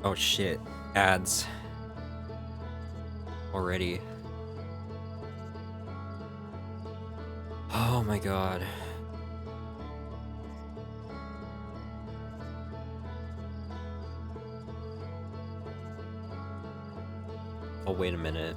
Oh shit, ads already. Oh my god. Oh, wait a minute.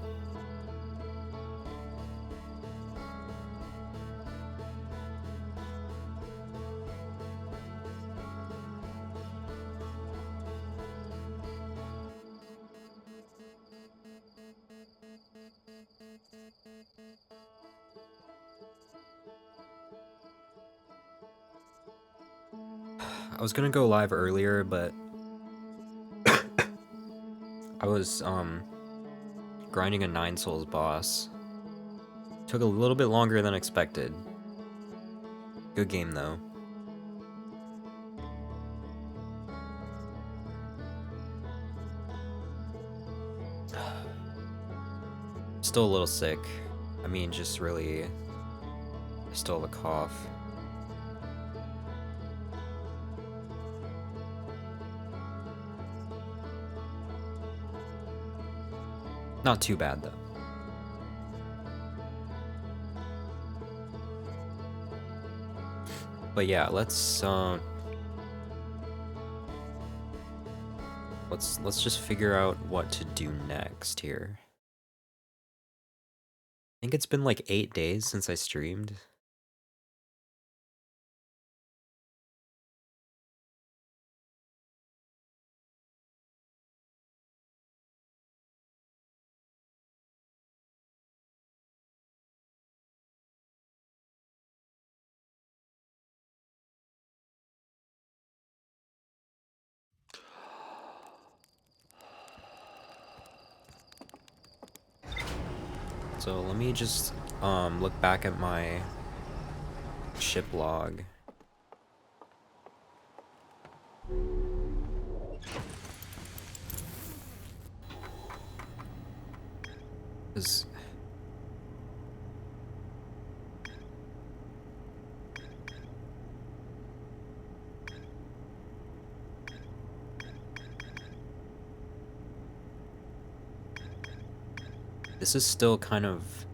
I was gonna go live earlier, but I was grinding a 9 souls boss. Took a little bit longer than expected. Good game though. Still a little sick. I mean, just really, I still have a cough. Not too bad though. But yeah, let's just figure out what to do next here. I think it's been like 8 days since I streamed. So let me just look back at my ship log. 'Cause this is still kind of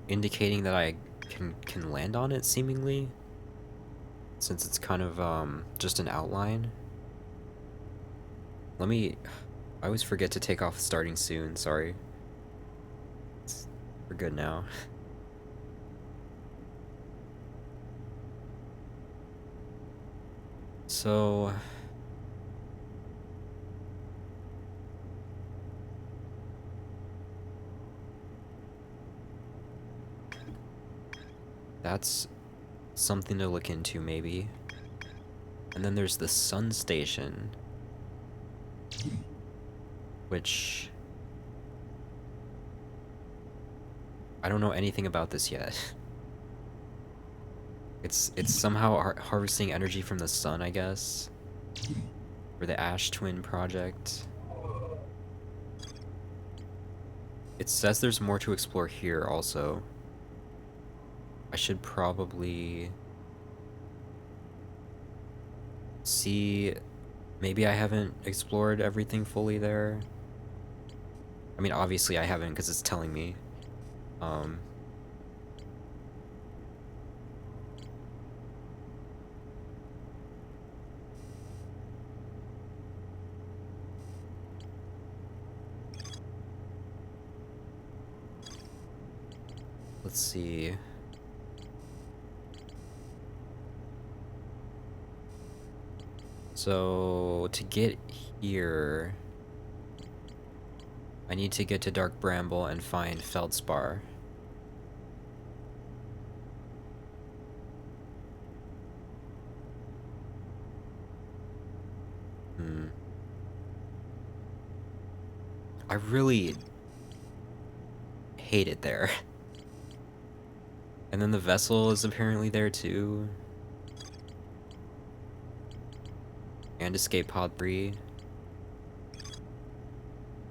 indicating that I can land on it, seemingly, since it's kind of just an outline. Let me, I always forget to take off starting soon, sorry. We're good now. So that's something to look into, maybe. And then there's the sun station, which I don't know anything about this yet. It's somehow harvesting energy from the sun, I guess, for the Ash Twin project. It says there's more to explore here also. I should probably see, maybe I haven't explored everything fully there. I mean, obviously I haven't because it's telling me. Let's see. So to get here, I need to get to Dark Bramble and find Feldspar. I really hate it there. And then the vessel is apparently there too. And escape pod 3.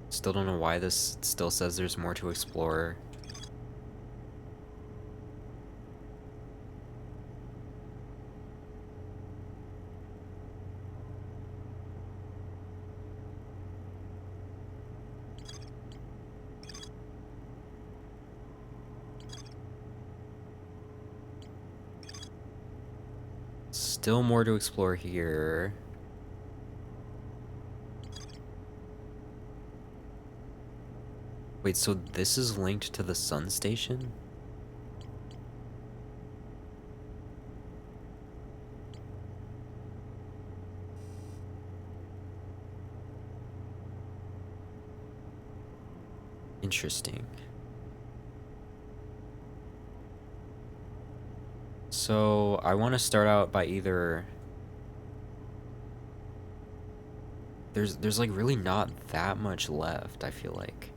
Still don't know why this still says there's more to explore. Still more to explore here. Wait, so this is linked to the sun station? Interesting. So I want to start out by either... There's like really not that much left, I feel like.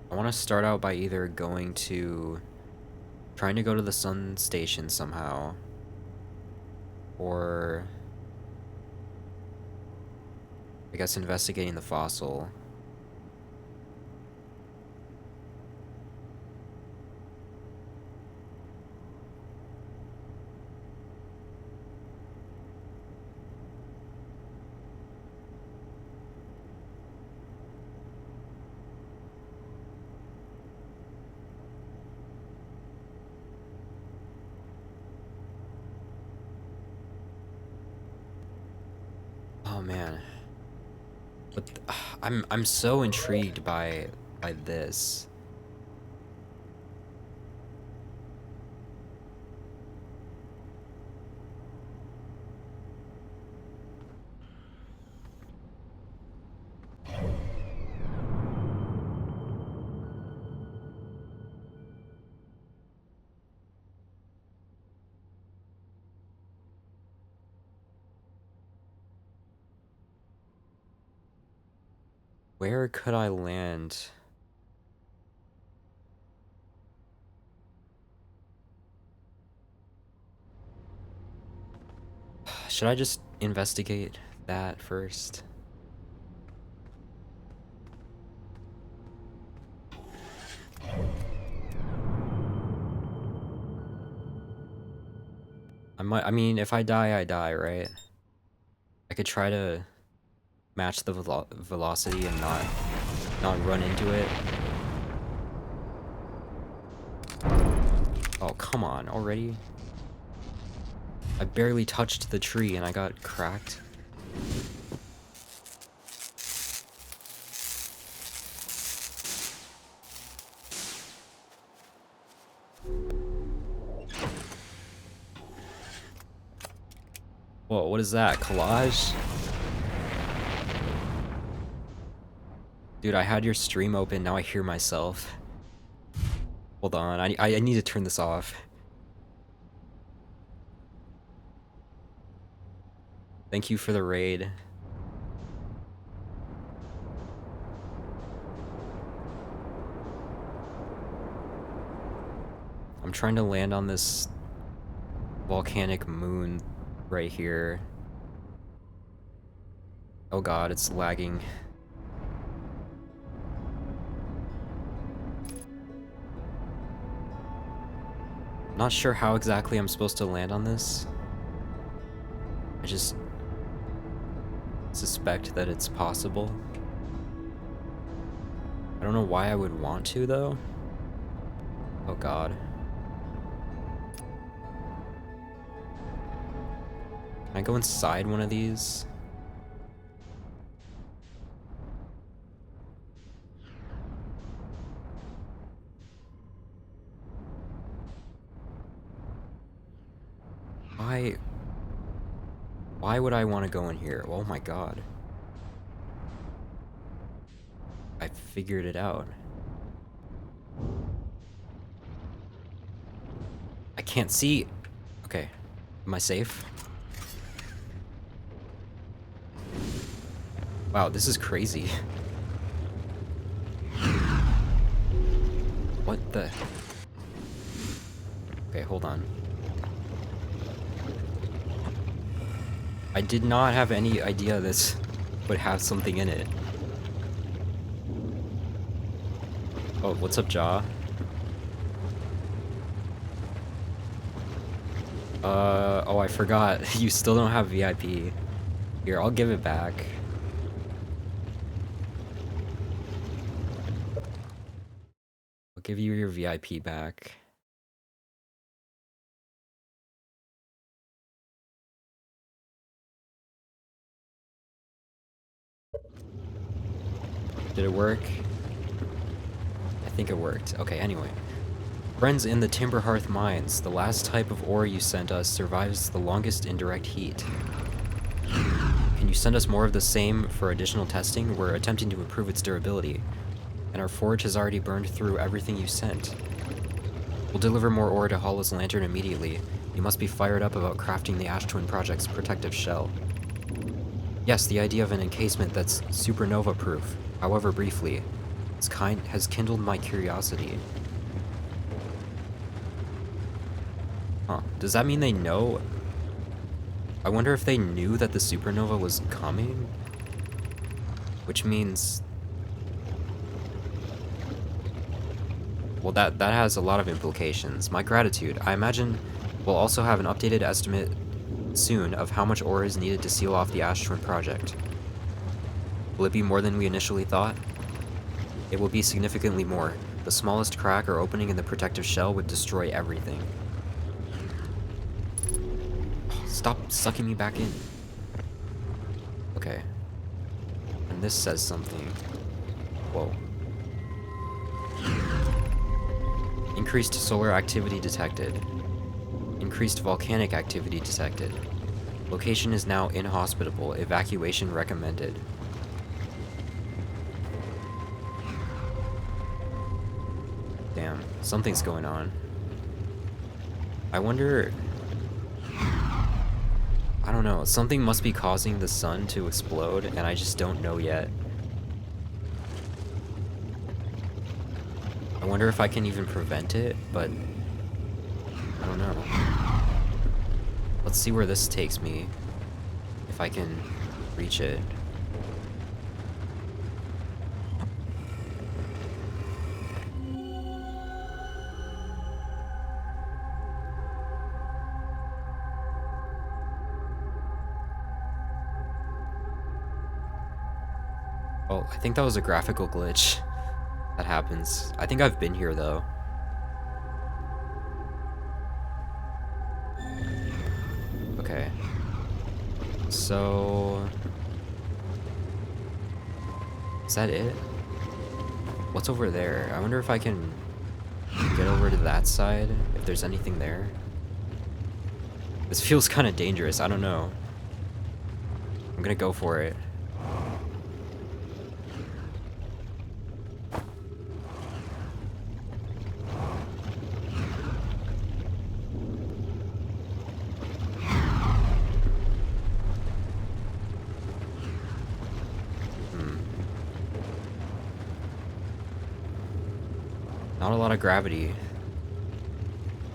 I want to start out by either trying to go to the sun station somehow, or I guess investigating the fossil. Oh man. But I'm so intrigued by this. Where could I land? Should I just investigate that first? I mean, if I die, I die, right? I could try to match the velocity and not run into it. Oh, come on, already? I barely touched the tree and I got cracked. Whoa, what is that? Collage? Dude, I had your stream open, now I hear myself. Hold on, I need to turn this off. Thank you for the raid. I'm trying to land on this volcanic moon right here. Oh god, it's lagging. Not sure how exactly I'm supposed to land on this. I just suspect that it's possible. I don't know why I would want to, though. Oh god. Can I go inside one of these? Why would I want to go in here? Oh my god. I figured it out. I can't see. Okay. Am I safe? Wow, this is crazy. What the? Okay, hold on. I did not have any idea this would have something in it. Oh, what's up, Jaw? Oh, I forgot. You still don't have VIP. Here, I'll give it back. I'll give you your VIP back. Did it work? I think it worked. Okay, anyway. Friends in the Timberhearth Mines, the last type of ore you sent us survives the longest indirect heat. Can you send us more of the same for additional testing? We're attempting to improve its durability, and our forge has already burned through everything you sent. We'll deliver more ore to Hollow's Lantern immediately. You must be fired up about crafting the Ash Twin Project's protective shell. Yes, the idea of an encasement that's supernova-proof, however briefly, has kindled my curiosity. Huh. Does that mean they know? I wonder if they knew that the supernova was coming? Which means... Well, that has a lot of implications. My gratitude. I imagine we'll also have an updated estimate soon of how much ore is needed to seal off the Ash Twin project. Will it be more than we initially thought? It will be significantly more. The smallest crack or opening in the protective shell would destroy everything. Oh, stop sucking me back in. Okay. And this says something. Whoa. Increased solar activity detected. Increased volcanic activity detected. Location is now inhospitable. Evacuation recommended. Damn, something's going on. I wonder... I don't know, something must be causing the sun to explode, and I just don't know yet. I wonder if I can even prevent it, but... I don't know. Let's see where this takes me, if I can reach it. Oh, I think that was a graphical glitch. That happens. I think I've been here, though. Okay. So... Is that it? What's over there? I wonder if I can get over to that side, if there's anything there. This feels kind of dangerous, I don't know. I'm gonna go for it. Not a lot of gravity.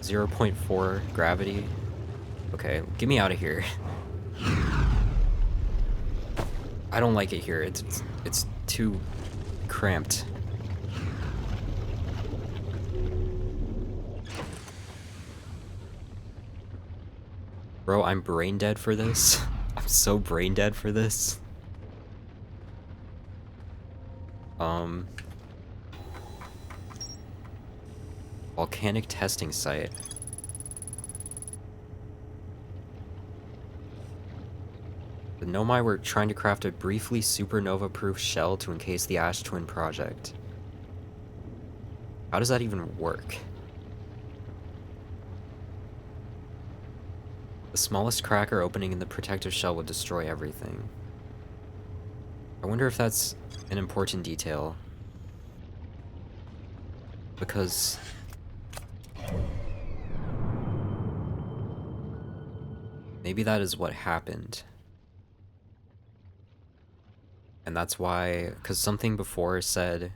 0.4 gravity. Okay, get me out of here. I don't like it here. It's too cramped. Bro, I'm brain dead for this. I'm so brain dead for this. Volcanic testing site. The Nomai were trying to craft a briefly supernova-proof shell to encase the Ash Twin project. How does that even work? The smallest crack or opening in the protective shell would destroy everything. I wonder if that's an important detail. Because... maybe that is what happened. And that's why, because something before said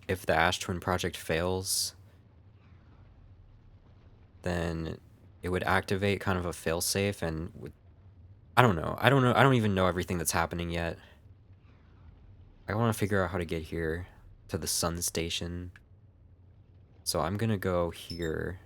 if the Ash Twin project fails, then it would activate kind of a failsafe and would, I don't know. I don't even know everything that's happening yet. I want to figure out how to get here to the sun station. So I'm gonna go here.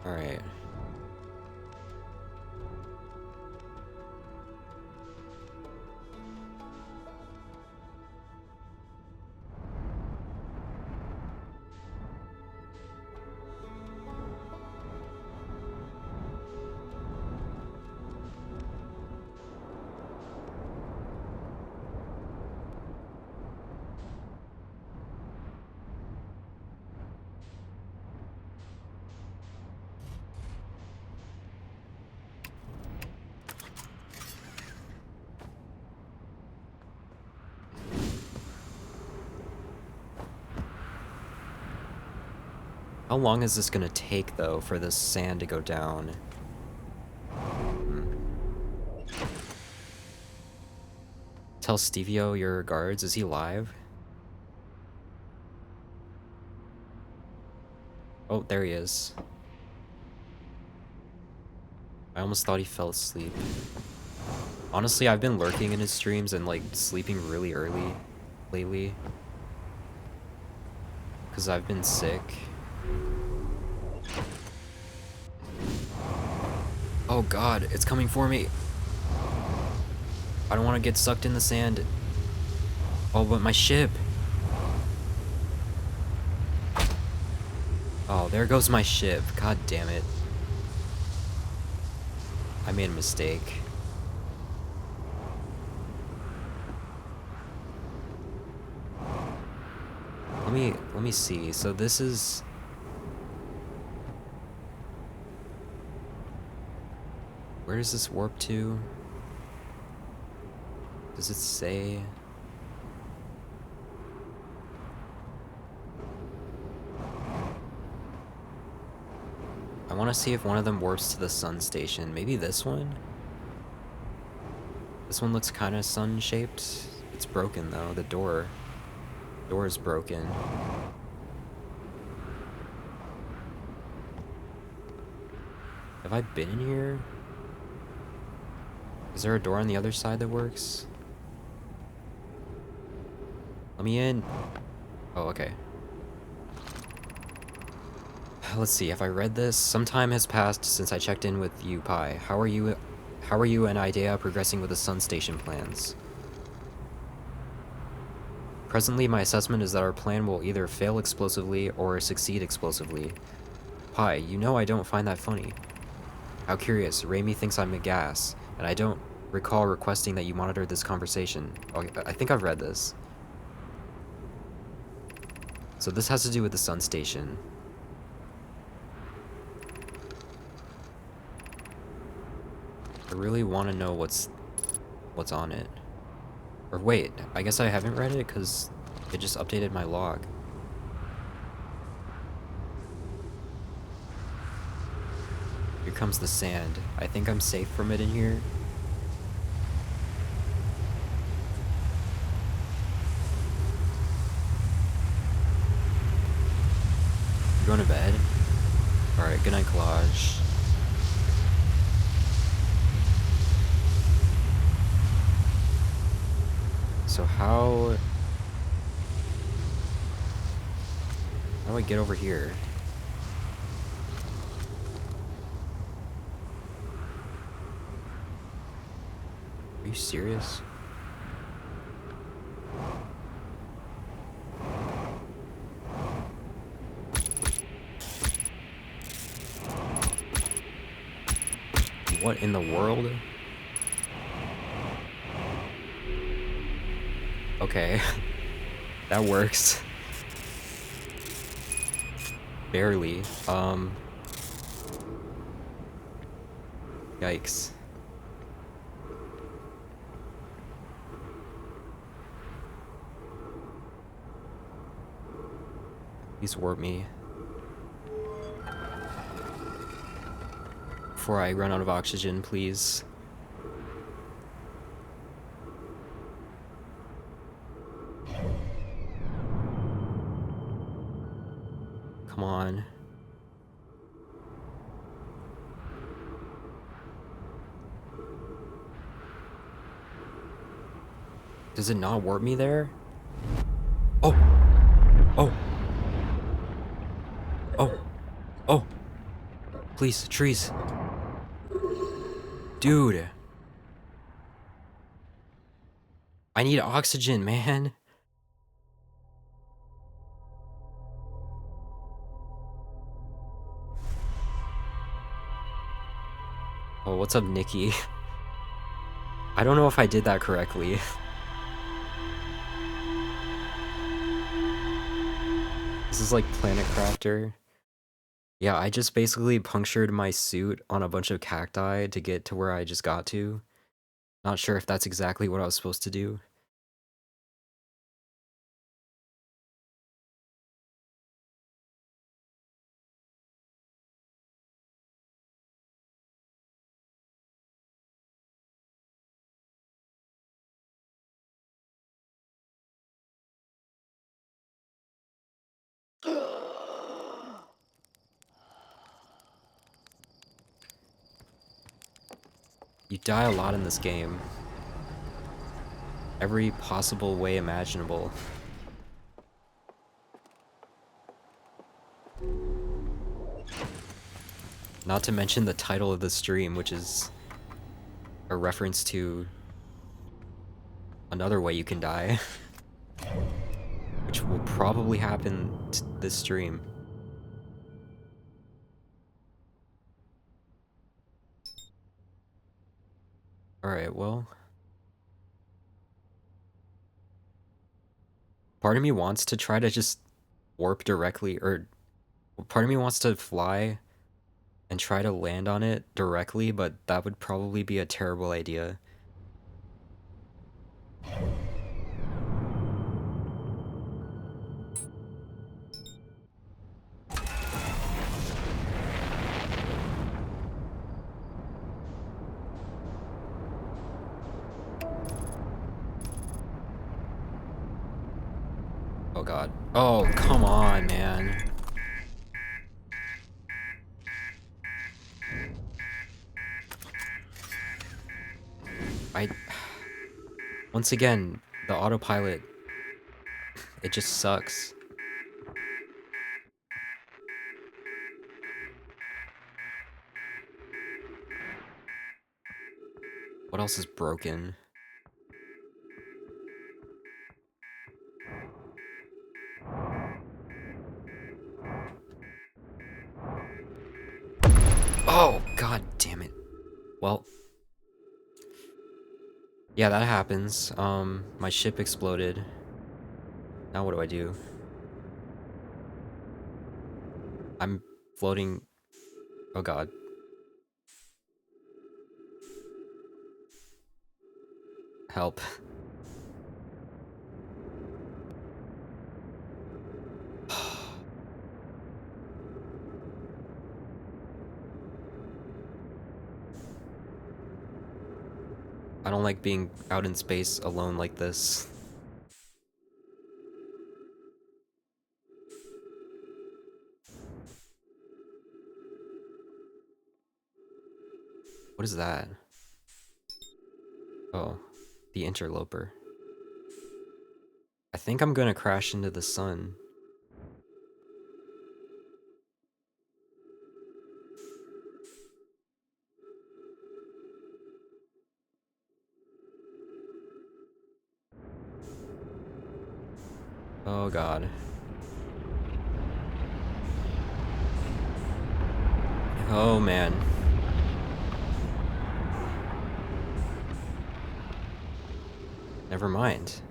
Alright. How long is this gonna take, though, for this sand to go down? Tell Stevio your regards. Is he live? Oh, there he is. I almost thought he fell asleep. Honestly, I've been lurking in his streams and, like, sleeping really early lately. Because I've been sick. Oh god, it's coming for me. I don't want to get sucked in the sand. Oh, but my ship. Oh, there goes my ship. God damn it. I made a mistake. Let me see. So this is... Where does this warp to? Does it say? I want to see if one of them warps to the sun station. Maybe this one? This one looks kind of sun-shaped. It's broken, though. The door is broken. Have I been in here? Is there a door on the other side that works? Let me in. Oh, okay. Let's see, if I read this, some time has passed since I checked in with you, Pi. How are you and Idea progressing with the sun station plans? Presently, my assessment is that our plan will either fail explosively or succeed explosively. Pi, you know I don't find that funny. How curious, Raimi thinks I'm a gas, and I don't recall requesting that you monitor this conversation. Oh, I think I've read this. So this has to do with the sun station. I really want to know what's on it. Or wait, I guess I haven't read it because it just updated my log. Here comes the sand. I think I'm safe from it in here. You're going to bed? Alright, good night, Collage. So how do I get over here? Are you serious? What in the world? Okay. That works. Barely. Yikes. Please warp me. Before I run out of oxygen, please. Come on. Does it not warp me there? Oh! Oh! Oh! Oh! Please, trees. Dude. I need oxygen, man. Oh, what's up, Nikki? I don't know if I did that correctly. This is like Planet Crafter. Yeah, I just basically punctured my suit on a bunch of cacti to get to where I just got to. Not sure if that's exactly what I was supposed to do. You die a lot in this game. Every possible way imaginable. Not to mention the title of the stream, which is a reference to another way you can die. Which will probably happen this stream. Alright, well. Part of me wants to try to just warp directly, or part of me wants to fly and try to land on it directly, but that would probably be a terrible idea. Oh god. Oh, come on, man. Once again, the autopilot, it just sucks. What else is broken? Oh, god damn it. Well. Yeah, that happens. My ship exploded. Now what do I do? I'm floating. Oh god. Help. I don't like being out in space alone like this. What is that? Oh, the interloper. I think I'm gonna crash into the sun. Oh god. Oh man. Never mind.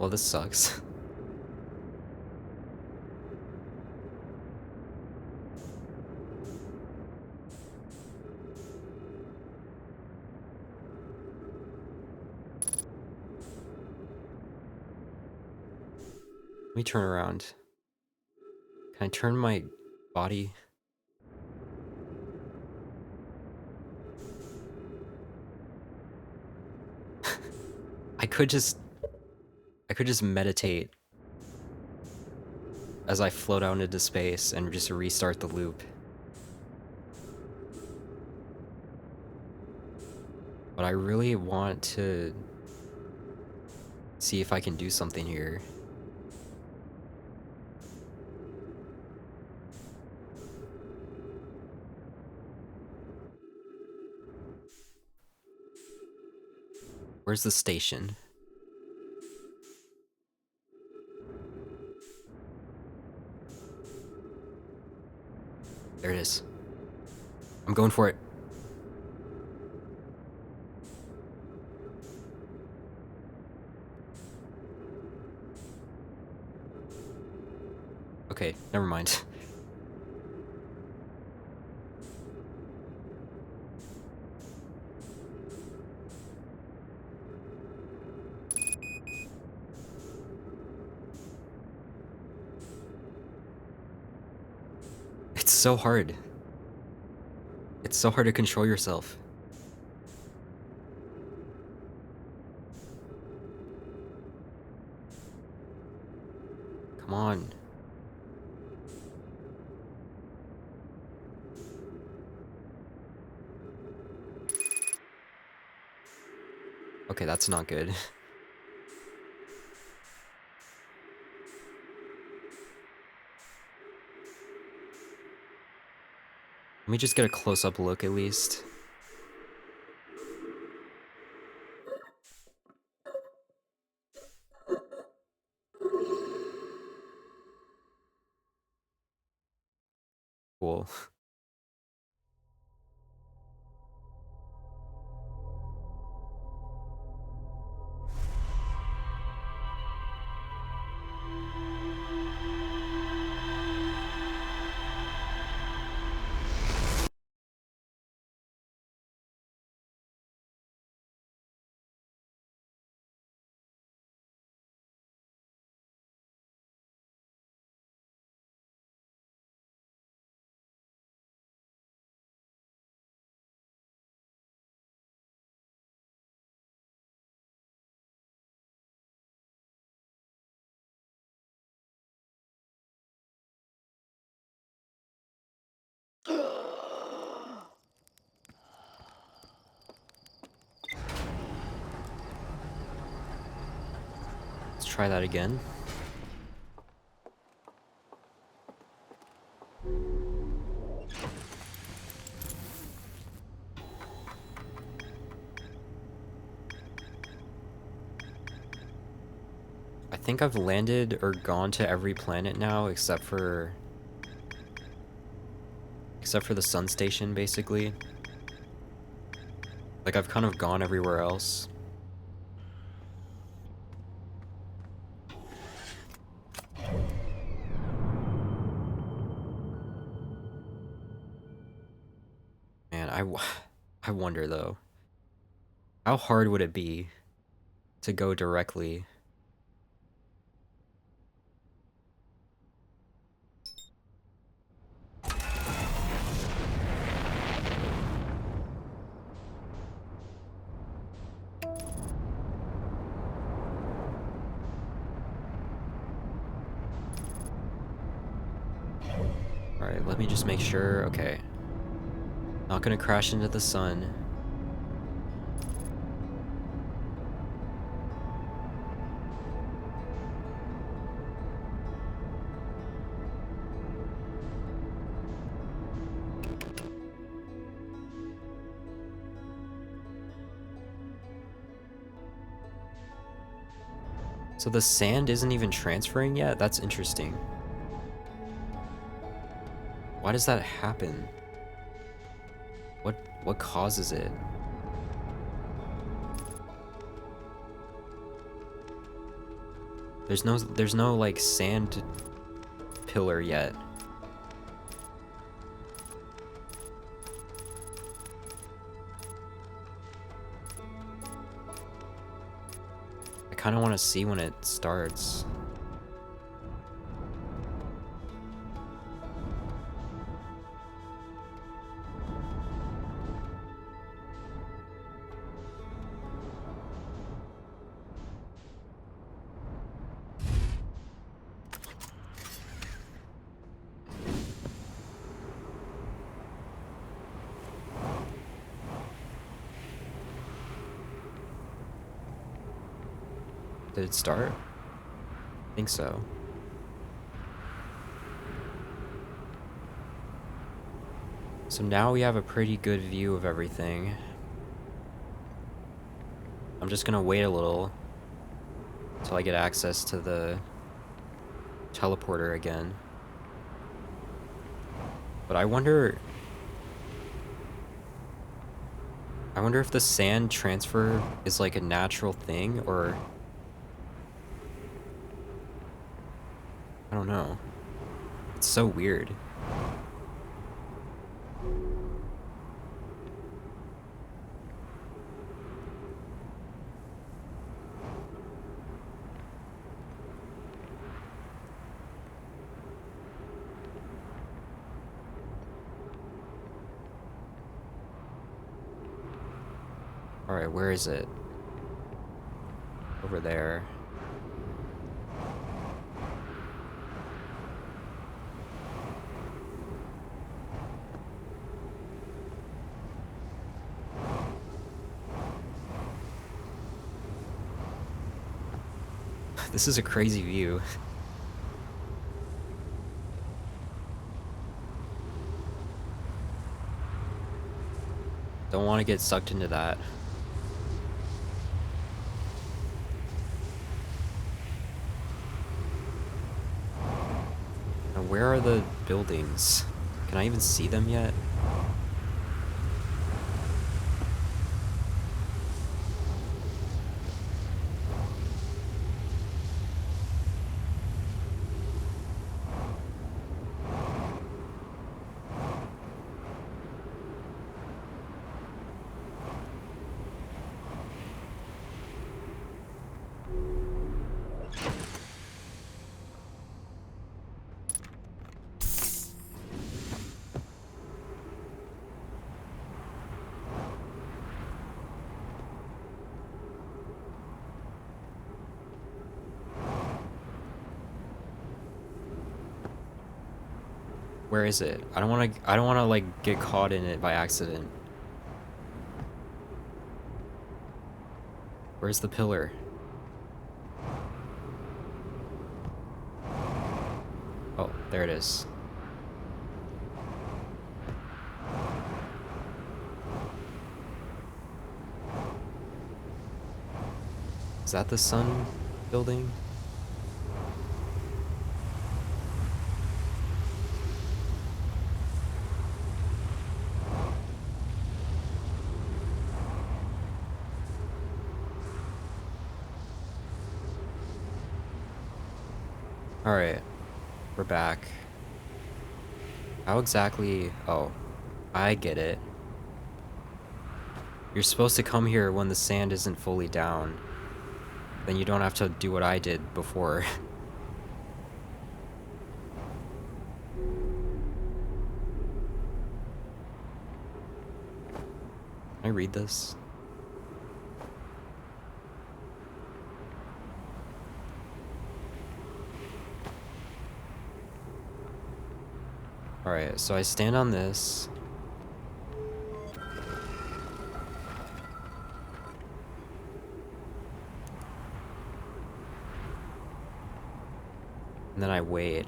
Well, this sucks. Let me turn around. Can I turn my body? I could just meditate as I float out into space and just restart the loop. But I really want to see if I can do something here. Where's the station? There it is. I'm going for it. Okay, never mind. It's so hard. It's so hard to control yourself. Come on. Okay, that's not good. Let me just get a close-up look at least. Cool. Let's try that again. I think I've landed or gone to every planet now except for the sun station, basically. Like, I've kind of gone everywhere else. Man, I wonder, though. How hard would it be to go directly? Alright, let me just make sure. Okay. Not gonna crash into the sun. So the sand isn't even transferring yet? That's interesting. Why does that happen? What causes it? There's no like sand pillar yet. I kind of want to see when it starts. Did it start? I think so. So now we have a pretty good view of everything. I'm just gonna wait a little until I get access to the teleporter again. But I wonder if the sand transfer is like a natural thing, or I don't know. It's so weird. Alright, where is it? Over there. This is a crazy view. Don't want to get sucked into that. Now, where are the buildings? Can I even see them yet? Where is it? I don't want to like get caught in it by accident. Where's the pillar? Oh, there it is. Is that the sun building? Alright, we're back. How exactly... Oh, I get it. You're supposed to come here when the sand isn't fully down. Then you don't have to do what I did before. Can I read this? Alright, so I stand on this. And then I wait.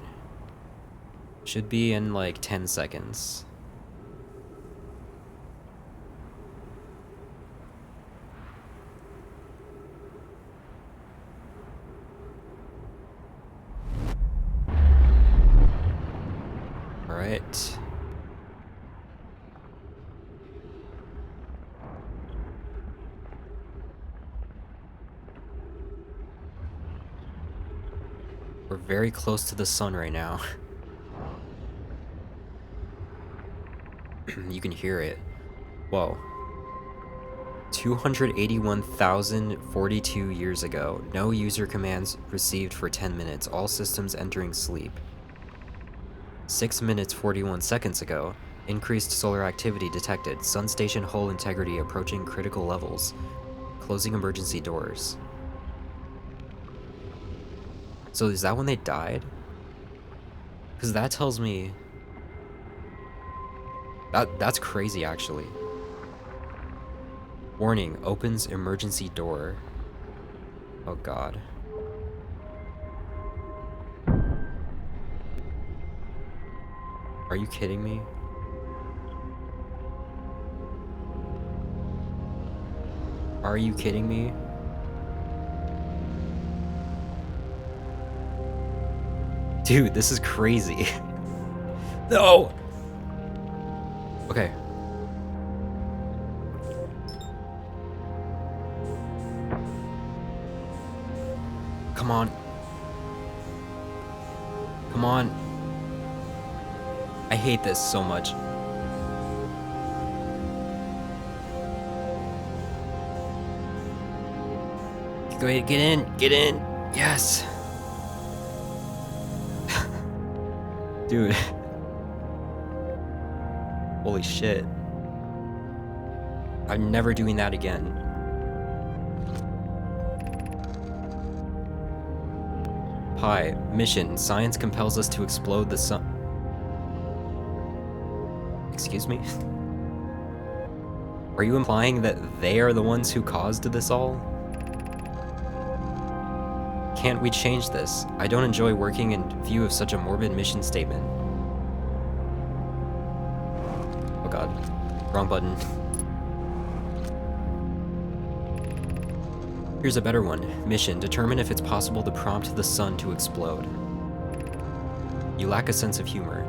Should be in like 10 seconds. Alright. We're very close to the sun right now. You can hear it. Whoa. 281,042 years ago. No user commands received for 10 minutes. All systems entering sleep. 6 minutes 41 seconds ago. Increased solar activity detected. Sun station hull integrity approaching critical levels. Closing emergency doors. So is that when they died? Because that tells me... That's crazy, actually. Warning, opens emergency door. Oh god. Are you kidding me? Are you kidding me? Dude, this is crazy. No! Okay. Come on. Come on. I hate this so much. Go ahead, get in, get in. Yes. Dude. Holy shit. I'm never doing that again. Hi, mission. Science compels us to explode the sun. Excuse me? Are you implying that they are the ones who caused this all? Can't we change this? I don't enjoy working in view of such a morbid mission statement. Oh god. Wrong button. Here's a better one. Mission. Determine if it's possible to prompt the sun to explode. You lack a sense of humor.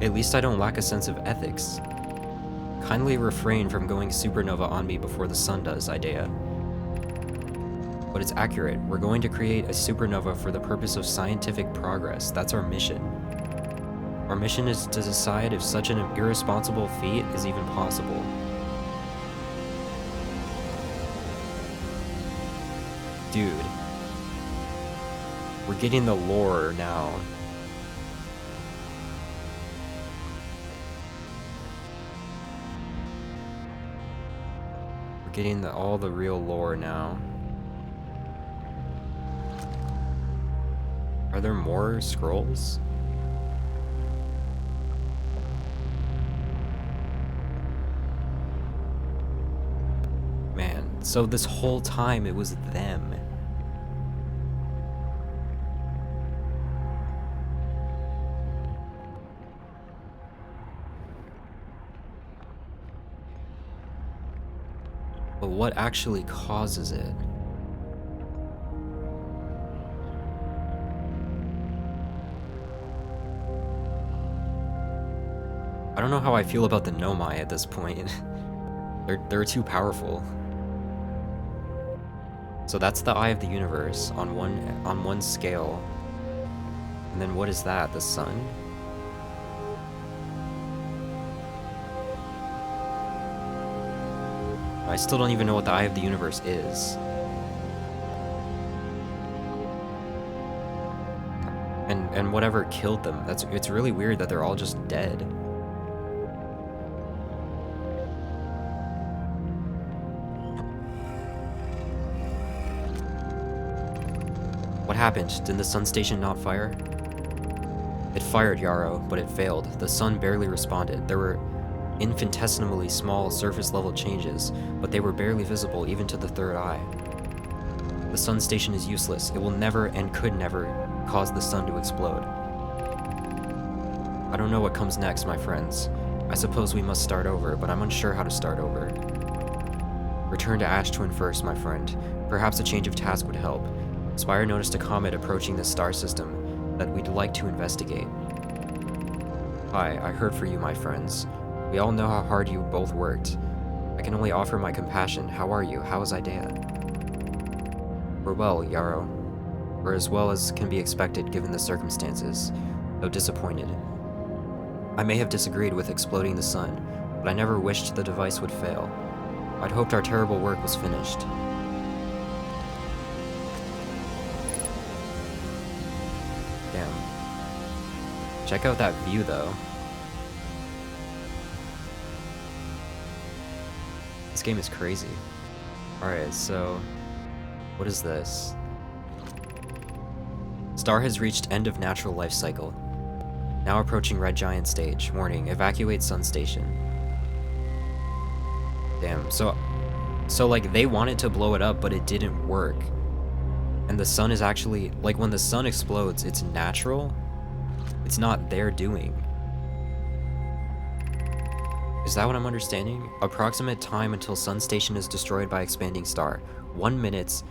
At least I don't lack a sense of ethics. Kindly refrain from going supernova on me before the sun does, Idea. But it's accurate. We're going to create a supernova for the purpose of scientific progress. That's our mission. Our mission is to decide if such an irresponsible feat is even possible. Dude. We're getting the lore now. We're getting all the real lore now. Are there more scrolls? Man, so this whole time it was them. But what actually causes it? I don't know how I feel about the Nomai at this point. They're too powerful. So that's the eye of the universe on one scale. And then what is that? The sun? I still don't even know what the eye of the universe is. And whatever killed them, it's really weird that they're all just dead. What happened? Did the sun station not fire? It fired, Yarrow, but it failed. The sun barely responded. There were infinitesimally small surface-level changes, but they were barely visible even to the third eye. The sun station is useless. It will never and could never cause the sun to explode. I don't know what comes next, my friends. I suppose we must start over, but I'm unsure how to start over. Return to Ash Twin first, my friend. Perhaps a change of task would help. Spire noticed a comet approaching the star system that we'd like to investigate. Hi, I heard for you, my friends. We all know how hard you both worked. I can only offer my compassion. How are you? How is Idea? We're well, Yarrow. or as well as can be expected given the circumstances, though disappointed. I may have disagreed with exploding the sun, but I never wished the device would fail. I'd hoped our terrible work was finished. Damn. Check out that view, though. This game is crazy. Alright, so... what is this? Star has reached end of natural life cycle. Now approaching red giant stage. Warning, evacuate sun station. Damn, so like they wanted to blow it up, but it didn't work. And the sun is actually, like when the sun explodes, it's natural. It's not their doing. Is that what I'm understanding? Approximate time until sun station is destroyed by expanding star. 1 minute.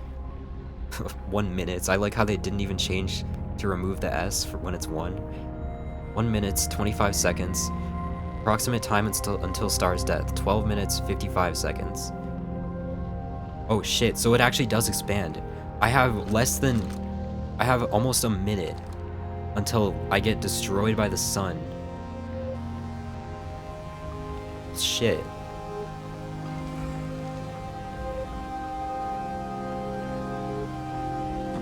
1 minute. I like how they didn't even change to remove the S for when it's 1. 1 minute, 25 seconds. Approximate time until star's death. 12 minutes, 55 seconds. Oh shit, so it actually does expand. I have almost a minute until I get destroyed by the sun. Shit.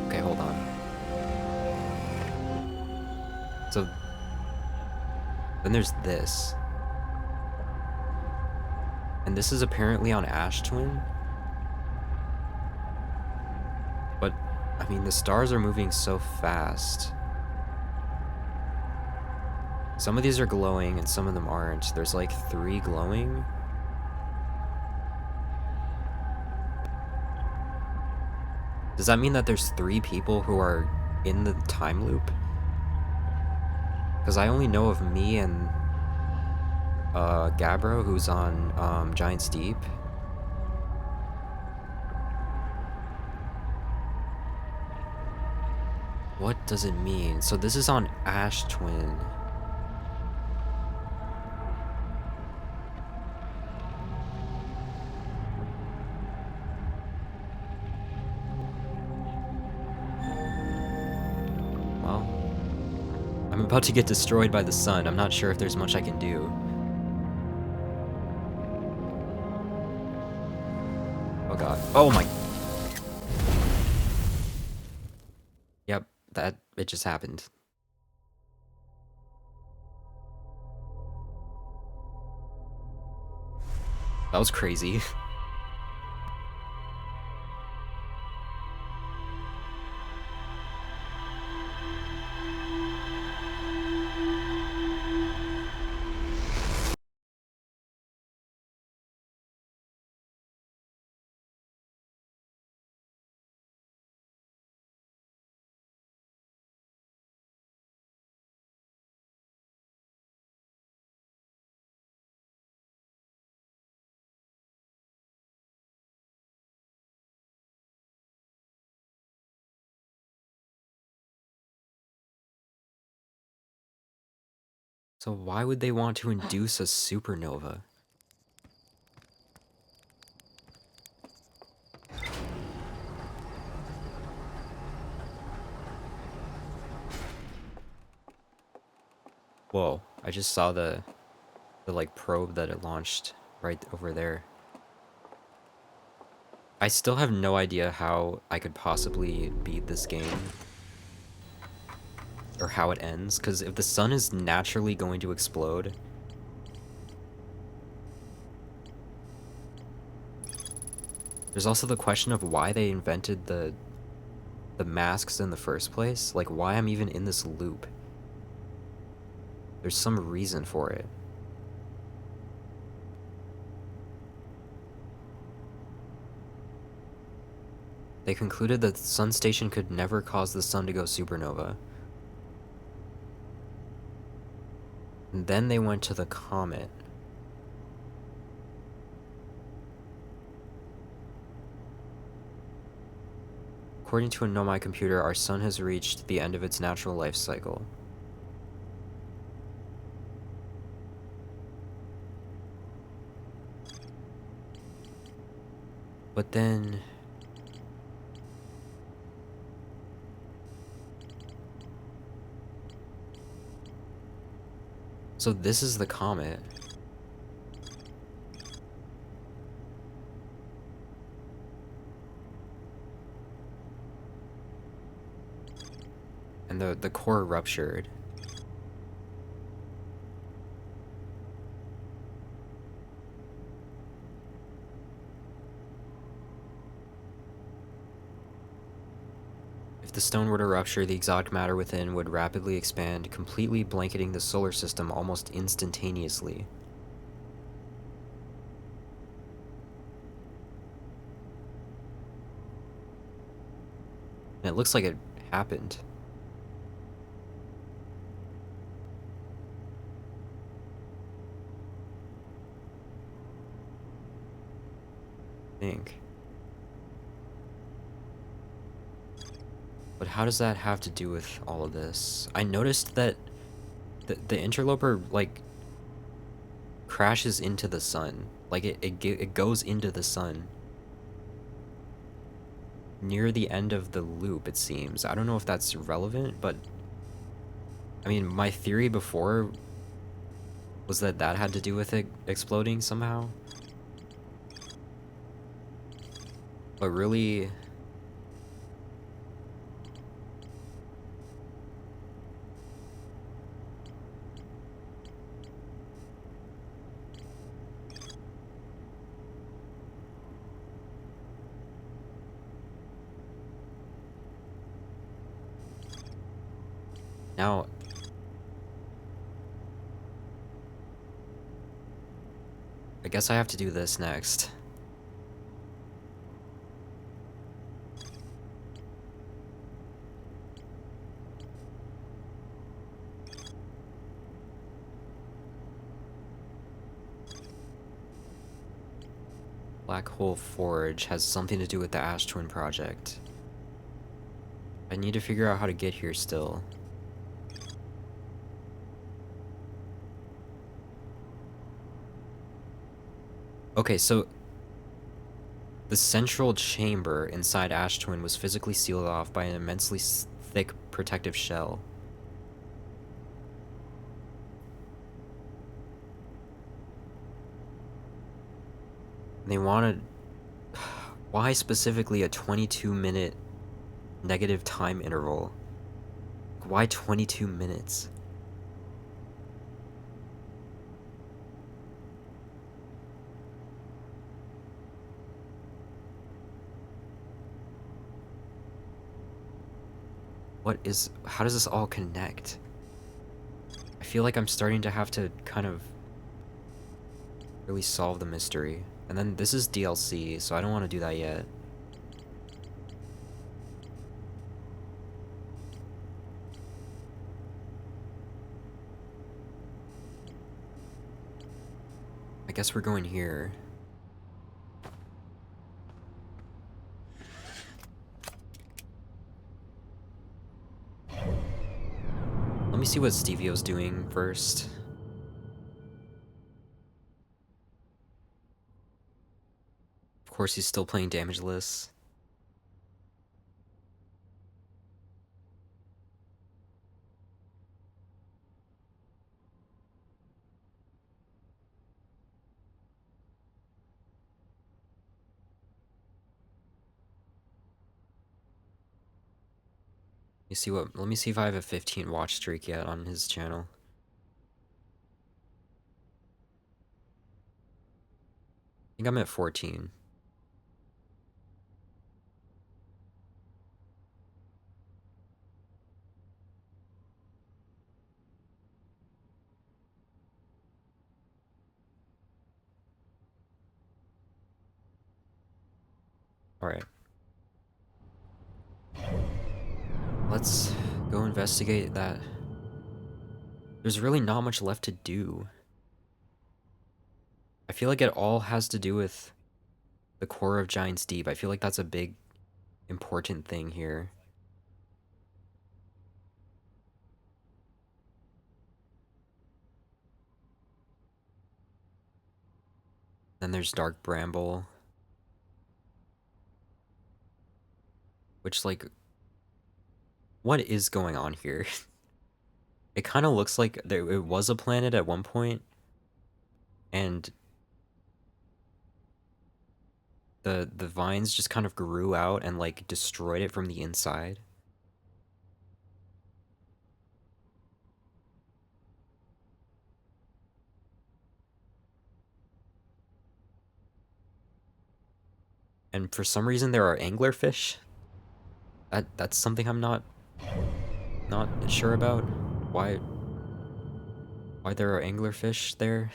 Okay, hold on. So then there's this. And this is apparently on Ash Twin. But, I mean, the stars are moving so fast. Some of these are glowing and some of them aren't. There's like 3 glowing. Does that mean that there's 3 people who are in the time loop? Because I only know of me and Gabbro, who's on Giant's Deep. What does it mean? So this is on Ash Twin. Well, I'm about to get destroyed by the sun. I'm not sure if there's much I can do. Oh god. Oh my... Yep, it just happened. That was crazy. So why would they want to induce a supernova? Whoa, I just saw the like probe that it launched right over there. I still have no idea how I could possibly beat this game. Or how it ends, because if the sun is naturally going to explode... There's also the question of why they invented the masks in the first place. Like, why I'm even in this loop. There's some reason for it. They concluded that the sun station could never cause the sun to go supernova. And then they went to the comet. According to a Nomai computer, our sun has reached the end of its natural life cycle. But then... So this is the comet. And the core ruptured. If the stone were to rupture, the exotic matter within would rapidly expand, completely blanketing the solar system almost instantaneously. And it looks like it happened. I think. But how does that have to do with all of this? I noticed that the interloper, like, crashes into the sun. Like, it goes into the sun. Near the end of the loop, it seems. I don't know if that's relevant, but... I mean, my theory before was that that had to do with it exploding somehow. But really... Now... I guess I have to do this next. Black Hole Forge has something to do with the Ash Twin project. I need to figure out how to get here still. Okay, so the central chamber inside Ash Twin was physically sealed off by an immensely thick protective shell. They wanted... Why specifically a 22-minute negative time interval? Why 22 minutes? What is... How does this all connect? I feel like I'm starting to have to kind of really solve the mystery. And then this is DLC, so I don't want to do that yet. I guess we're going here. Let me see what Stevio's doing first. Of course, he's still playing damageless. Let me see if I have a 15 watch streak yet on his channel. I think I'm at 14. Alright. Let's go investigate that. There's really not much left to do. I feel like it all has to do with the core of Giant's Deep. I feel like that's a big, important thing here. Then there's Dark Bramble. Which, like... What is going on here? It kind of looks like it was a planet at one point, and the vines just kind of grew out and like destroyed it from the inside. And for some reason there are anglerfish. That's something I'm not sure about. Why why there are anglerfish there?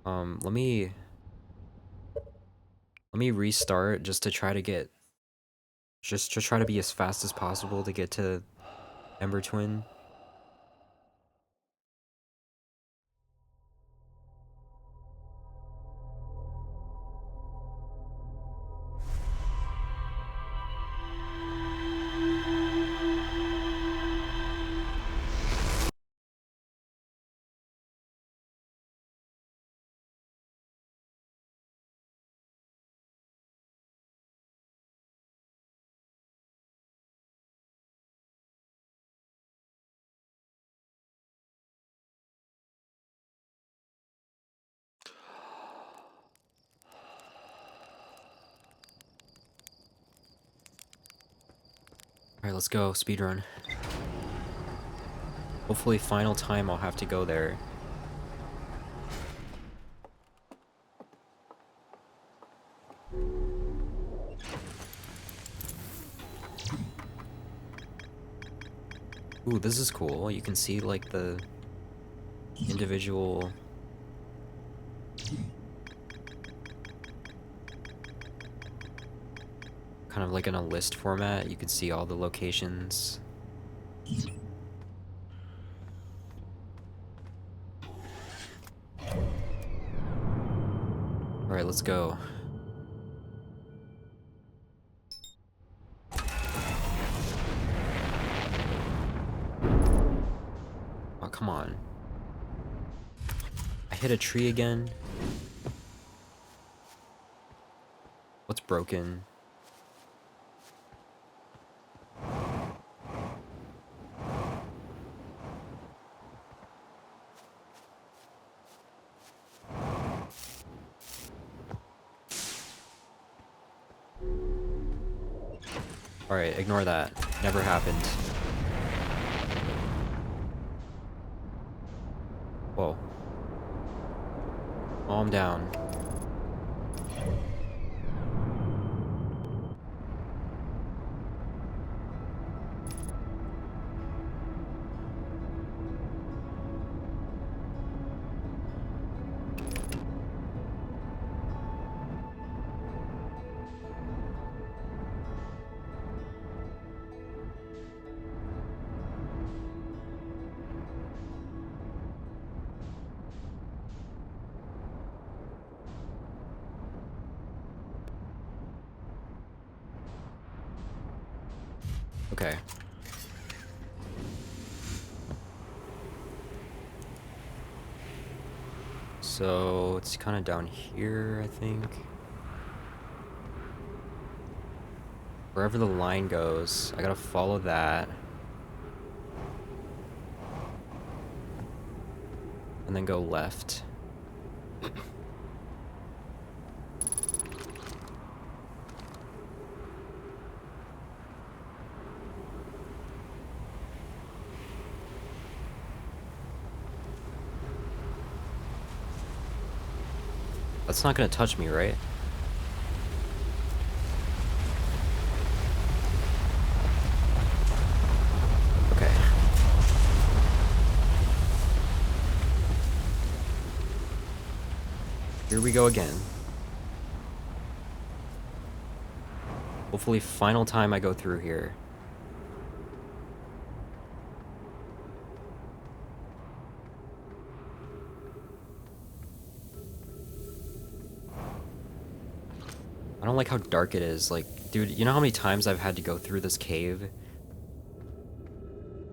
Let me restart just to try to get just to try to be as fast as possible to get to Ember Twin. Alright, let's go, speedrun. Hopefully final time I'll have to go there. Ooh, this is cool. You can see like the individual kind of like in a list format. You can see all the locations. Alright, let's go. Oh, come on. I hit a tree again. What's broken? Alright, ignore that. Never happened. Whoa. Calm down. Okay. So it's kind of down here, I think. Wherever the line goes, I gotta follow that. And then go left. That's not gonna touch me, right? Okay. Here we go again. Hopefully final time I go through here. I don't like how dark it is. Like, dude, you know how many times I've had to go through this cave?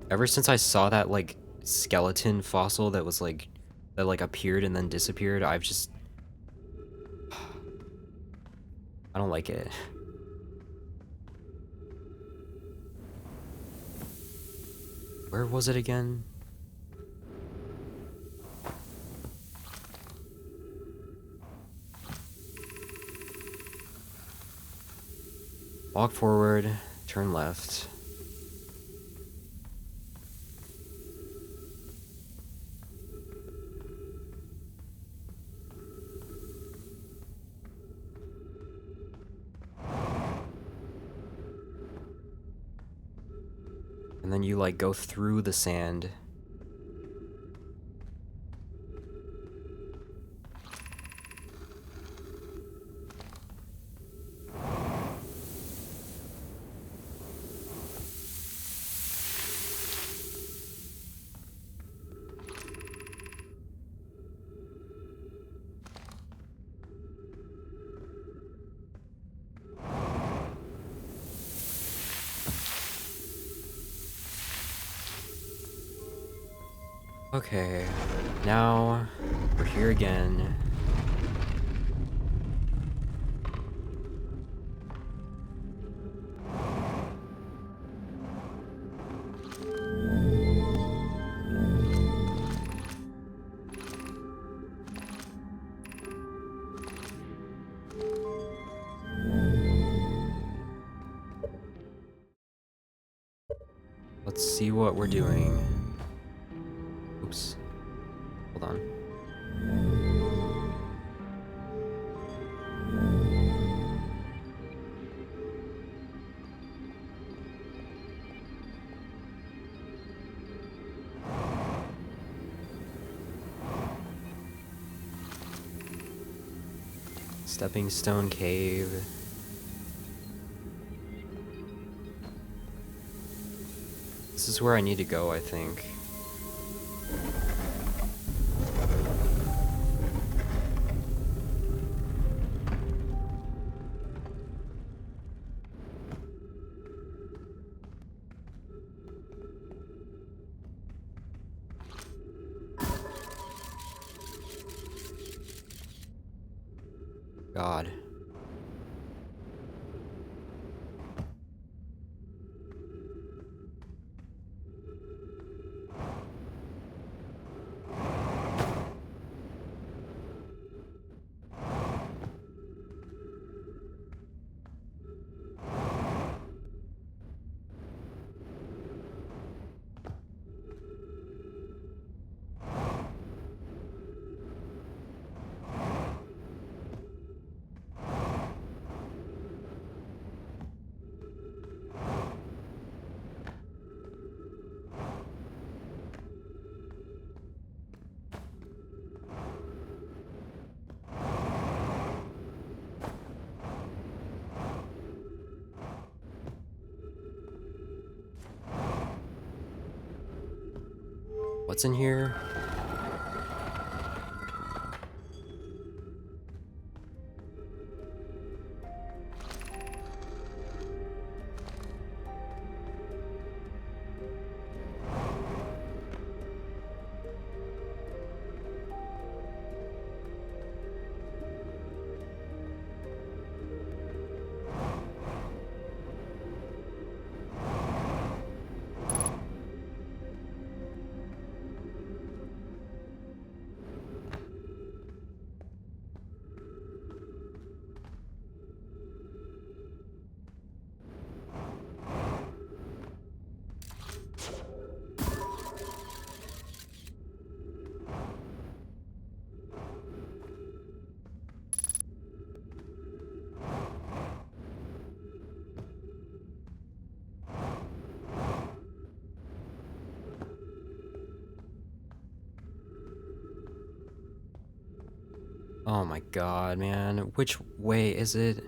Ever since I saw that, like, skeleton fossil that was, like, that, like, appeared and then disappeared, I've just... I don't like it. Where was it again? Walk forward, turn left. And then you like go through the sand. Okay, now we're here again. Let's see what we're doing. Oops. Hold on. Stepping Stone Cave. This is where I need to go, I think. God. What's in here? Oh my god, man. Which way is it?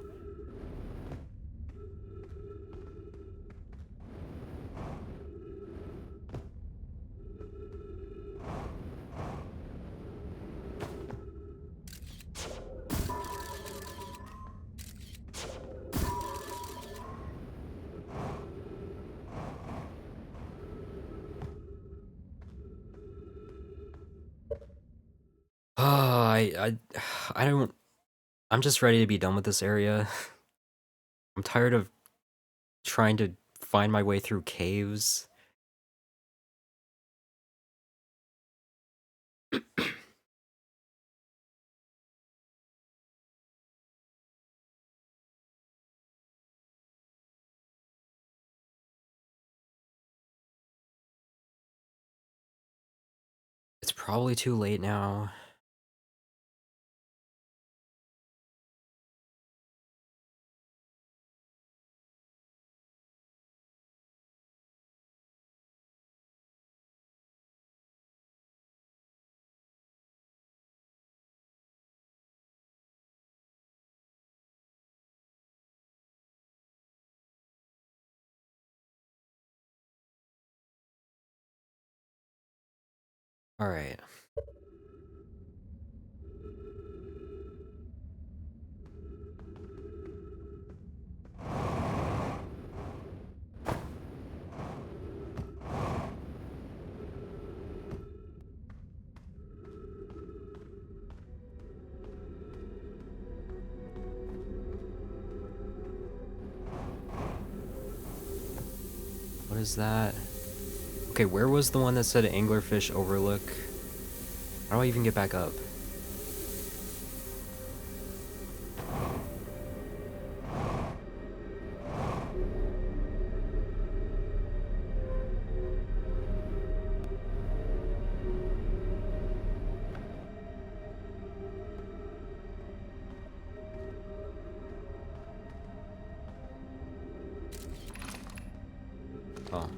Oh, I don't... I'm just ready to be done with this area. I'm tired of trying to find my way through caves. It's probably too late now. All right. What is that? Okay, where was the one that said Anglerfish Overlook? How do I even get back up? Oh.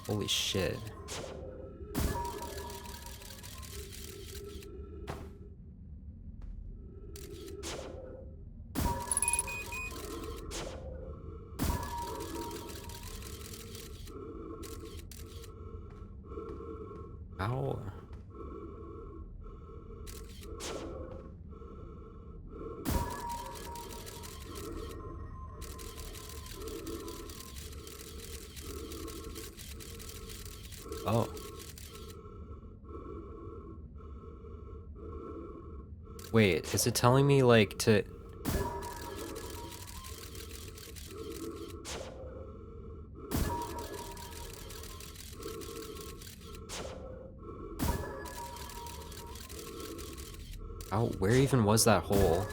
Holy shit. How? Oh. Wait, is it telling me, like, to... How? Where even was that hole?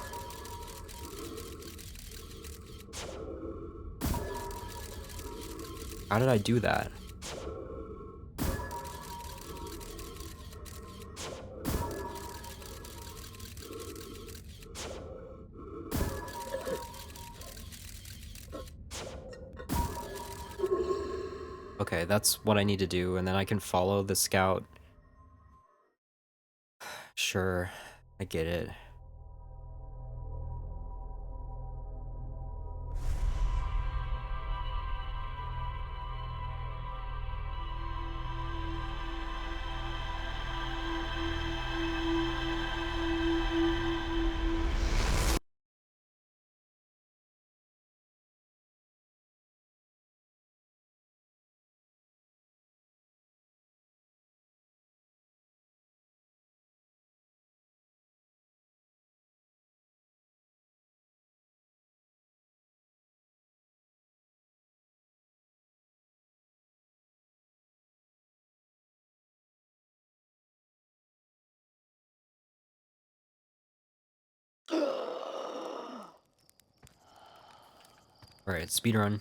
How did I do that? Okay, that's what I need to do, and then I can follow the scout. Sure, I get it. Alright, speedrun.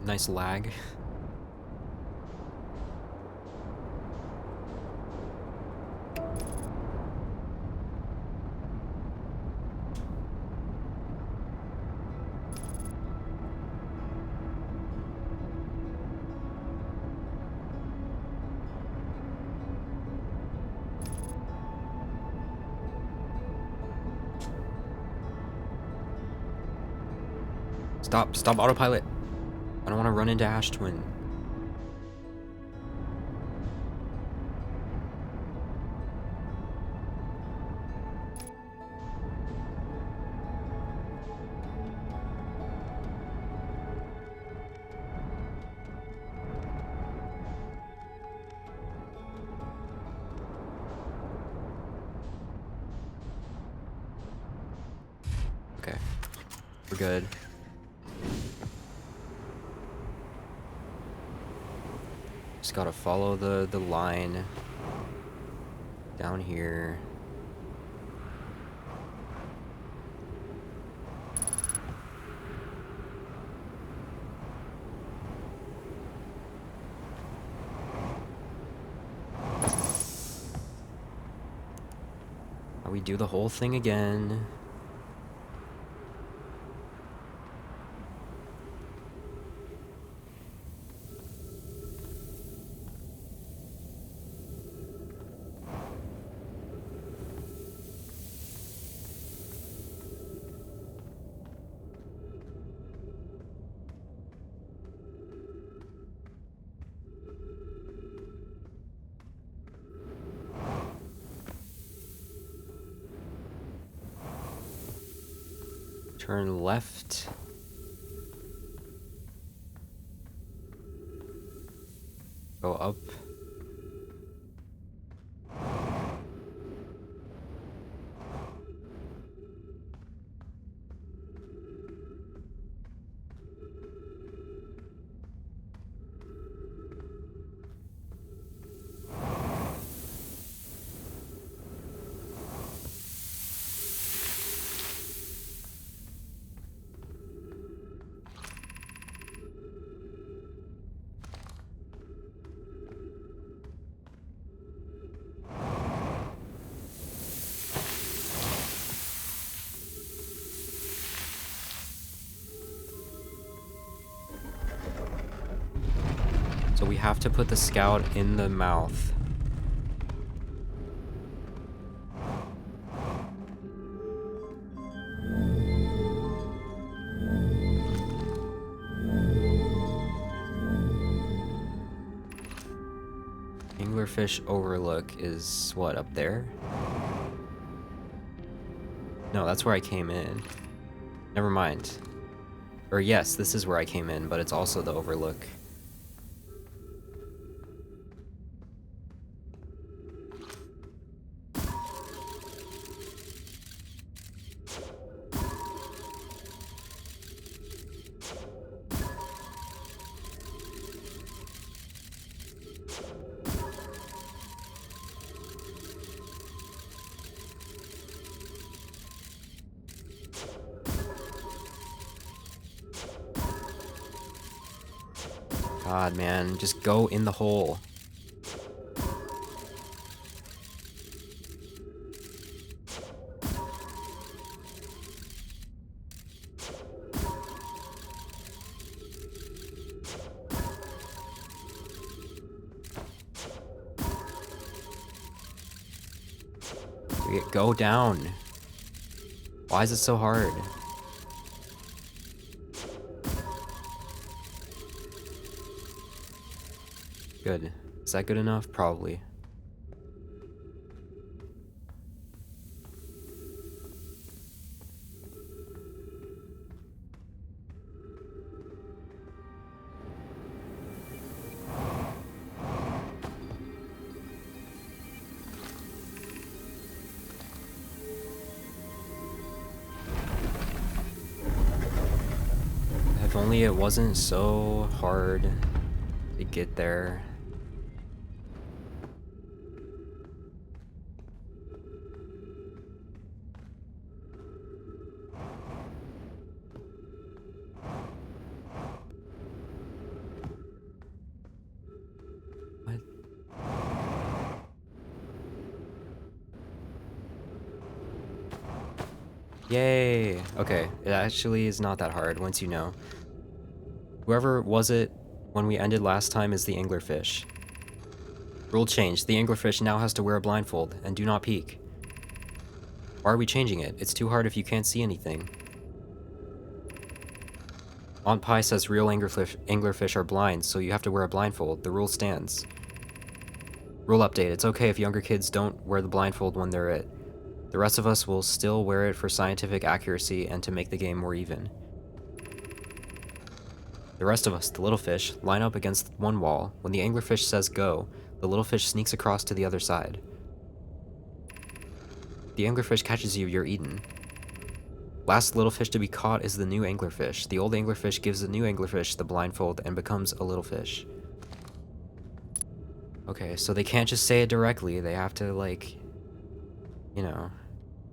Nice lag. Stop autopilot. I don't want to run into Ash Twin. Okay, we're good. Just gotta follow the line down here. Now we do the whole thing again. Turn left. Go up. So we have to put the scout in the mouth. Anglerfish Overlook is what, up there? No, that's where I came in. Never mind. Or yes, this is where I came in, but it's also the Overlook. God, man, just go in the hole. Go down. Why is it so hard? Good. Is that good enough? Probably. If only it wasn't so hard to get there. What? Yay! Okay, it actually is not that hard once you know. Whoever was it when we ended last time is the anglerfish. Rule change. The anglerfish now has to wear a blindfold and do not peek. Why are we changing it? It's too hard if you can't see anything. Aunt Pie says real anglerfish are blind, so you have to wear a blindfold. The rule stands. Rule update. It's okay if younger kids don't wear the blindfold when they're it. The rest of us will still wear it for scientific accuracy and to make the game more even. The rest of us, the little fish, line up against one wall. When the anglerfish says go, the little fish sneaks across to the other side. The anglerfish catches you, you're eaten. Last little fish to be caught is the new anglerfish. The old anglerfish gives the new anglerfish the blindfold and becomes a little fish. Okay, so they can't just say it directly. They have to, like, you know,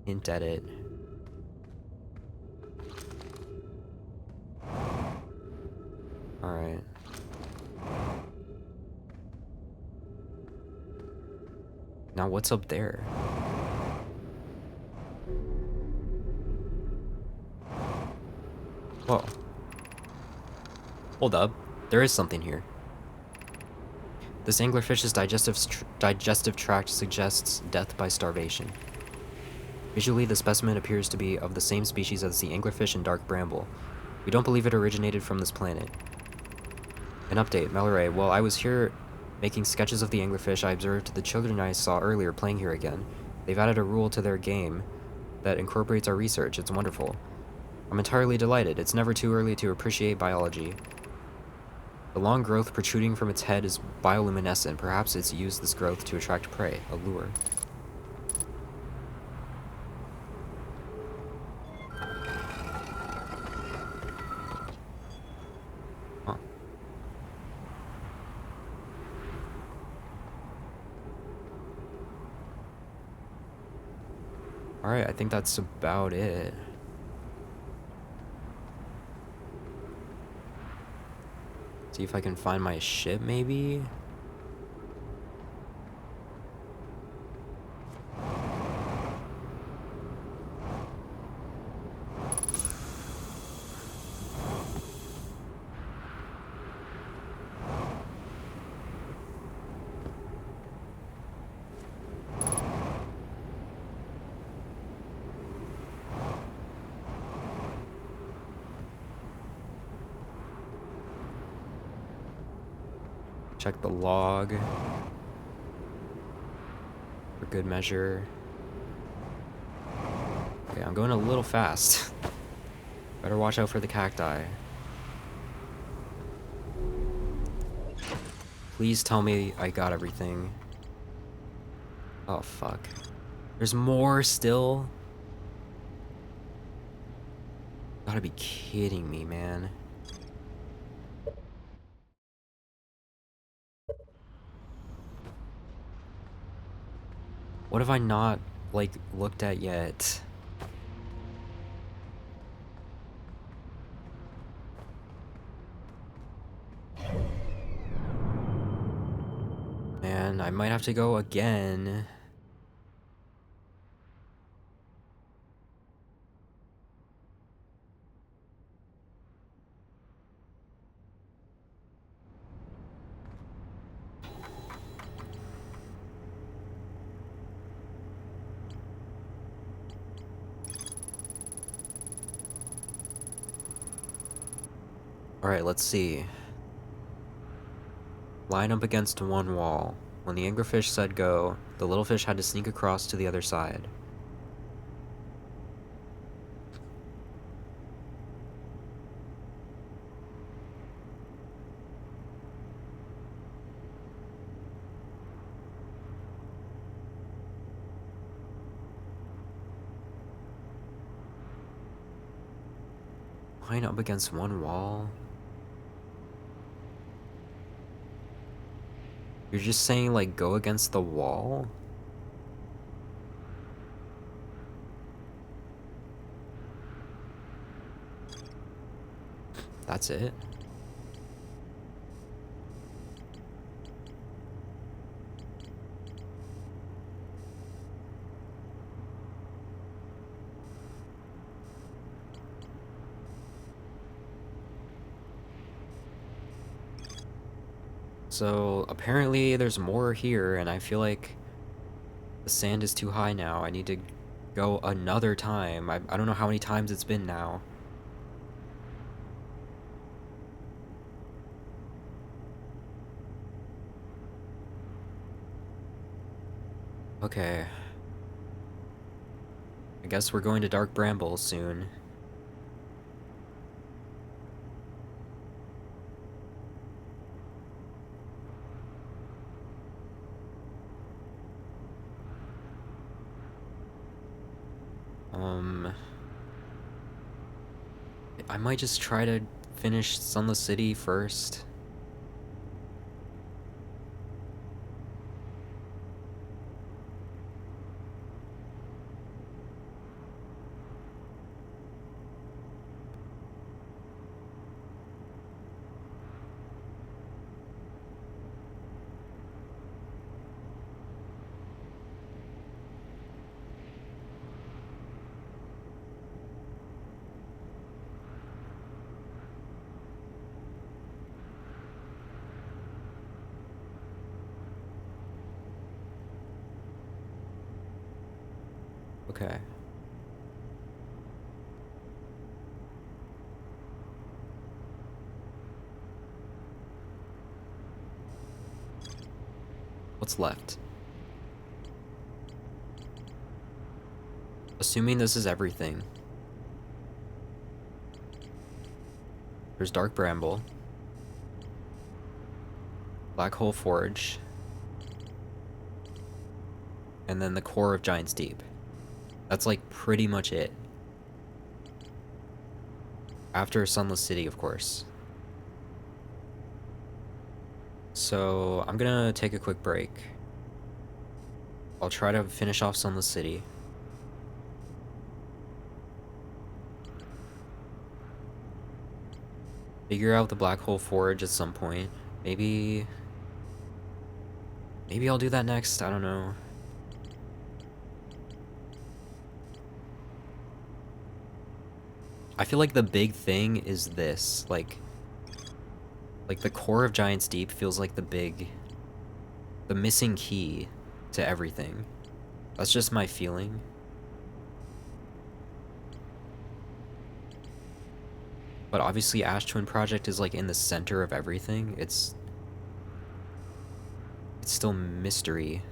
hint at it. Alright. Now what's up there? Whoa. Hold up. There is something here. This anglerfish's digestive tract suggests death by starvation. Visually, the specimen appears to be of the same species as the anglerfish and dark bramble. We don't believe it originated from this planet. An update, Mallory. While I was here making sketches of the anglerfish, I observed the children I saw earlier playing here again. They've added a rule to their game that incorporates our research. It's wonderful. I'm entirely delighted. It's never too early to appreciate biology. The long growth protruding from its head is bioluminescent. Perhaps it's used this growth to attract prey, a lure. Huh. Alright, I think that's about it. See if I can find my ship, maybe? Check the log for good measure. Okay, I'm going a little fast. Better watch out for the cacti. Please tell me I got everything. Oh, fuck. There's more still? Gotta be kidding me, man. What have I not, like, looked at yet? Man, I might have to go again. Alright, let's see. Line up against one wall. When the anglerfish said go, the little fish had to sneak across to the other side. Line up against one wall? You're just saying, like, go against the wall? That's it? So, apparently there's more here, and I feel like the sand is too high now. I need to go another time. I don't know how many times it's been now. Okay. I guess we're going to Dark Bramble soon. I might just try to finish Sunless City first. Okay. What's left? Assuming this is everything. There's Dark Bramble. Black Hole Forge. And then the core of Giant's Deep. That's like pretty much it. After Sunless City, of course. So I'm gonna take a quick break. I'll try to finish off Sunless City. Figure out the Black Hole Forge at some point. Maybe I'll do that next, I don't know. I feel like the big thing is this, like the core of Giant's Deep feels like the missing key to everything. That's just my feeling. But obviously Ash Twin Project is like in the center of everything. It's still mystery.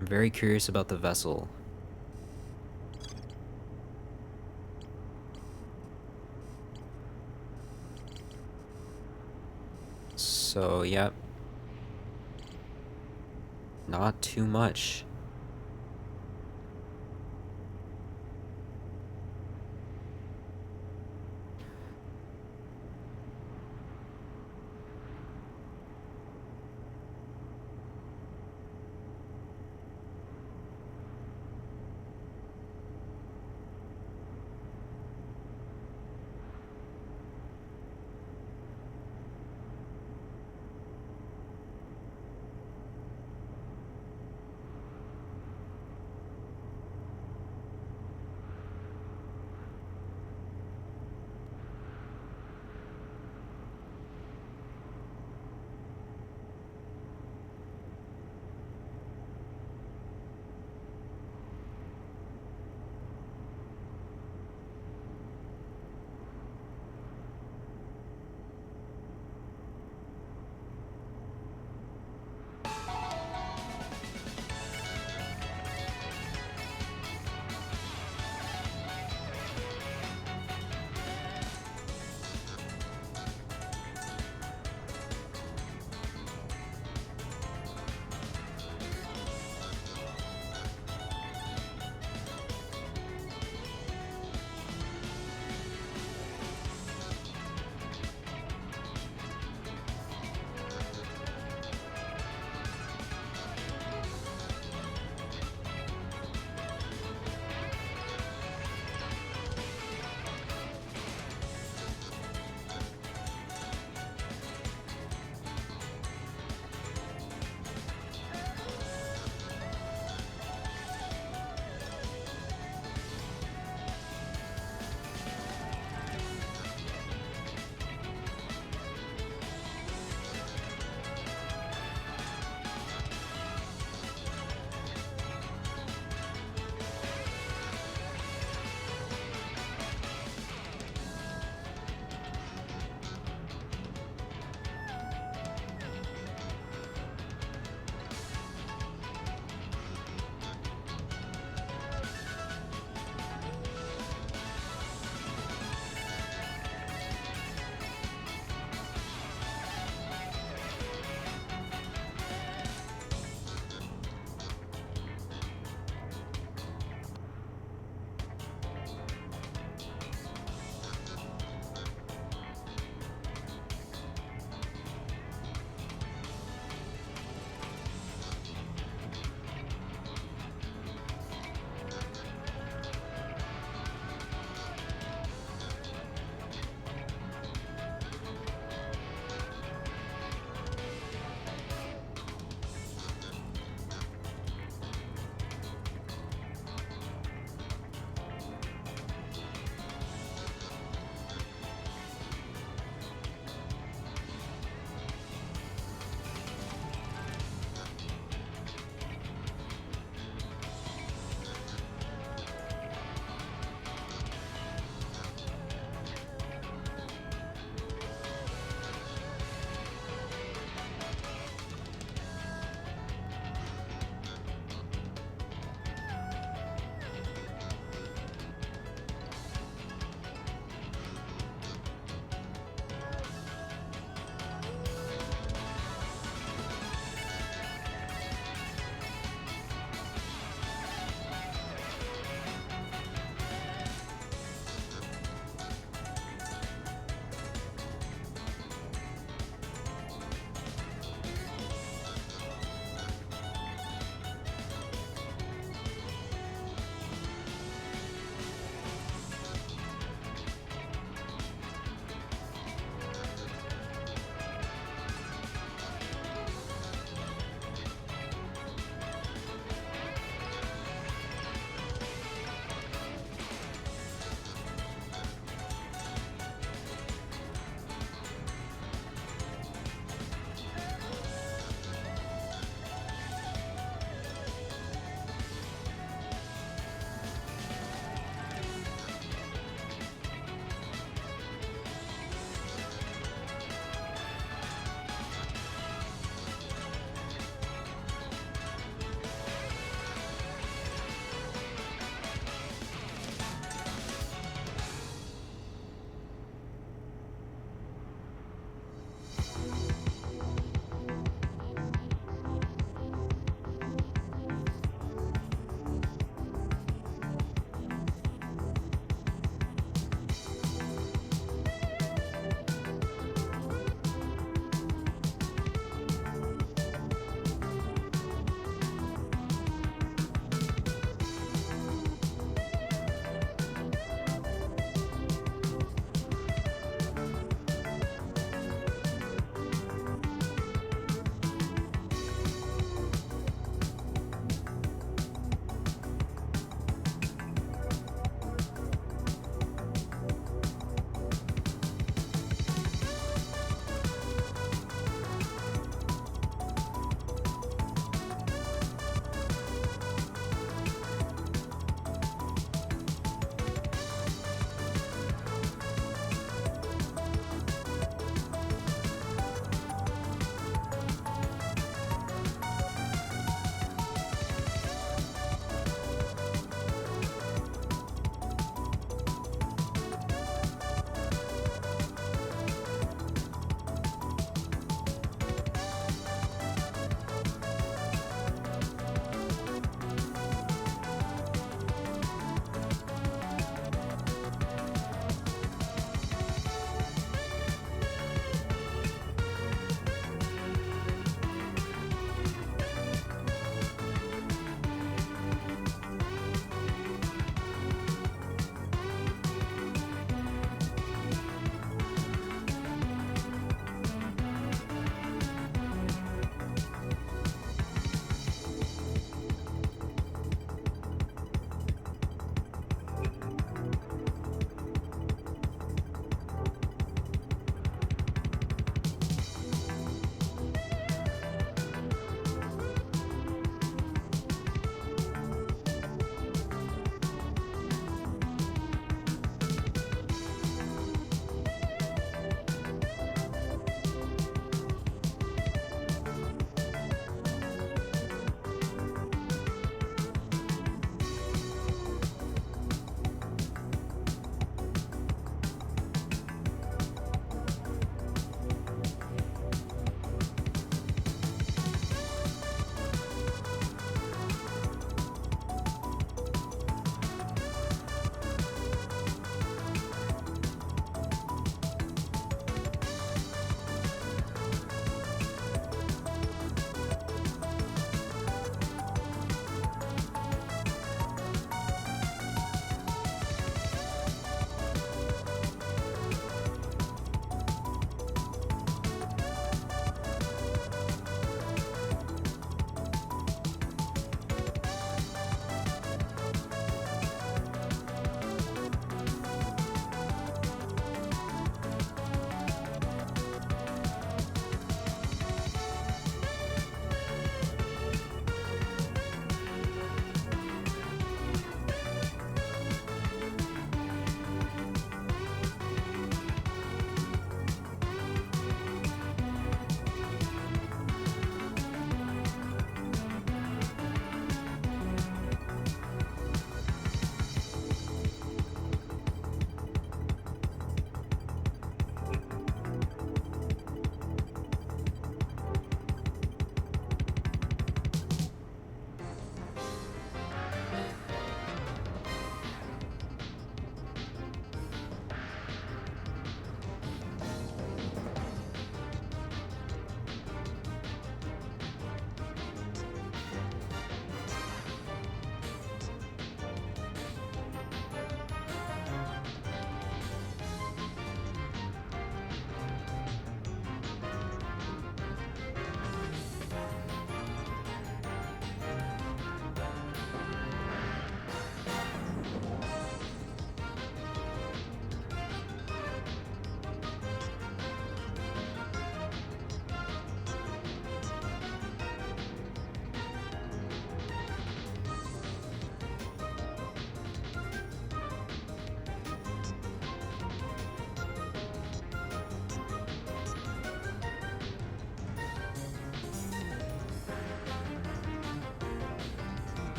I'm very curious about the vessel. So, yep. Not too much.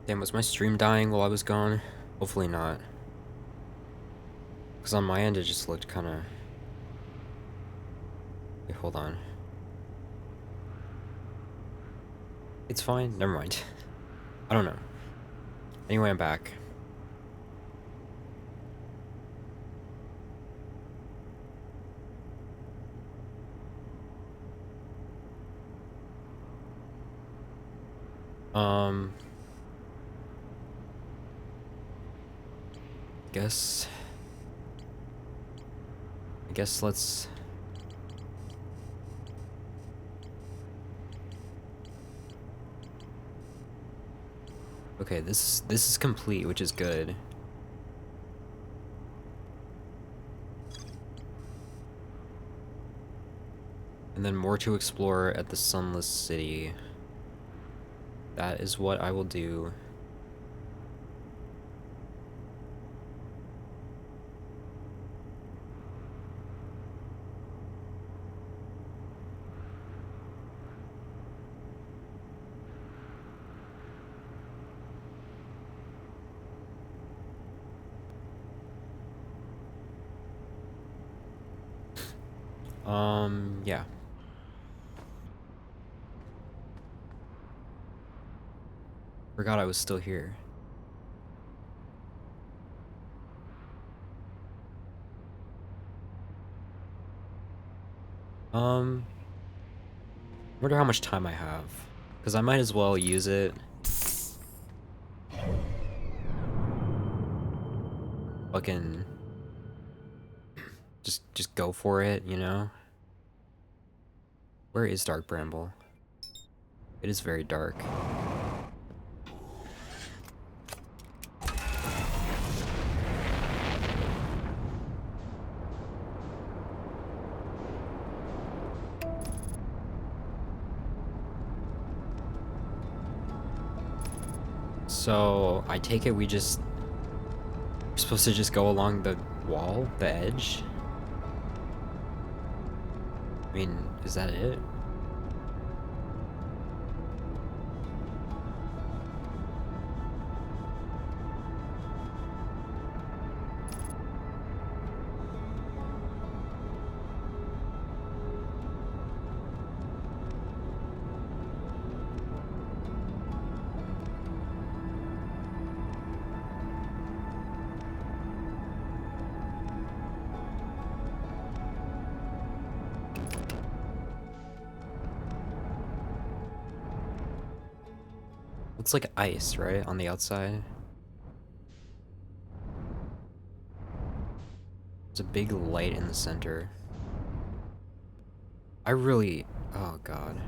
Damn, was my stream dying while I was gone? Hopefully not. Because on my end it just looked kind of... Wait, hold on. It's fine. Never mind. I don't know. Anyway, I'm back. I guess let's... Okay, this is complete, which is good. And then more to explore at the Sunless City. That is what I will do. Yeah. Forgot I was still here. Wonder how much time I have. Because I might as well use it. Fucking... Just go for it, you know? Where is Dark Bramble? It is very dark. So, I take it we're supposed to just go along the wall, the edge? I mean, is that it? It's like ice, right? On the outside. There's a big light in the center. I really... Oh, God.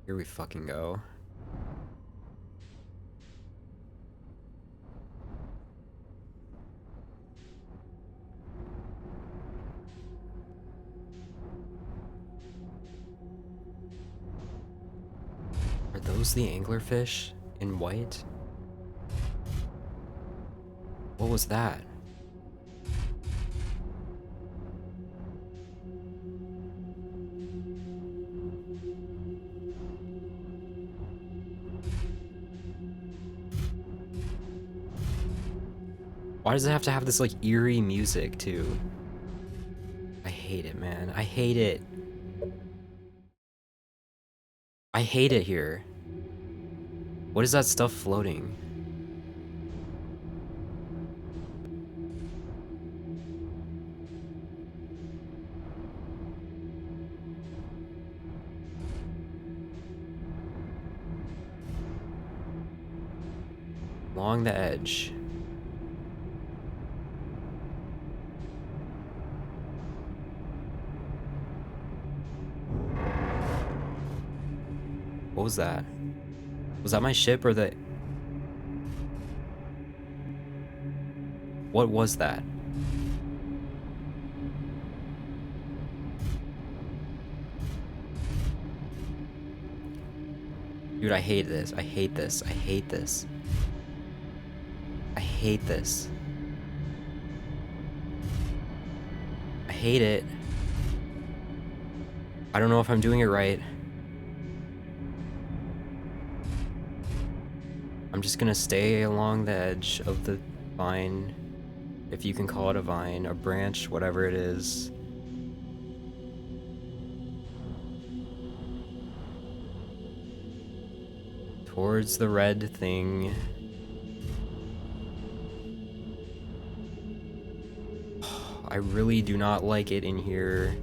Here we fucking go. Are those the anglerfish in white? What was that? Why does it have to have this, like, eerie music, too? I hate it, man. I hate it. I hate it here. What is that stuff floating? Along the edge. What was that? Was that my ship or the... What was that? Dude, I hate this. I hate this. I hate this. I hate this. I hate it. I don't know if I'm doing it right. I'm just gonna stay along the edge of the vine, if you can call it a vine, a branch, whatever it is. Towards the red thing. I really do not like it in here.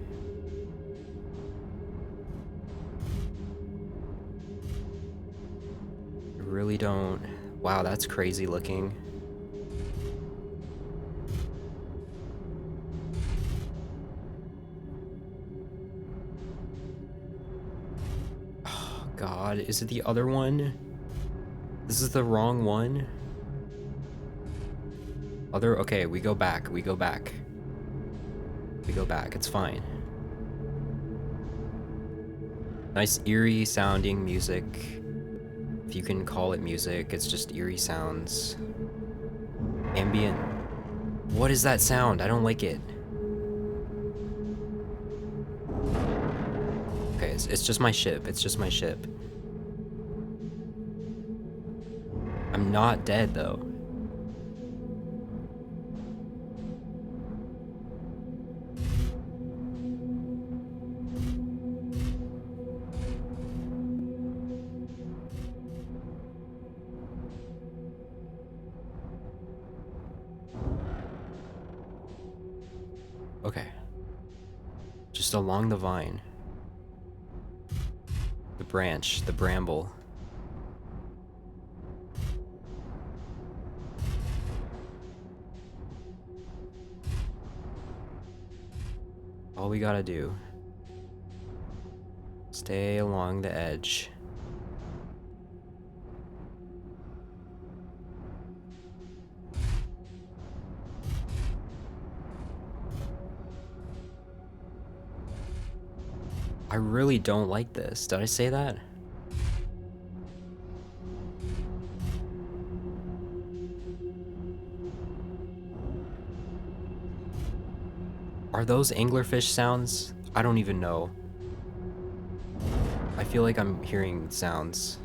I really don't. Wow, that's crazy looking. Oh, God, is it the other one? This is the wrong one? Okay, we go back, we go back. We go back, it's fine. Nice eerie sounding music. If you can call it music, it's just eerie sounds. Ambient. What is that sound? I don't like it. Okay, it's just my ship. It's just my ship. I'm not dead, though. Okay. Just along the vine. The branch, the bramble. All we gotta do. Stay along the edge. I really don't like this. Did I say that? Are those anglerfish sounds? I don't even know. I feel like I'm hearing sounds.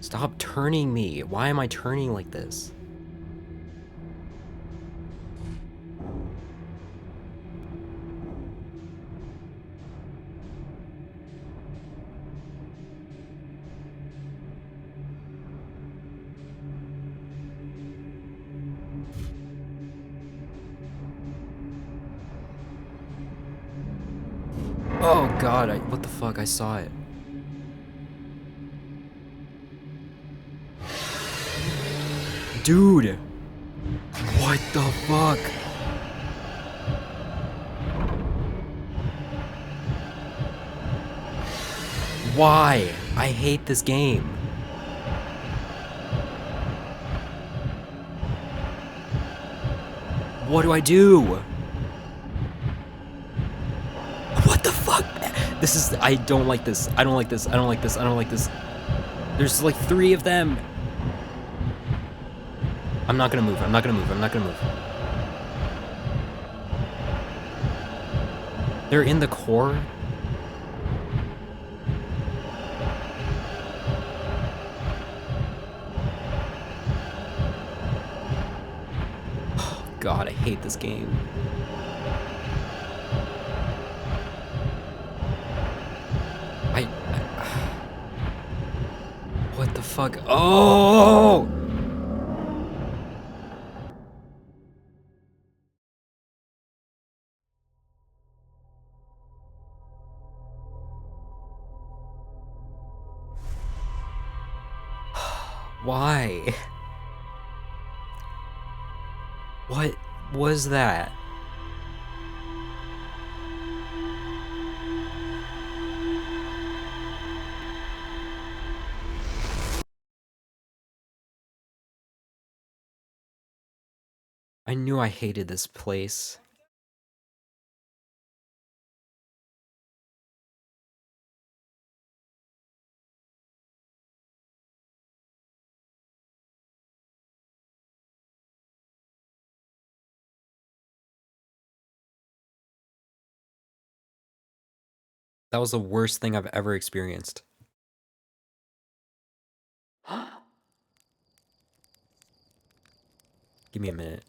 Stop turning me. Why am I turning like this? Oh God, what the fuck? I saw it. Dude! What the fuck? Why? I hate this game. What do I do? What the fuck? This is, I don't like this. I don't like this. I don't like this. I don't like this. There's like 3 of them. I'm not gonna move. I'm not gonna move. I'm not gonna move. They're in the core. Oh God, I hate this game. What the fuck? Oh! Why? What was that? I knew I hated this place. That was the worst thing I've ever experienced. Give me a minute.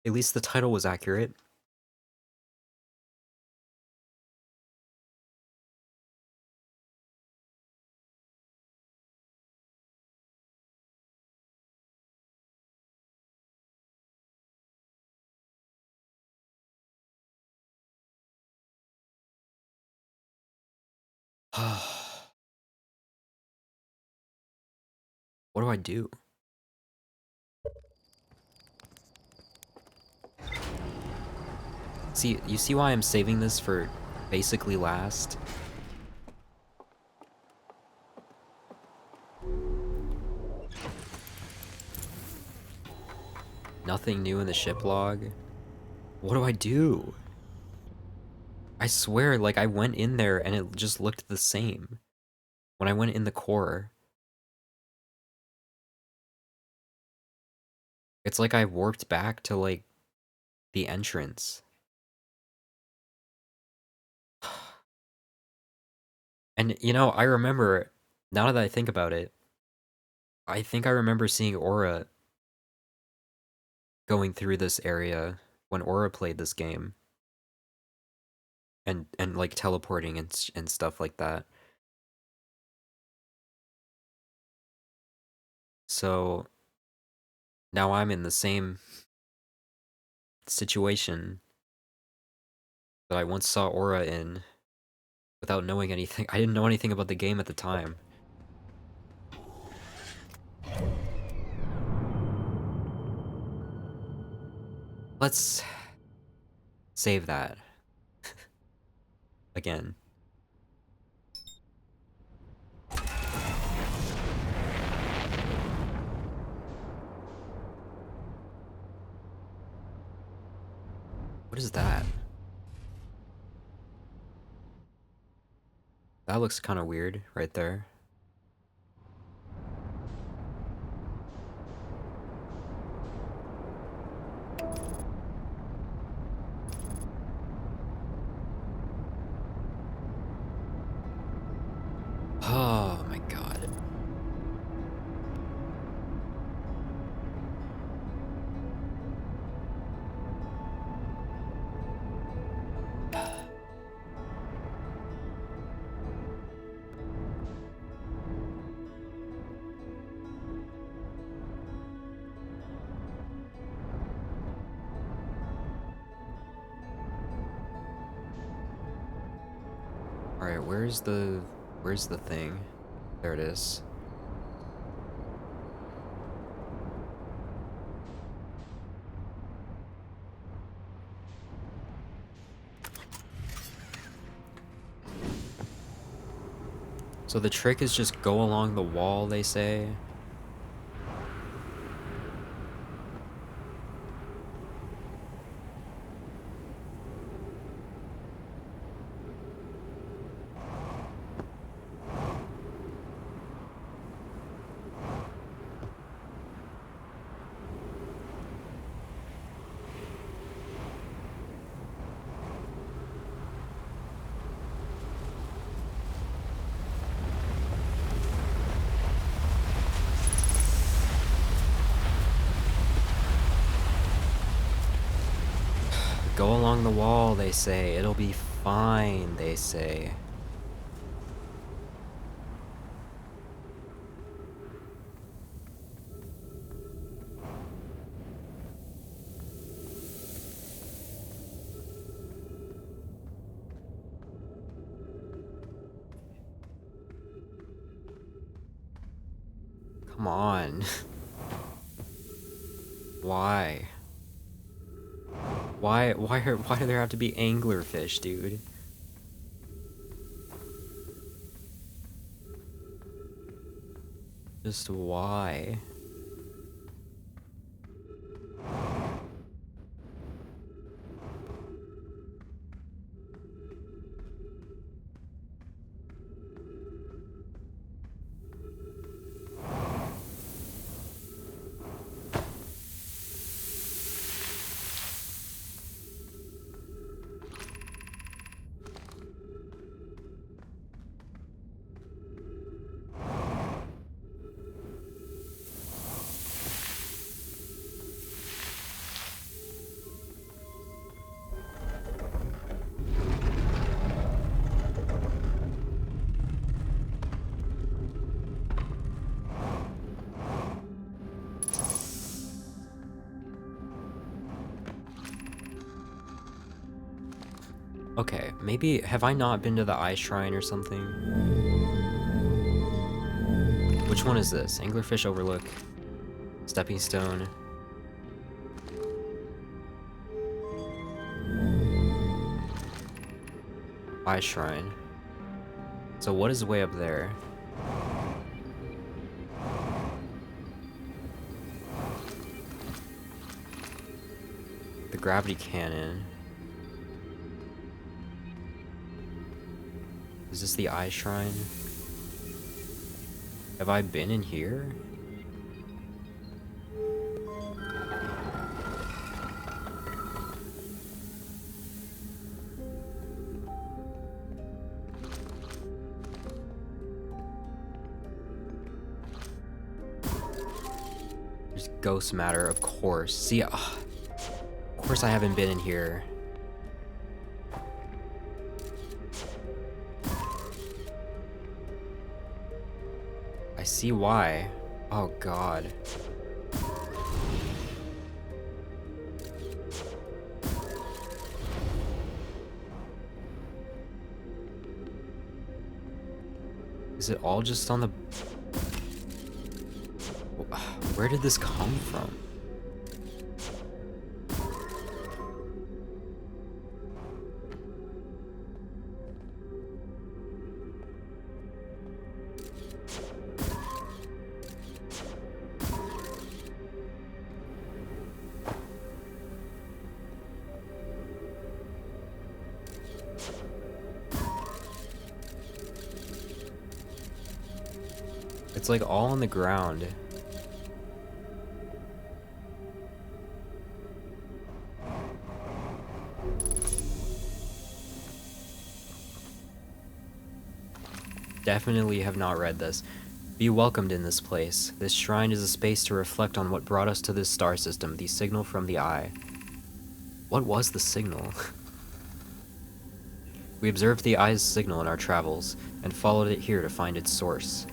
At least the title was accurate. What do I do? See, you see why I'm saving this for basically last? Nothing new in the ship log. What do I do? I swear, like, I went in there and it just looked the same. When I went in the core. It's like I warped back to, like, the entrance. And, you know, I remember, now that I think about it, I think I remember seeing Aura going through this area when Aura played this game. And like, teleporting and stuff like that. So, now I'm in the same situation that I once saw Aura in without knowing anything. I didn't know anything about the game at the time. Let's save that again. What is that? That looks kind of weird right there. Oh my god. Alright, where's the thing? There it is. So the trick is just go along the wall, they say. Go along the wall, they say. It'll be fine, they say. Come on. Why? Why do there have to be anglerfish, dude? Just why? Okay, maybe have I not been to the Eye Shrine or something? Which one is this? Anglerfish Overlook, Stepping Stone. Eye Shrine. So what is way up there? The gravity cannon. Is this the Eye Shrine? Have I been in here? There's ghost matter, of course. See, of course I haven't been in here. I see why. Oh god. Is it all just on the... Where did this come from? It's like all on the ground. Definitely have not read this. Be welcomed in this place. This shrine is a space to reflect on what brought us to this star system, the signal from the eye. What was the signal? We observed the eye's signal in our travels, and followed it here to find its source.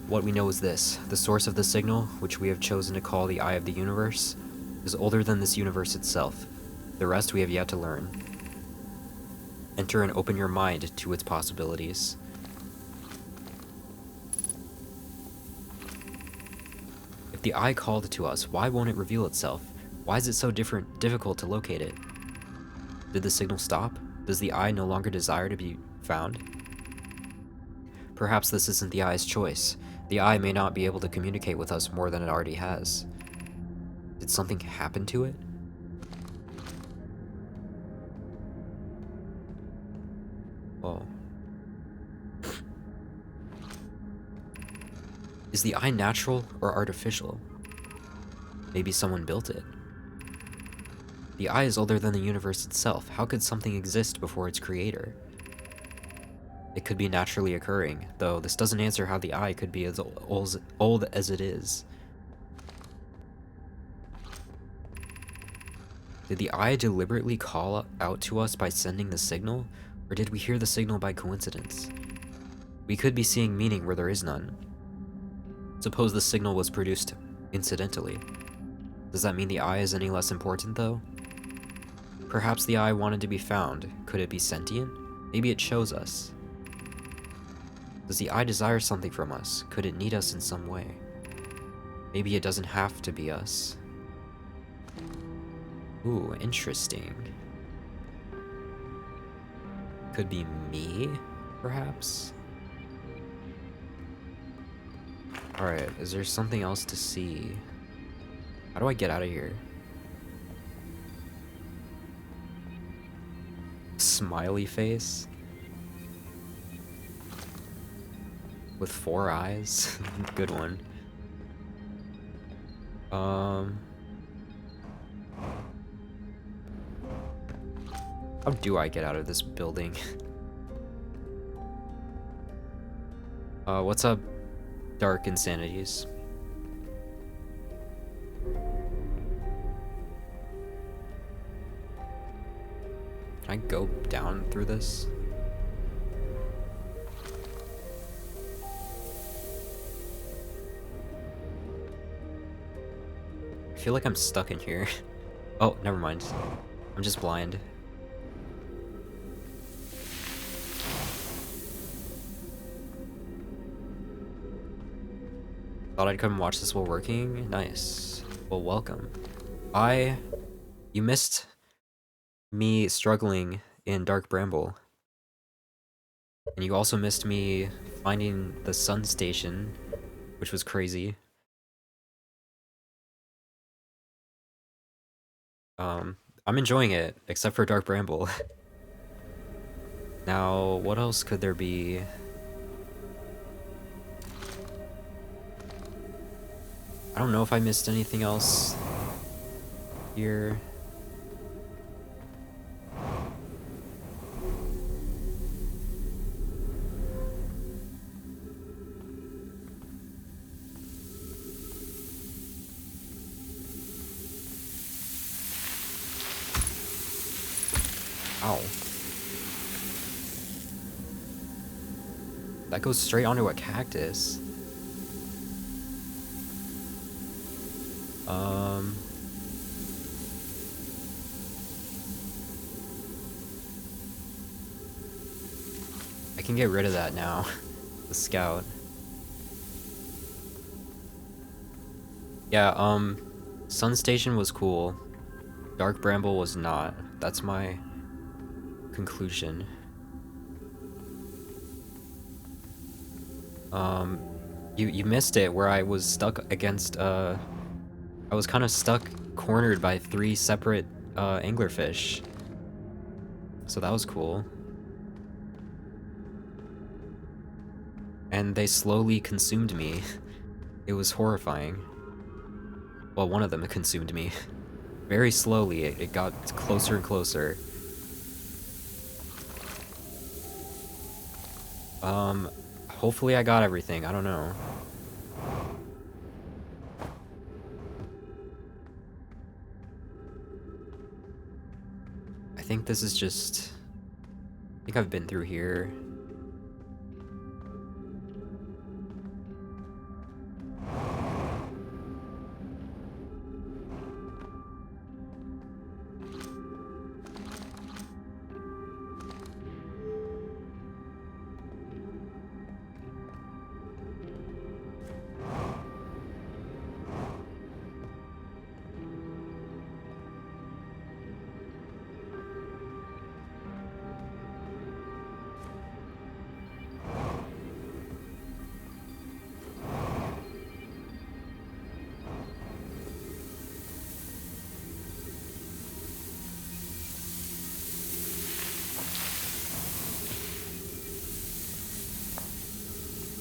What we know is this: the source of the signal, which we have chosen to call the Eye of the Universe, is older than this universe itself. The rest we have yet to learn. Enter and open your mind to its possibilities. If the eye called to us, why won't it reveal itself? Why is it so difficult to locate it? Did the signal stop? Does the eye no longer desire to be found? Perhaps this isn't the eye's choice. The eye may not be able to communicate with us more than it already has. Did something happen to it? Oh. Is the eye natural or artificial? Maybe someone built it. The eye is older than the universe itself. How could something exist before its creator? It could be naturally occurring, though this doesn't answer how the eye could be as old as it is. Did the eye deliberately call out to us by sending the signal, or did we hear the signal by coincidence? We could be seeing meaning where there is none. Suppose the signal was produced incidentally. Does that mean the eye is any less important, though? Perhaps the eye wanted to be found. Could it be sentient? Maybe it chose us. Does the eye desire something from us? Could it need us in some way? Maybe it doesn't have to be us. Ooh, interesting. Could be me, perhaps? Alright, is there something else to see? How do I get out of here? Smiley face? With 4 eyes? Good one. How do I get out of this building? What's up, Dark Insanities? Can I go down through this? I feel like I'm stuck in here. Oh, never mind. I'm just blind. Thought I'd come and watch this while working? Nice. Well, welcome. You missed me struggling in Dark Bramble. And you also missed me finding the sun station, which was crazy. I'm enjoying it, except for Dark Bramble. Now, what else could there be? I don't know if I missed anything else here. Ow. That goes straight onto a cactus. I can get rid of that now. The scout. Yeah, Sun Station was cool. Dark Bramble was not. That's my conclusion. You missed it where I was stuck against, I was kind of stuck, cornered by 3 separate, anglerfish. So that was cool. And they slowly consumed me. It was horrifying. Well, one of them consumed me. Very slowly, it got closer and closer. Hopefully I got everything, I don't know. I think this is just... I think I've been through here.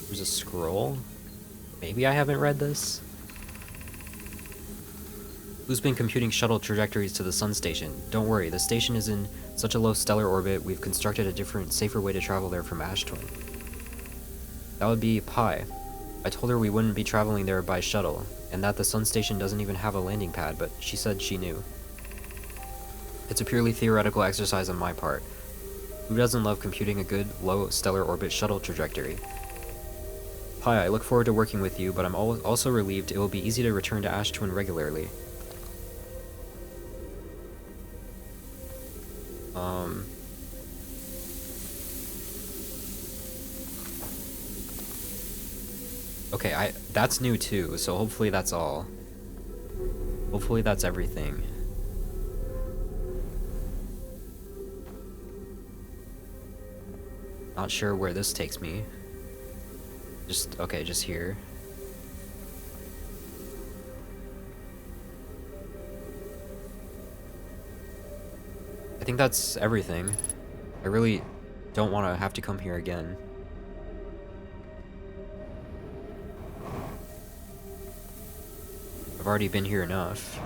There's a scroll? Maybe I haven't read this? Who's been computing shuttle trajectories to the sun station? Don't worry, the station is in such a low stellar orbit, we've constructed a different, safer way to travel there from Ash Twin. That would be Pi. I told her we wouldn't be traveling there by shuttle, and that the sun station doesn't even have a landing pad, but she said she knew. It's a purely theoretical exercise on my part. Who doesn't love computing a good, low stellar orbit shuttle trajectory? Pi, I look forward to working with you, but I'm also relieved it will be easy to return to Ash Twin regularly. Okay, that's new too, so hopefully that's all. Hopefully that's everything. Not sure where this takes me. Okay, just here. I think that's everything. I really don't want to have to come here again. I've already been here enough.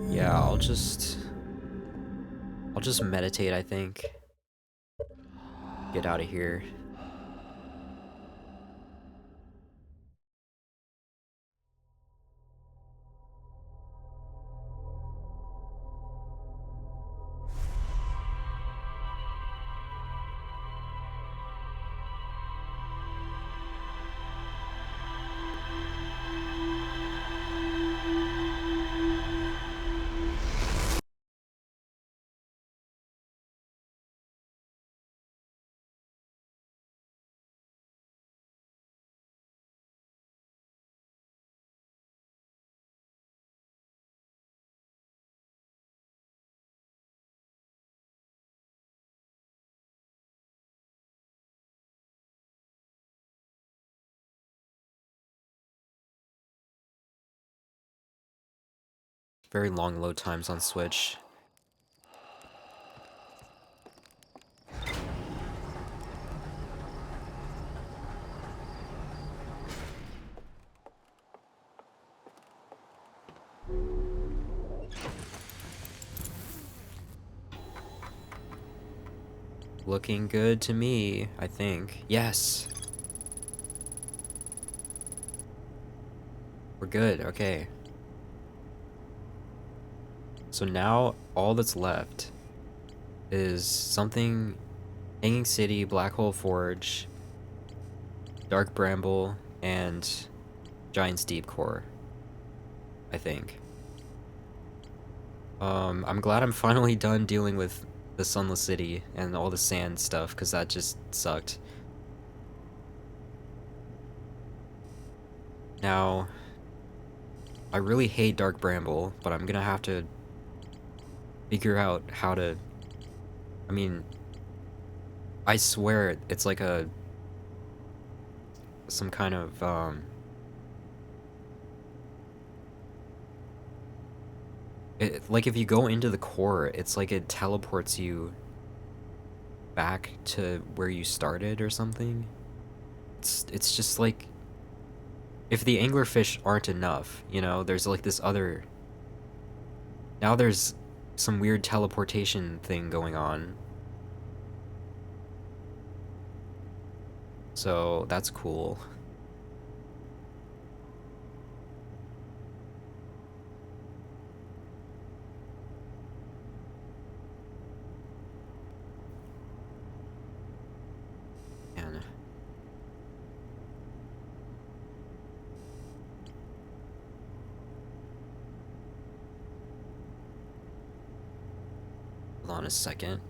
Yeah, I'll just meditate, I think. Get out of here. Very long load times on Switch. Looking good to me, I think. Yes! We're good, okay. So now, all that's left is something... Hanging City, Black Hole Forge, Dark Bramble, and Giant's Deep Core, I think. I'm glad I'm finally done dealing with the Sunless City and all the sand stuff, because that just sucked. Now, I really hate Dark Bramble, but I'm gonna have to figure out how to... I mean, I swear it's like some kind of, like if you go into the core, it's like it teleports you back to where you started or something. It's just like, if the anglerfish aren't enough, you know, there's like this other... Now there's some weird teleportation thing going on. So that's cool. Man. Hold on a second.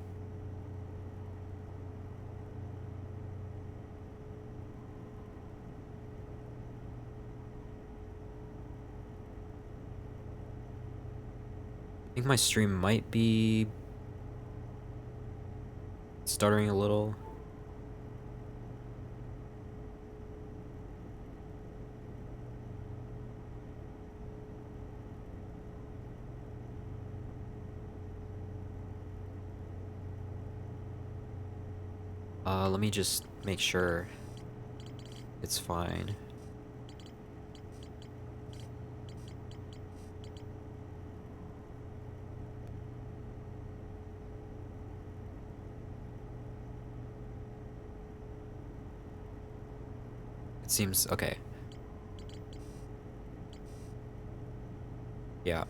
I think my stream might be stuttering a little. Let me just make sure it's fine. It seems okay. Yeah,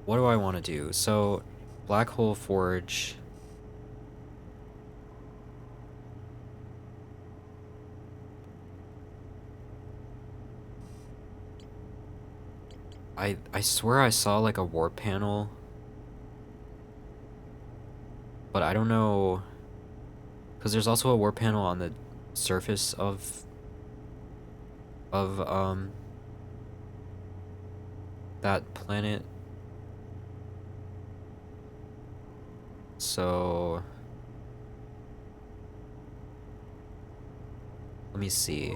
what do I want to do? So, Black Hole Forge. I swear I saw like a warp panel, but I don't know, because there's also a warp panel on the surface of that planet. So let me see.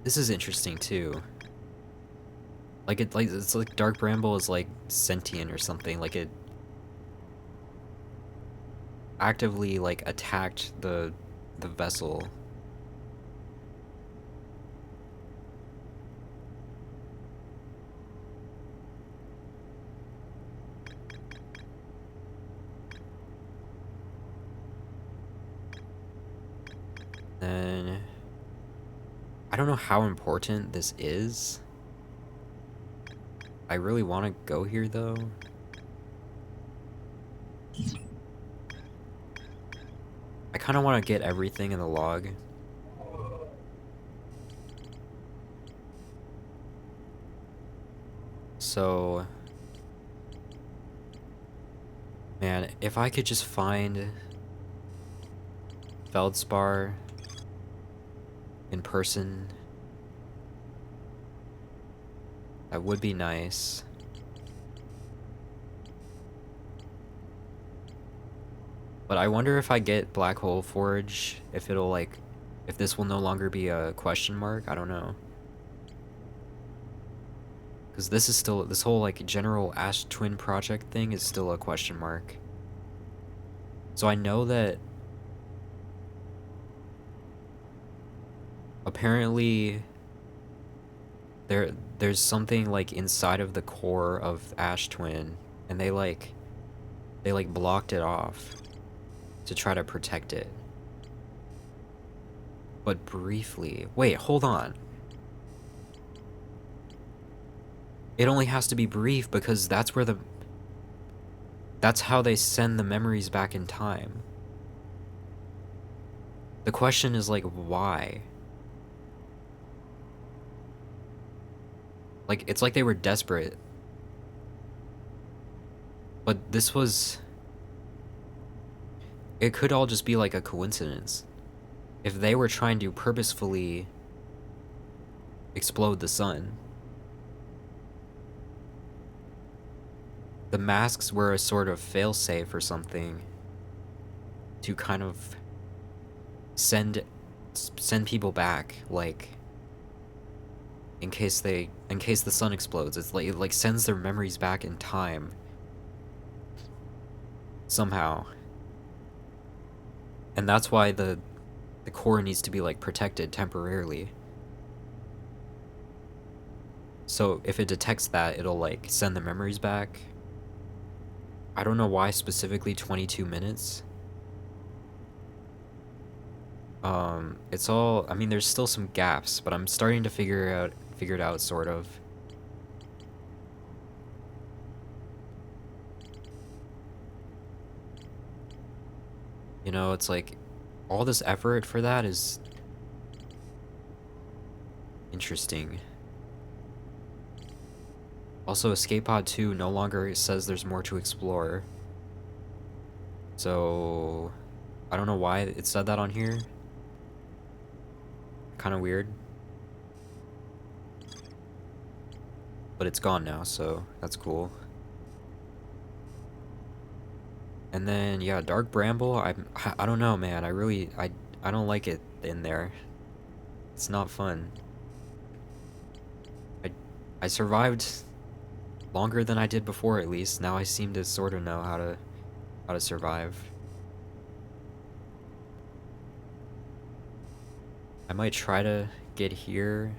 This is interesting too. Like it's like Dark Bramble is like sentient or something. Like it actively like attacked the vessel. Then I don't know how important this is. I really want to go here though. I kind of want to get everything in the log. So Man, if I could just find Feldspar in person, that would be nice. But I wonder if I get Black Hole Forge, if it'll like, if this will no longer be a question mark. I don't know. Because this is still, this whole like general Ash Twin project thing is still a question mark. So I know that apparently there's something like inside of the core of Ash Twin, and they like blocked it off to try to protect it. But briefly, wait, hold on. It only has to be brief because that's how they send the memories back in time. The question is like, why? Like, it's like they were desperate. But this was... It could all just be like a coincidence. If they were trying to purposefully explode the sun. The masks were a sort of failsafe or something to kind of send people back, like in case the sun explodes. It's like it like sends their memories back in time somehow. And that's why the core needs to be like protected temporarily. So if it detects that, it'll like send the memories back. I don't know why specifically 22 minutes. It's all, I mean, there's still some gaps, but I'm starting to figure it out sort of. You know, it's like all this effort for that is interesting. Also, Escape Pod 2 no longer says there's more to explore. So, I don't know why it said that on here. Kind of weird. But it's gone now, so that's cool. And then, yeah, Dark Bramble, I don't know, man. I don't like it in there. It's not fun. I survived longer than I did before, at least. Now I seem to sort of know how to survive. I might try to get here.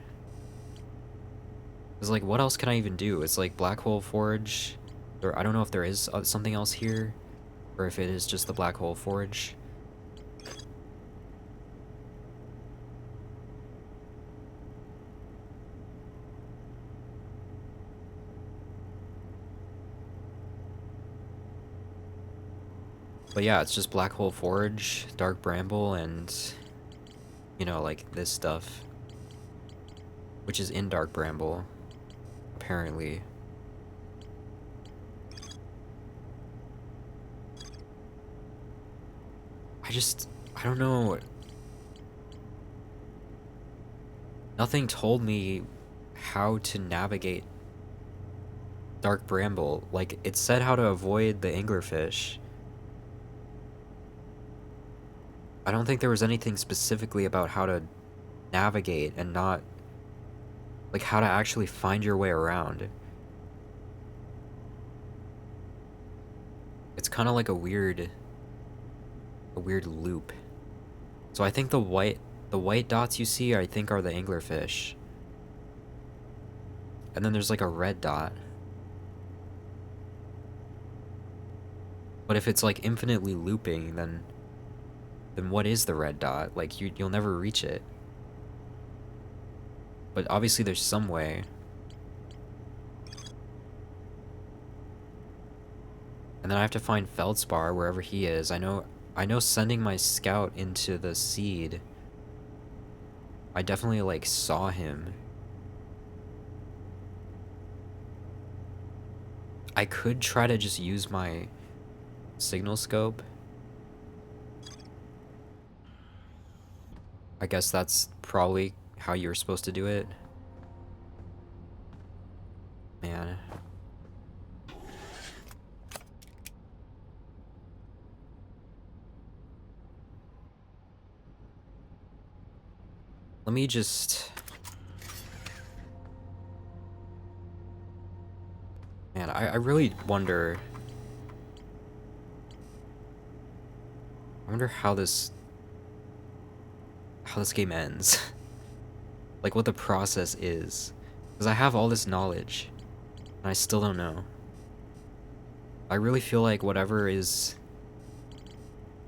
It's like, what else can I even do? It's like Black Hole Forge. I don't know if there is something else here, or if it is just the Black Hole Forge. But yeah, it's just Black Hole Forge, Dark Bramble, and, you know, like this stuff. Which is in Dark Bramble, apparently. I don't know. Nothing told me how to navigate Dark Bramble. Like, it said how to avoid the anglerfish. I don't think there was anything specifically about how to navigate and not, like, how to actually find your way around. It's kind of like a weird loop. So I think the white dots you see, I think, are the anglerfish. And then there's like a red dot. But if it's like infinitely looping, then what is the red dot? Like, you'll never reach it. But obviously there's some way. And then I have to find Feldspar wherever he is. I know sending my scout into the seed, I definitely like saw him. I could try to just use my Signal scope. I guess that's probably how you were supposed to do it. Man. Let me just... Man, I really wonder... I wonder how this game ends. Like, what the process is. Because I have all this knowledge, and I still don't know. I really feel like whatever's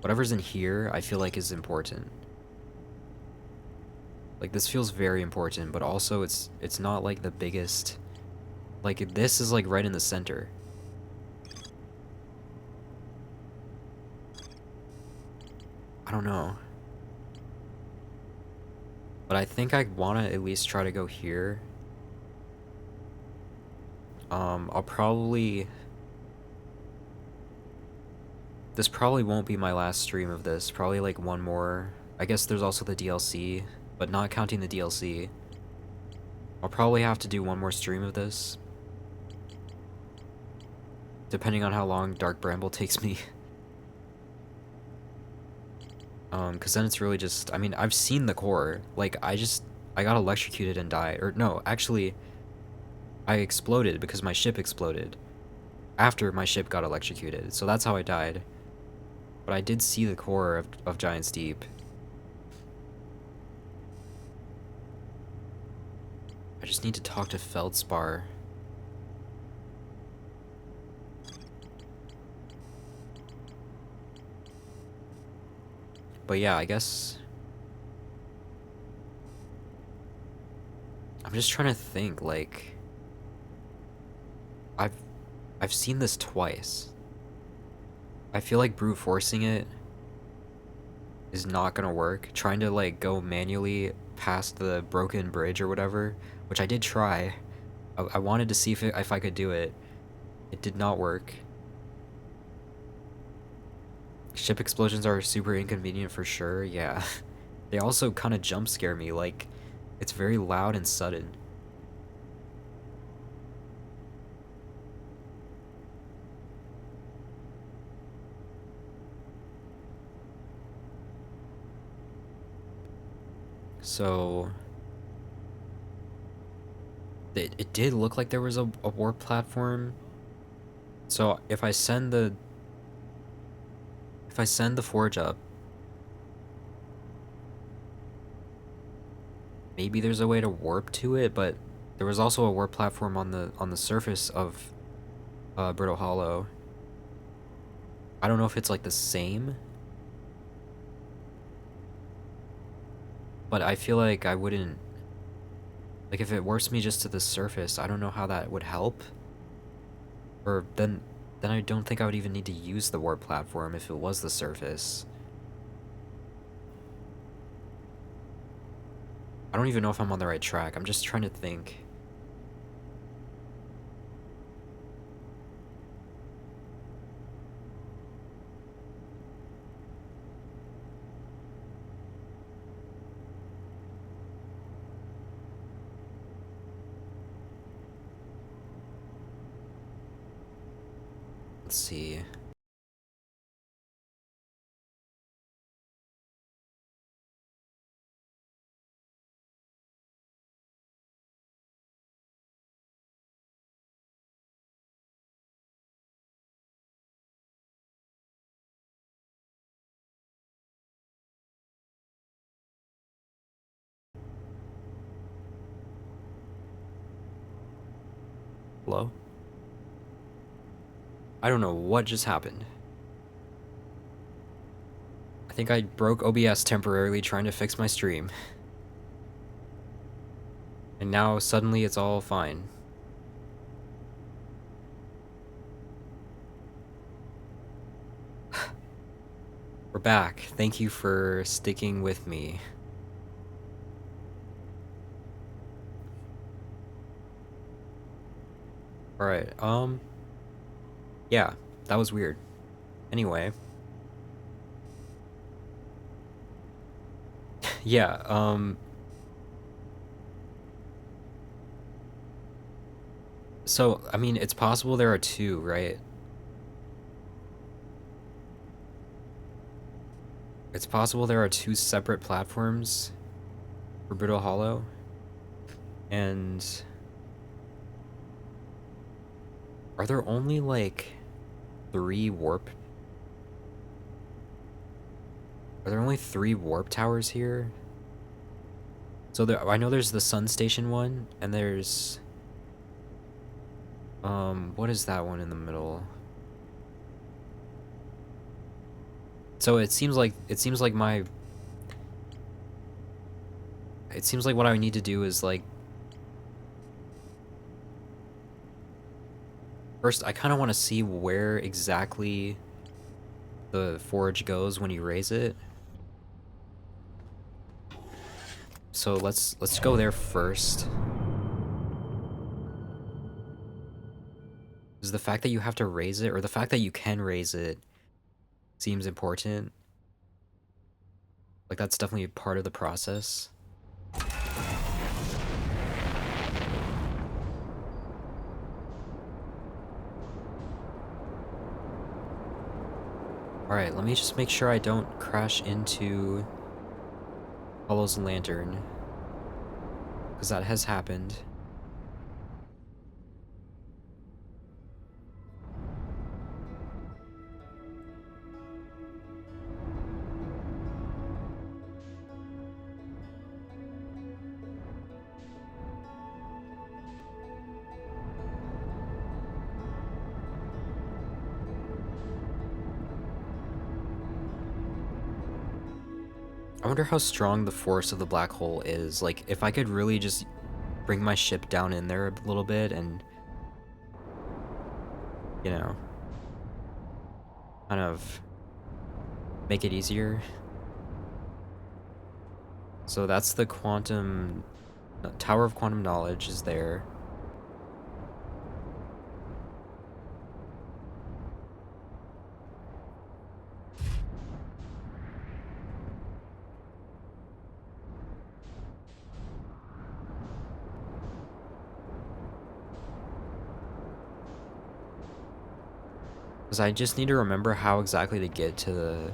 in here, I feel like is important. Like, this feels very important, but also it's not like the biggest... Like, this is like right in the center. I don't know. But I think I want to at least try to go here. I'll probably... This probably won't be my last stream of this. Probably like one more. I guess there's also the DLC, but not counting the DLC. I'll probably have to do one more stream of this. Depending on how long Dark Bramble takes me. Cause then it's really just, I mean, I've seen the core. Like, I got electrocuted and died. Or no, actually, I exploded because my ship exploded. After my ship got electrocuted. So that's how I died. But I did see the core of Giant's Deep. I just need to talk to Feldspar. But yeah, I guess... I'm just trying to think, like... I've seen this twice. I feel like brute forcing it is not gonna work. Trying to, like, go manually past the broken bridge or whatever, which I did try. I wanted to see if I could do it. It did not work. Ship explosions are super inconvenient for sure, yeah. They also kind of jump scare me, like, it's very loud and sudden. So... It did look like there was a warp platform. So if I send the forge up, maybe there's a way to warp to it, but there was also a warp platform on the surface of Brittle Hollow. I don't know if it's like the same, but I feel like I wouldn't, like, if it warps me just to the surface, I don't know how that would help. Or then I don't think I would even need to use the warp platform if it was the surface. I don't even know if I'm on the right track. I'm just trying to think. Let's see. Hello? I don't know what just happened. I think I broke OBS temporarily trying to fix my stream. And now suddenly it's all fine. We're back. Thank you for sticking with me. Alright, yeah, that was weird. Anyway. Yeah, so, I mean, it's possible there are two, right? It's possible there are two separate platforms for Brittle Hollow. And are there only, like, 3 warp? Are there only 3 warp towers here? So there, I know there's the Sun Station one, and there's... what is that one in the middle? So it seems like my... It seems like what I need to do is, like... First, I kind of want to see where exactly the forge goes when you raise it. So let's go there first. Is the fact that you have to raise it, or the fact that you can raise it, seems important. Like, that's definitely a part of the process. Alright, let me just make sure I don't crash into Hollow's lantern, because that has happened. I wonder how strong the force of the black hole is. Like, if I could really just bring my ship down in there a little bit and, you know, kind of make it easier. So that's the quantum... Tower of Quantum Knowledge is there. Because I just need to remember how exactly to get to the...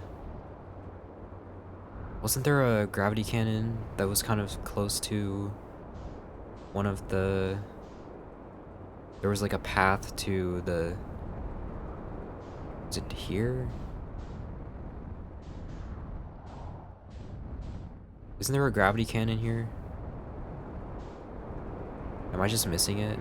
Wasn't there a gravity cannon that was kind of close to one of the... There was like a path to the... Is it here? Isn't there a gravity cannon here? Am I just missing it?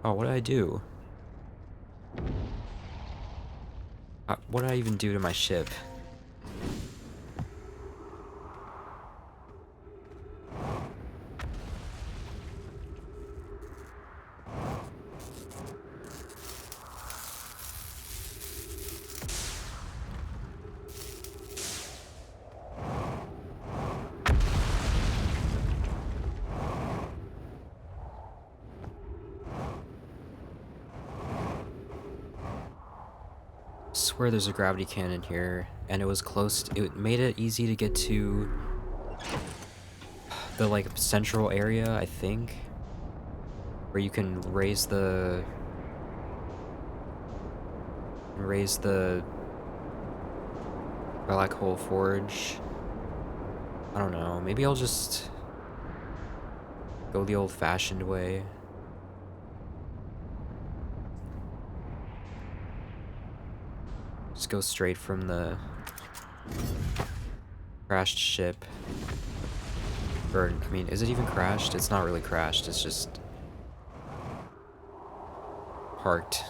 Oh, what did I do? What did I even do to my ship? I swear there's a gravity cannon here, and it was close. It made it easy to get to the, like, central area, I think, where you can raise the black hole forge. I don't know. Maybe I'll just go the old-fashioned way. Just go straight from the crashed ship. Or, I mean, is it even crashed? It's not really crashed, it's just parked.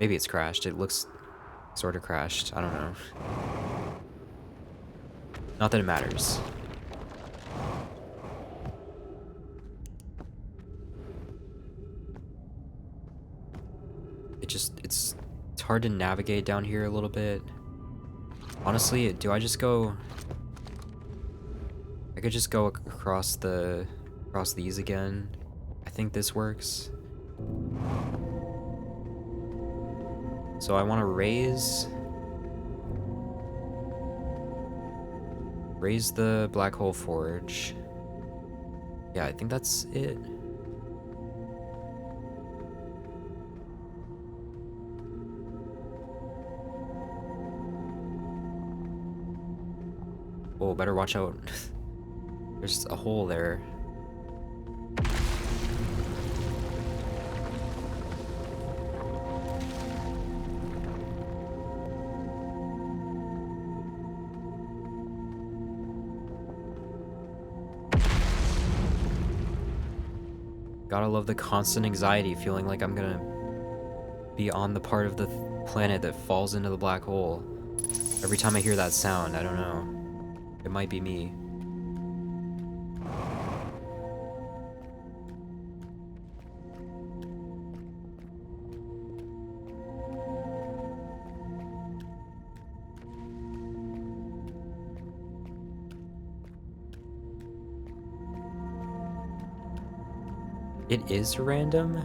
Maybe it's crashed. It looks sort of crashed. I don't know. Not that it matters. it's hard to navigate down here a little bit. Honestly, do I just go... I could just go across these again. I think this works. So I want to raise the black hole forge. Yeah, I think that's it. Oh, better watch out. There's a hole there. Gotta love the constant anxiety, feeling like I'm gonna be on the part of the planet that falls into the black hole. Every time I hear that sound, I don't know. It might be me. It is random?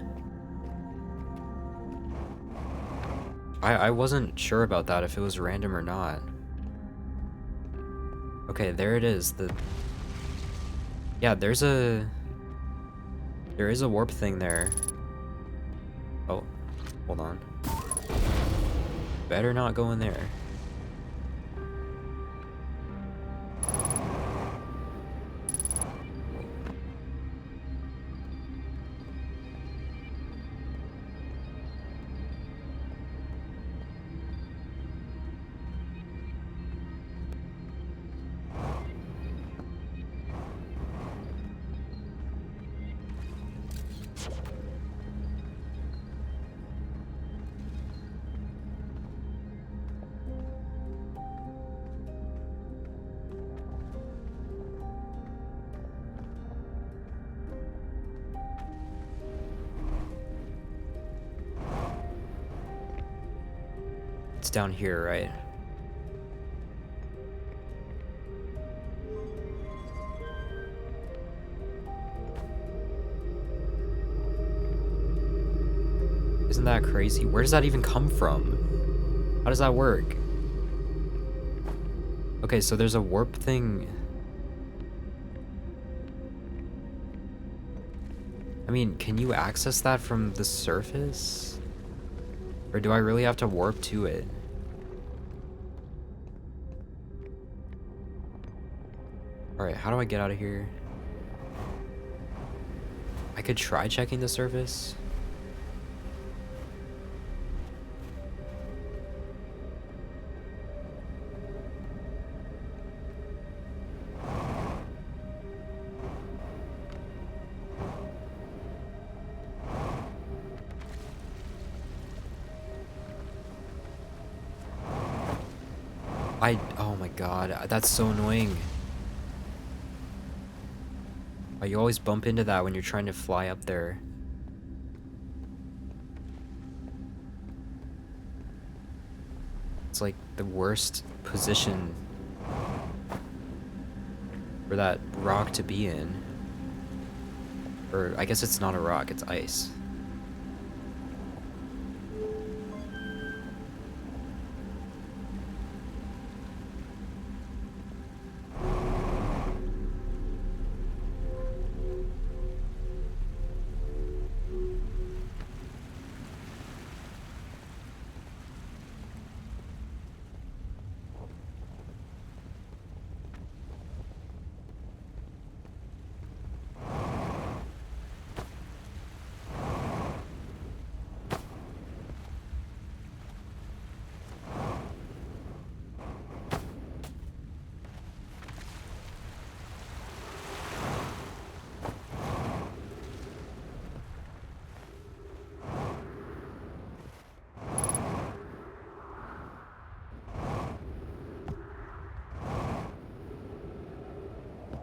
I wasn't sure about that, if it was random or not. Okay, there it is. Yeah, there is a warp thing there. Oh, hold on. Better not go in there. It's down here, right? Isn't that crazy? Where does that even come from? How does that work? Okay, so there's a warp thing. I mean, can you access that from the surface? Or do I really have to warp to it? Alright, how do I get out of here? I could try checking the surface. Oh my god, that's so annoying. Oh, you always bump into that when you're trying to fly up there. It's like the worst position for that rock to be in. Or I guess it's not a rock, it's ice.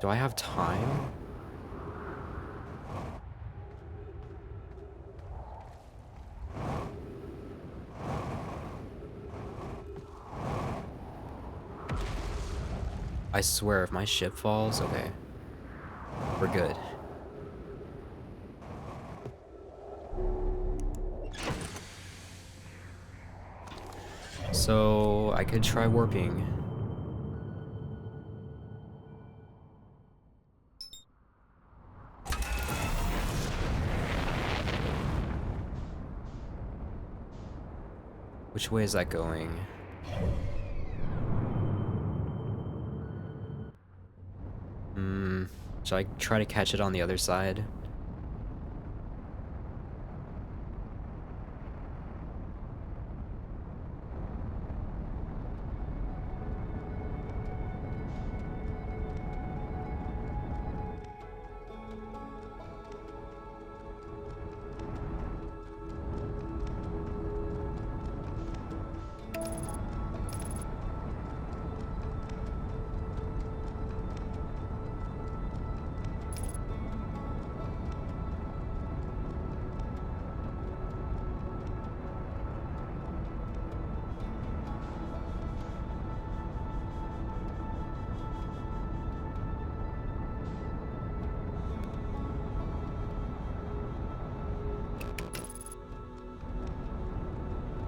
Do I have time? I swear, if my ship falls, okay, we're good. So I could try warping. Which way is that going? Should I try to catch it on the other side?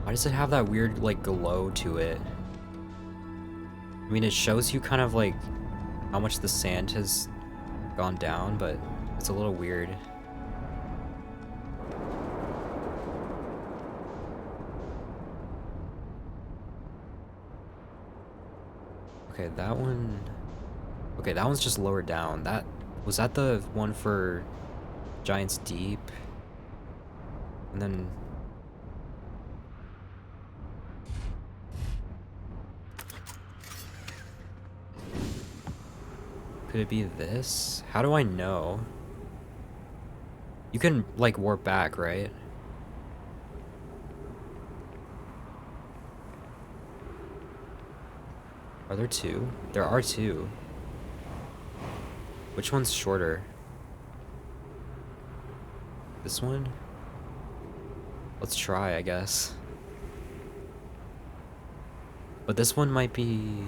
Why does it have that weird, like, glow to it? I mean, it shows you kind of, like, how much the sand has gone down, but it's a little weird. Okay, that one... Okay, that one's just lower down. Was that the one for Giant's Deep? And then... Could it be this? How do I know? You can, like, warp back, right? Are there two? There are two. Which one's shorter? This one? Let's try, I guess. But this one might be...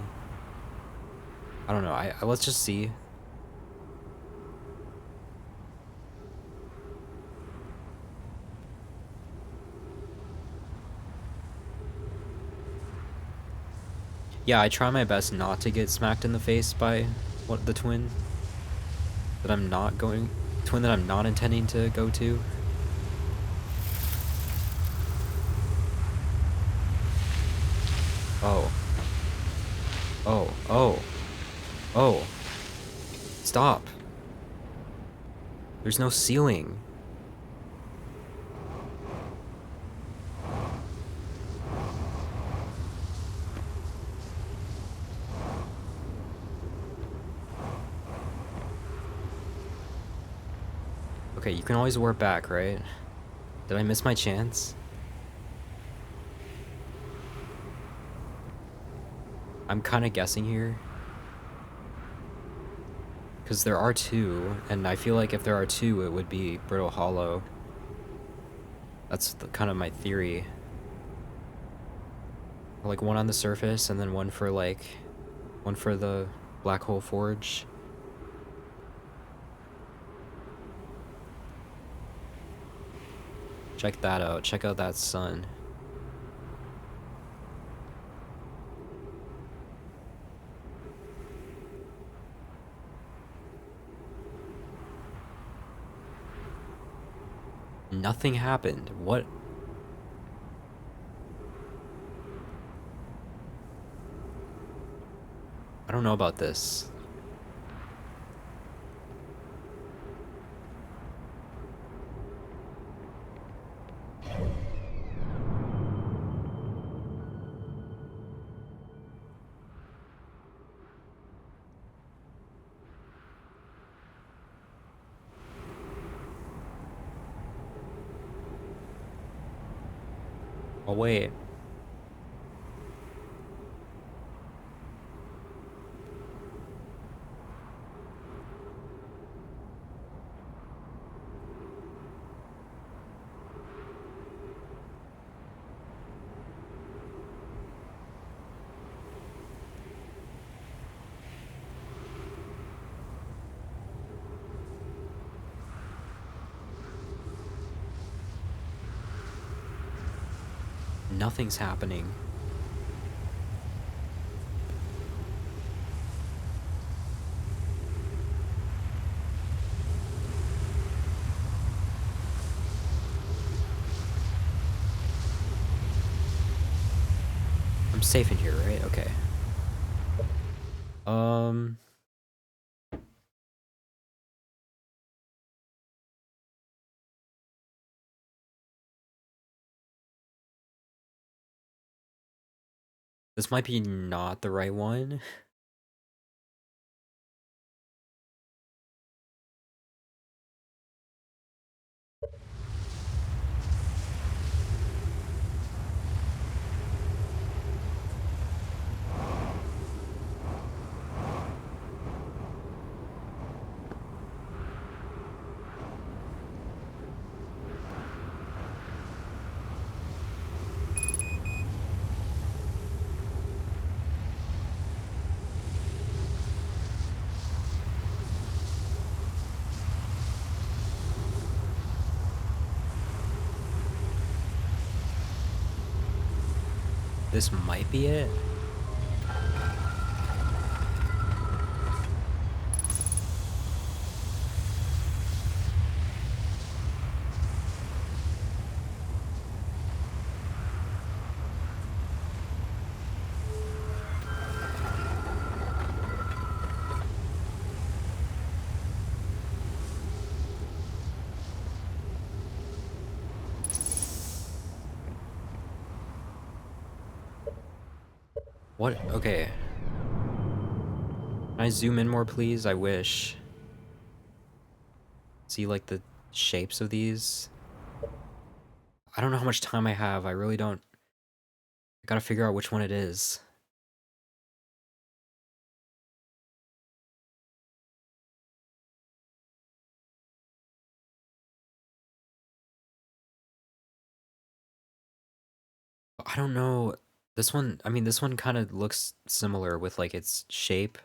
I don't know. Let's just see. Yeah, I try my best not to get smacked in the face by the twin that I'm not intending to go to. Oh. Oh, oh. Oh. Stop. There's no ceiling. Okay, you can always warp back, right? Did I miss my chance? I'm kind of guessing here. Because there are two, and I feel like if there are two, it would be Brittle Hollow. That's kind of my theory. Like one on the surface, and then one for the Black Hole Forge. Check that out. Check out that sun. Nothing happened. What? I don't know about this. Oh, wait. Nothing's happening. I'm safe in here, right? Okay. This might be not the right one. This might be it. What? Okay. Can I zoom in more, please? I wish. See, like, the shapes of these? I don't know how much time I have. I really don't. I gotta figure out which one it is. I don't know. This one, I mean, this one kind of looks similar with, like, its shape.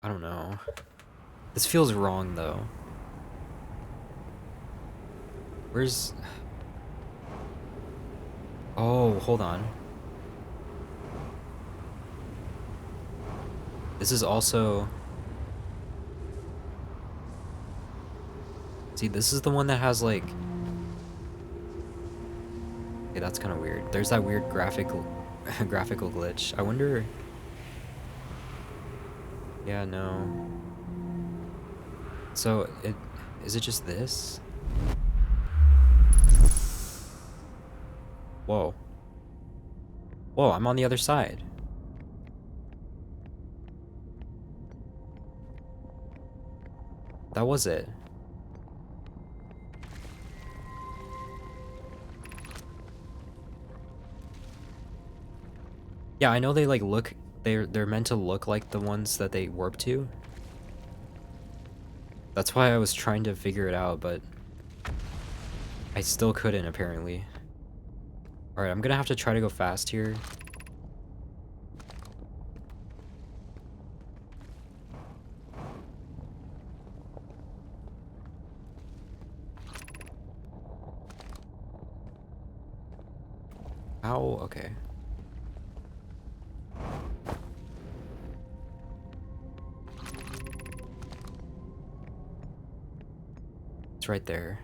I don't know. This feels wrong, though. Where's... Oh, hold on. This is also... See, this is the one that has, like... Okay, that's kind of weird. There's that weird graphical glitch. I wonder... Yeah, no. So, is it just this? Whoa. Whoa, I'm on the other side. That was it. Yeah, I know they like look, they're meant to look like the ones that they warp to. That's why I was trying to figure it out, but I still couldn't apparently. Alright, I'm gonna have to try to go fast here. Ow, okay. It's right there.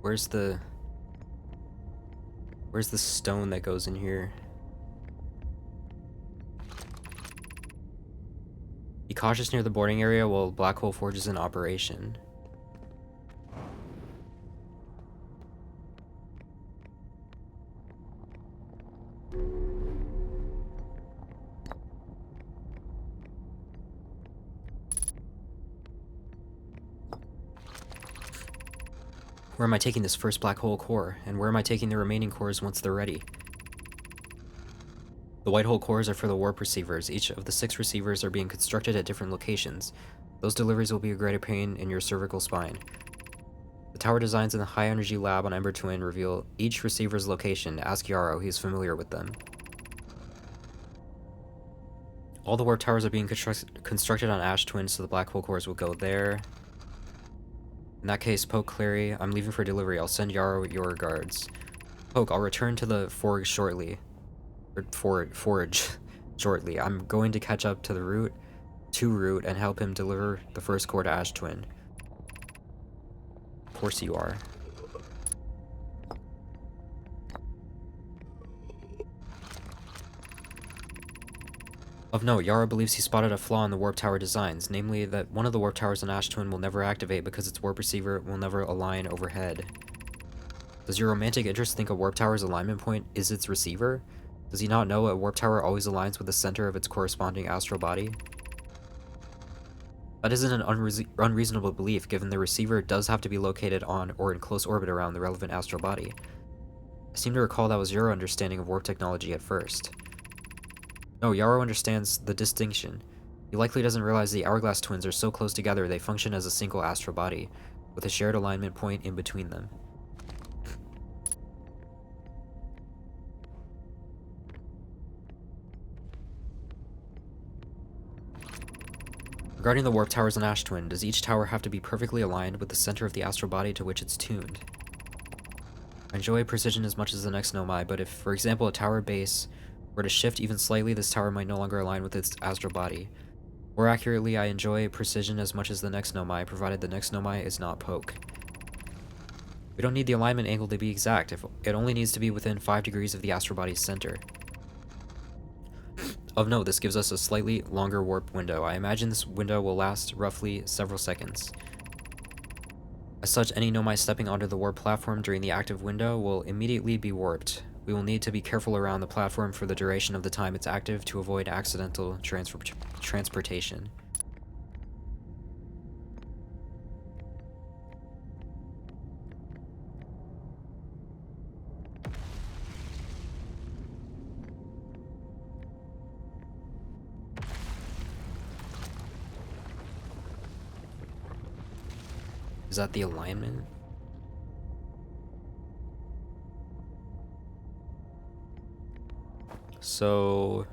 Where's the stone that goes in here? Be cautious near the boarding area while Black Hole Forge is in operation. Where am I taking this first black hole core? And where am I taking the remaining cores once they're ready? The white hole cores are for the warp receivers. Each of the 6 receivers are being constructed at different locations. Those deliveries will be a greater pain in your cervical spine. The tower designs in the high energy lab on Ember Twin reveal each receiver's location. Ask Yarrow, he's familiar with them. All the warp towers are being constructed on Ash Twin, so the black hole cores will go there. In that case, Poke Clary, I'm leaving for delivery. I'll send Yarrow your regards. Poke, I'll return to the forge shortly. Forge shortly. I'm going to catch up to the route, and help him deliver the first core to Ash Twin. Of course you are. Of note, Yara believes he spotted a flaw in the warp tower designs, namely that one of the warp towers on Ash Twin will never activate because its warp receiver will never align overhead. Does your romantic interest think a warp tower's alignment point is its receiver? Does he not know a warp tower always aligns with the center of its corresponding astral body? That isn't an unreasonable belief, given the receiver does have to be located on or in close orbit around the relevant astral body. I seem to recall that was your understanding of warp technology at first. No, Yarrow understands the distinction. He likely doesn't realize the Hourglass twins are so close together they function as a single astral body, with a shared alignment point in between them. Regarding the warp towers on Ash Twin, does each tower have to be perfectly aligned with the center of the astral body to which it's tuned? I enjoy precision as much as the next Nomai, but if, for example, a tower base were to shift even slightly, this tower might no longer align with its astral body. More accurately, I enjoy precision as much as the next Nomai, provided the next Nomai is not Poke. We don't need the alignment angle to be exact, if it only needs to be within 5 degrees of the astral body's center. Of note, this gives us a slightly longer warp window. I imagine this window will last roughly several seconds. As such, any Nomai stepping onto the warp platform during the active window will immediately be warped. We will need to be careful around the platform for the duration of the time it's active to avoid accidental transportation. Is that the alignment? So,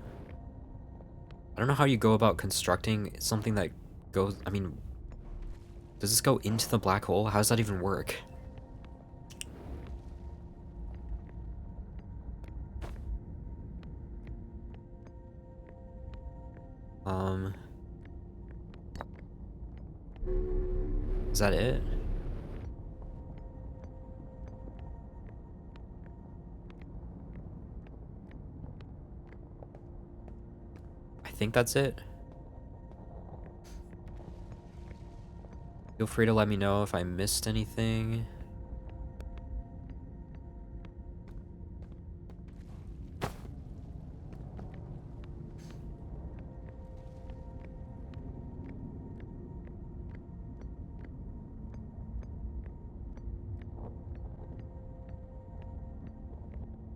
I don't know how you go about constructing something that goes, I mean, does this go into the black hole? How does that even work? Is that it? I think that's it. Feel free to let me know if I missed anything.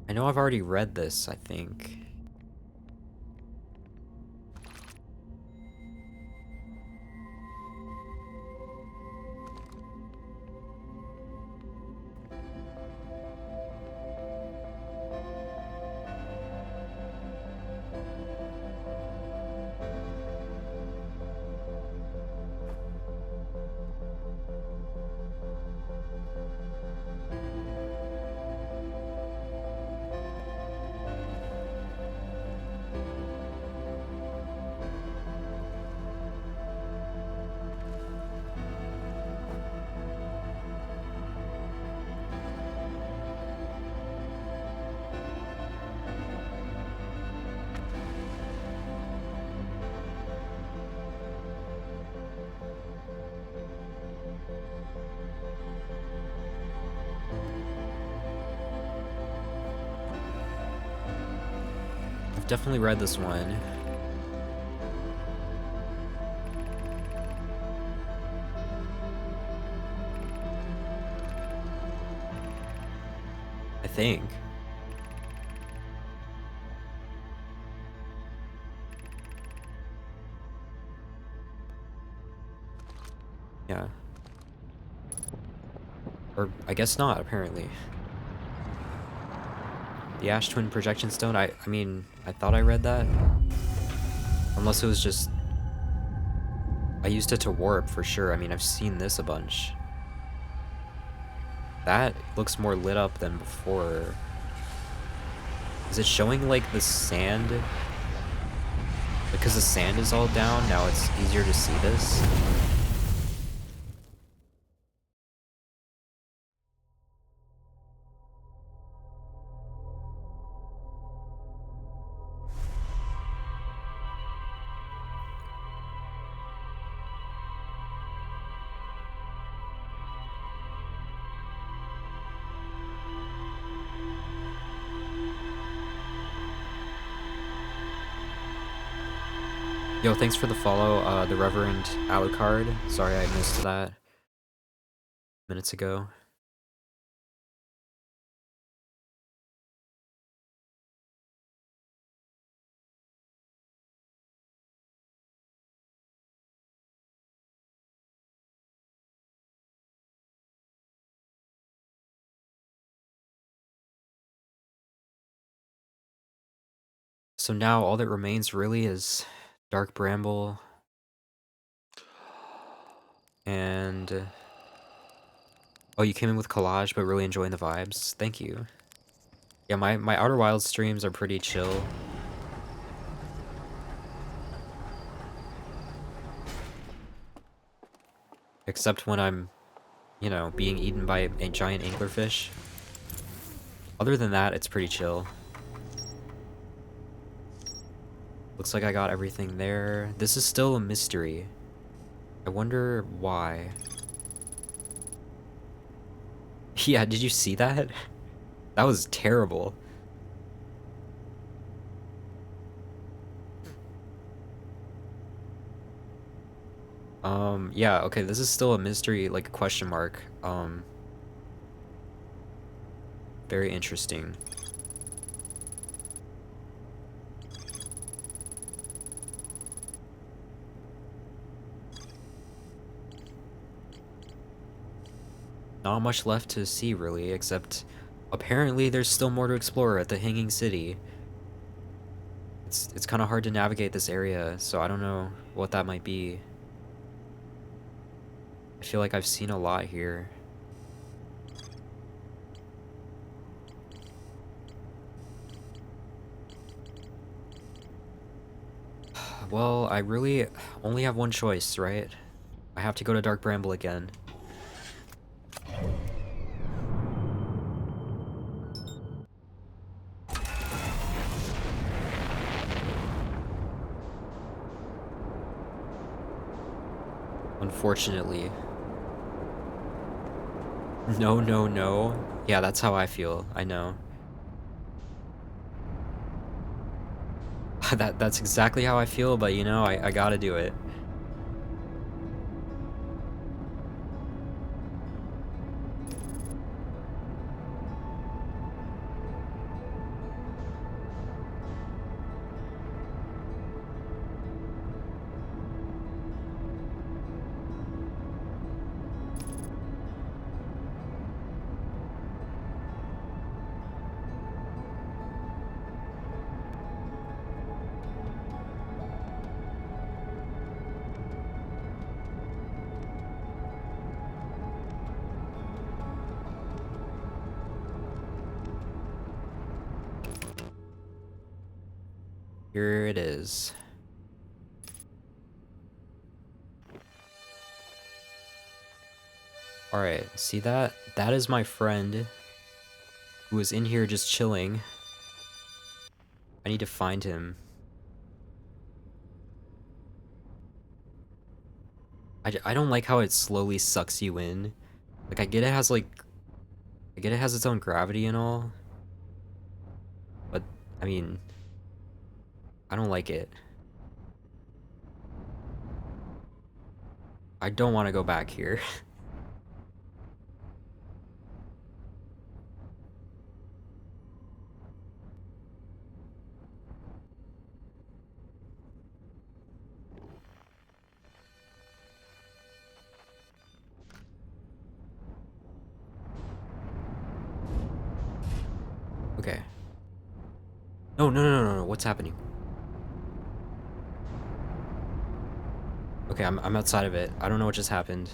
I know I've already read this, I think. I've definitely read this one. I think. Yeah. Or I guess not, apparently. The Ash Twin Projection Stone, I mean, I thought I read that. Unless it was just... I used it to warp, for sure. I mean, I've seen this a bunch. That looks more lit up than before. Is it showing, like, the sand? Because the sand is all down, now it's easier to see this? Yo, thanks for the follow, the Reverend Alucard. Sorry I missed that minutes ago. So now all that remains really is Dark Bramble and... Oh, you came in with Collage, but really enjoying the vibes. Thank you. Yeah, my Outer Wilds streams are pretty chill. Except when I'm, you know, being eaten by a giant anglerfish. Other than that, it's pretty chill. Looks like I got everything there. This is still a mystery. I wonder why. Yeah, did you see that? That was terrible. Yeah, okay, this is still a mystery, like a question mark. Very interesting. Not much left to see, really, except apparently there's still more to explore at the Hanging City. It's kind of hard to navigate this area, so I don't know what that might be. I feel like I've seen a lot here. Well, I really only have one choice, right? I have to go to Dark Bramble again. Unfortunately. No, no, no. Yeah, that's how I feel. I know. That's exactly how I feel, but you know, I gotta do it. Here it is. Alright, see that? That is my friend who was in here just chilling. I need to find him. I don't like how it slowly sucks you in. Like, I get it has, like... I get it has its own gravity and all. But, I mean... I don't like it. I don't want to go back here. Okay. No, no, no, no, no. What's happening? Okay, I'm outside of it. I don't know what just happened.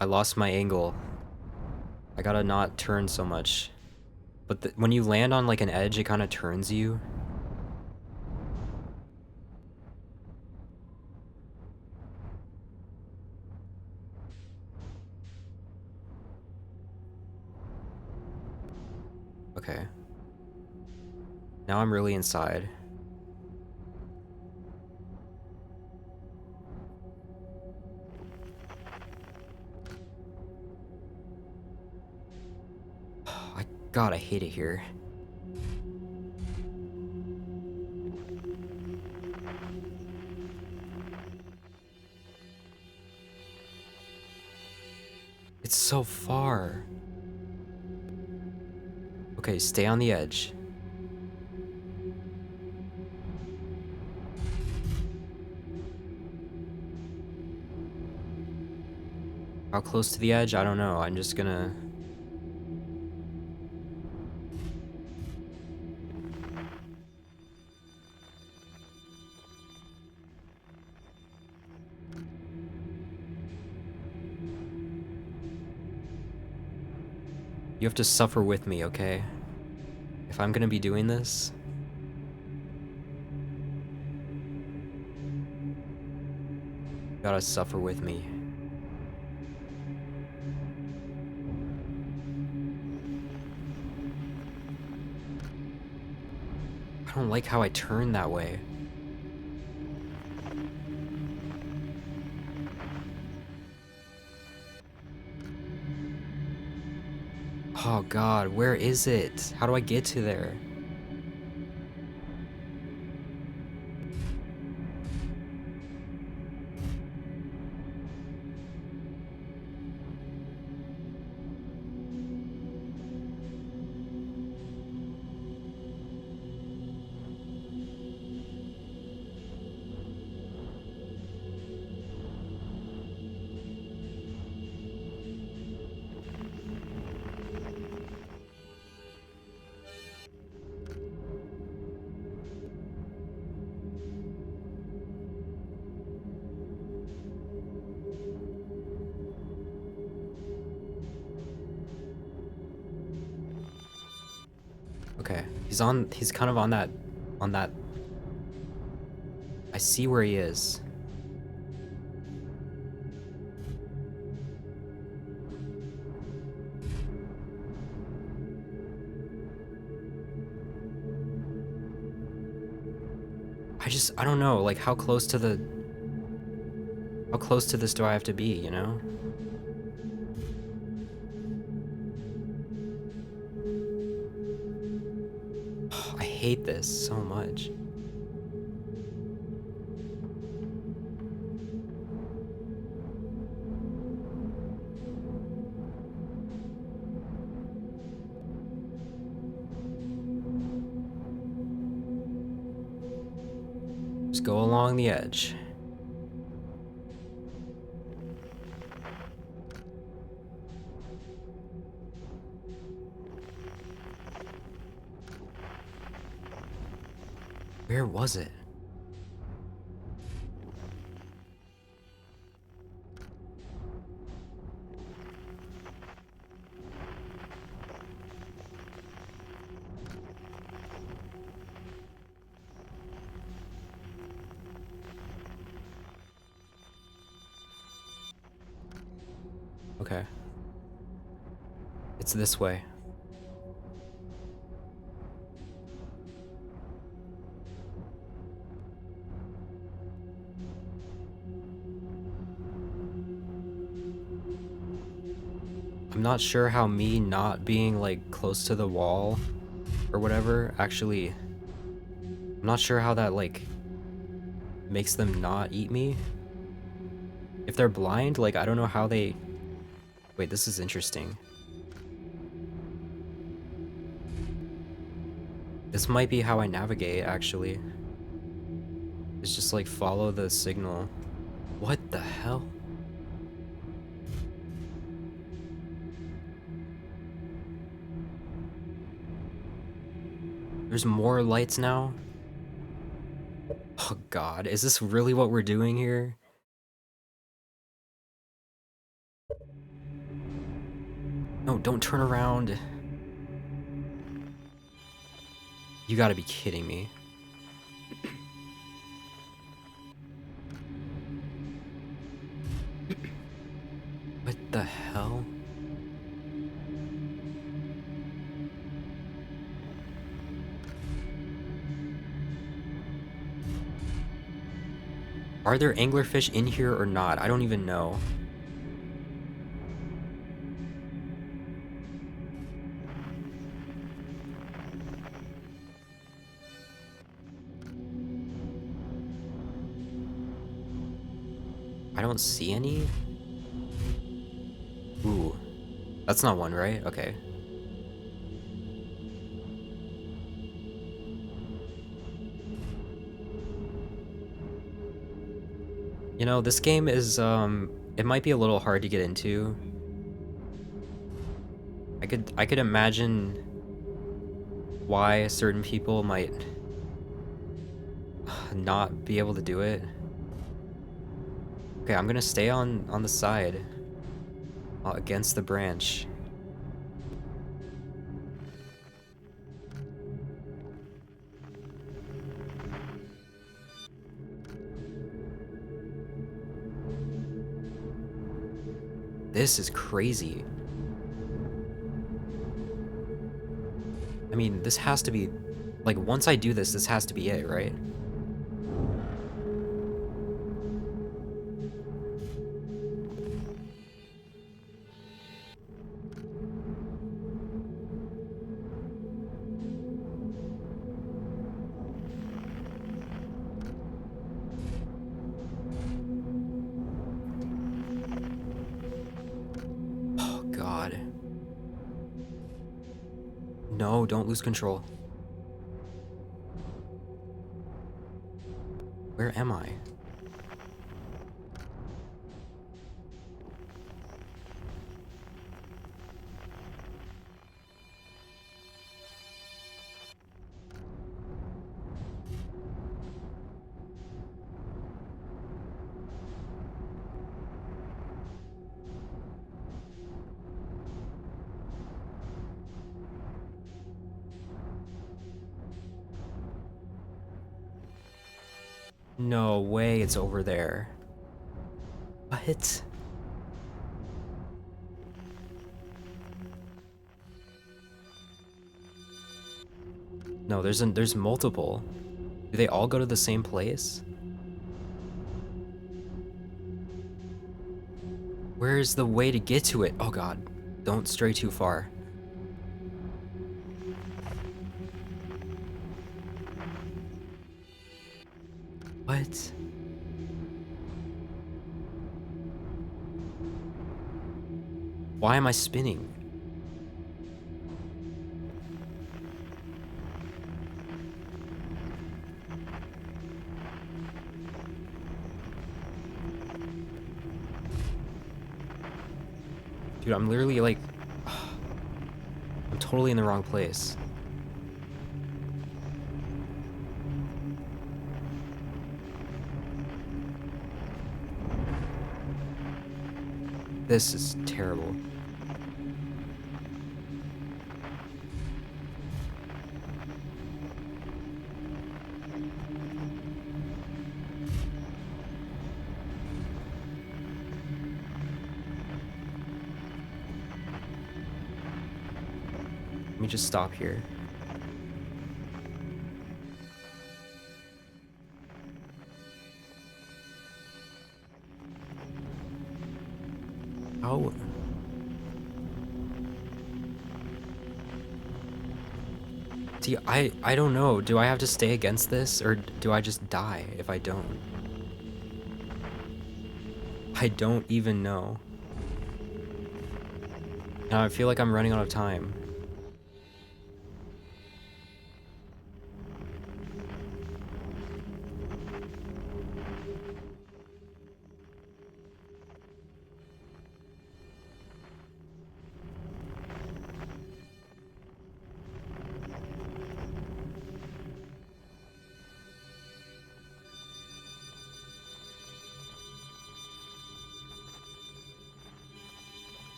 I lost my angle. I gotta not turn so much. But when you land on like an edge, it kind of turns you. Okay. Now I'm really inside. God, I hate it here. It's so far. Okay, stay on the edge. How close to the edge? I don't know. I'm just gonna... You have to suffer with me, okay? If I'm gonna be doing this... You gotta suffer with me. I don't like how I turn that way. Oh god, where is it? How do I get to there? Okay, he's kind of on that, I see where he is. I don't know, like how close to this do I have to be, you know? I hate this so much. Just go along the edge. Where was it? Okay. It's this way. I'm not sure how me not being like close to the wall or whatever actually, I'm not sure how that like makes them not eat me. If they're blind, like I don't know how they... Wait, this is interesting. This might be how I navigate, actually. It's just like follow the signal. What the hell? There's more lights now? Oh god, is this really what we're doing here? No, don't turn around. You gotta be kidding me. What the hell? Are there anglerfish in here or not? I don't even know. I don't see any? Ooh. That's not one, right? Okay. You know, this game is, it might be a little hard to get into. I could imagine why certain people might not be able to do it. Okay, I'm gonna stay on the side, against the branch. This is crazy. I mean, this has to be, like, once I do this, this has to be it, right? Oh, God. No, don't lose control. Where am I? No way, it's over there. What? No, there's multiple. Do they all go to the same place? Where's the way to get to it? Oh god, don't stray too far. What? Why am I spinning? Dude, I'm literally like... I'm totally in the wrong place. This is terrible. Let me just stop here. How? See, I don't know. Do I have to stay against this, or do I just die if I don't? I don't even know. Now I feel like I'm running out of time.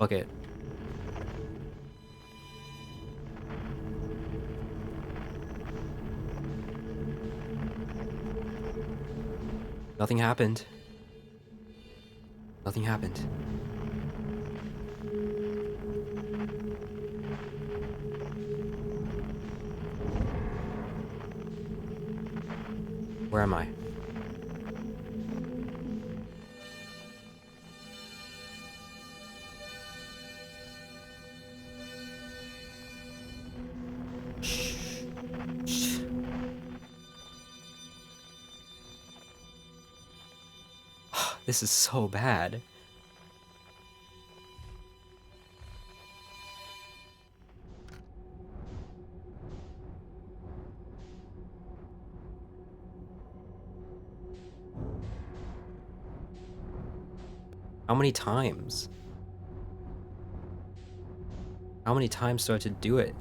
Fuck it. Nothing happened. Nothing happened. Where am I? Shh. Shh. This is so bad. How many times? How many times do I have to do it?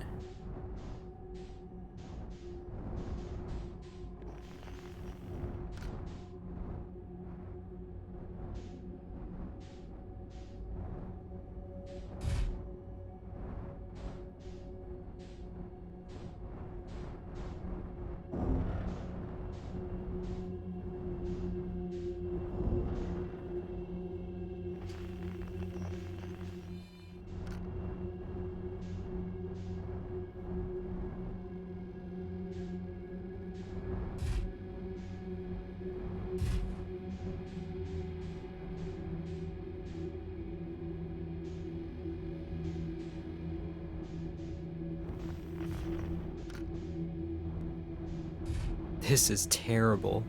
This is terrible.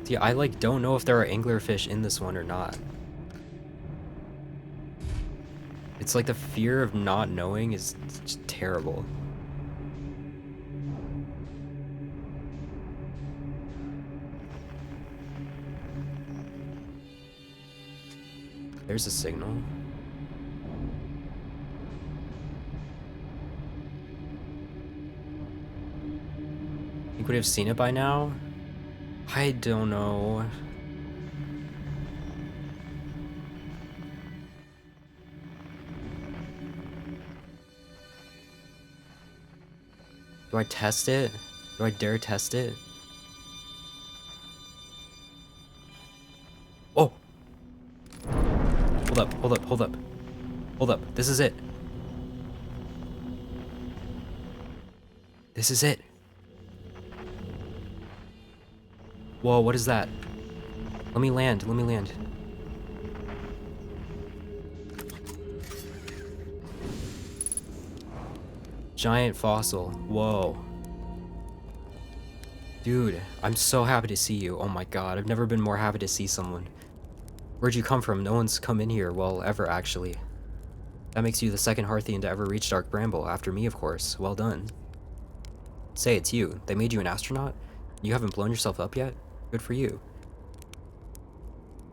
See, I like don't know if there are anglerfish in this one or not. It's like the fear of not knowing is just terrible. There's a signal. Think we'd have seen it by now? I don't know. Do I test it? Do I dare test it? Oh! Hold up, hold up, hold up. Hold up, this is it. This is it. Whoa, what is that? Let me land, let me land. Giant fossil, whoa. Dude, I'm so happy to see you. Oh my god, I've never been more happy to see someone. Where'd you come from? No one's come in here, well, ever actually. That makes you the second Hearthian to ever reach Dark Bramble, after me of course. Well done. Say, it's you. They made you an astronaut? You haven't blown yourself up yet? Good for you.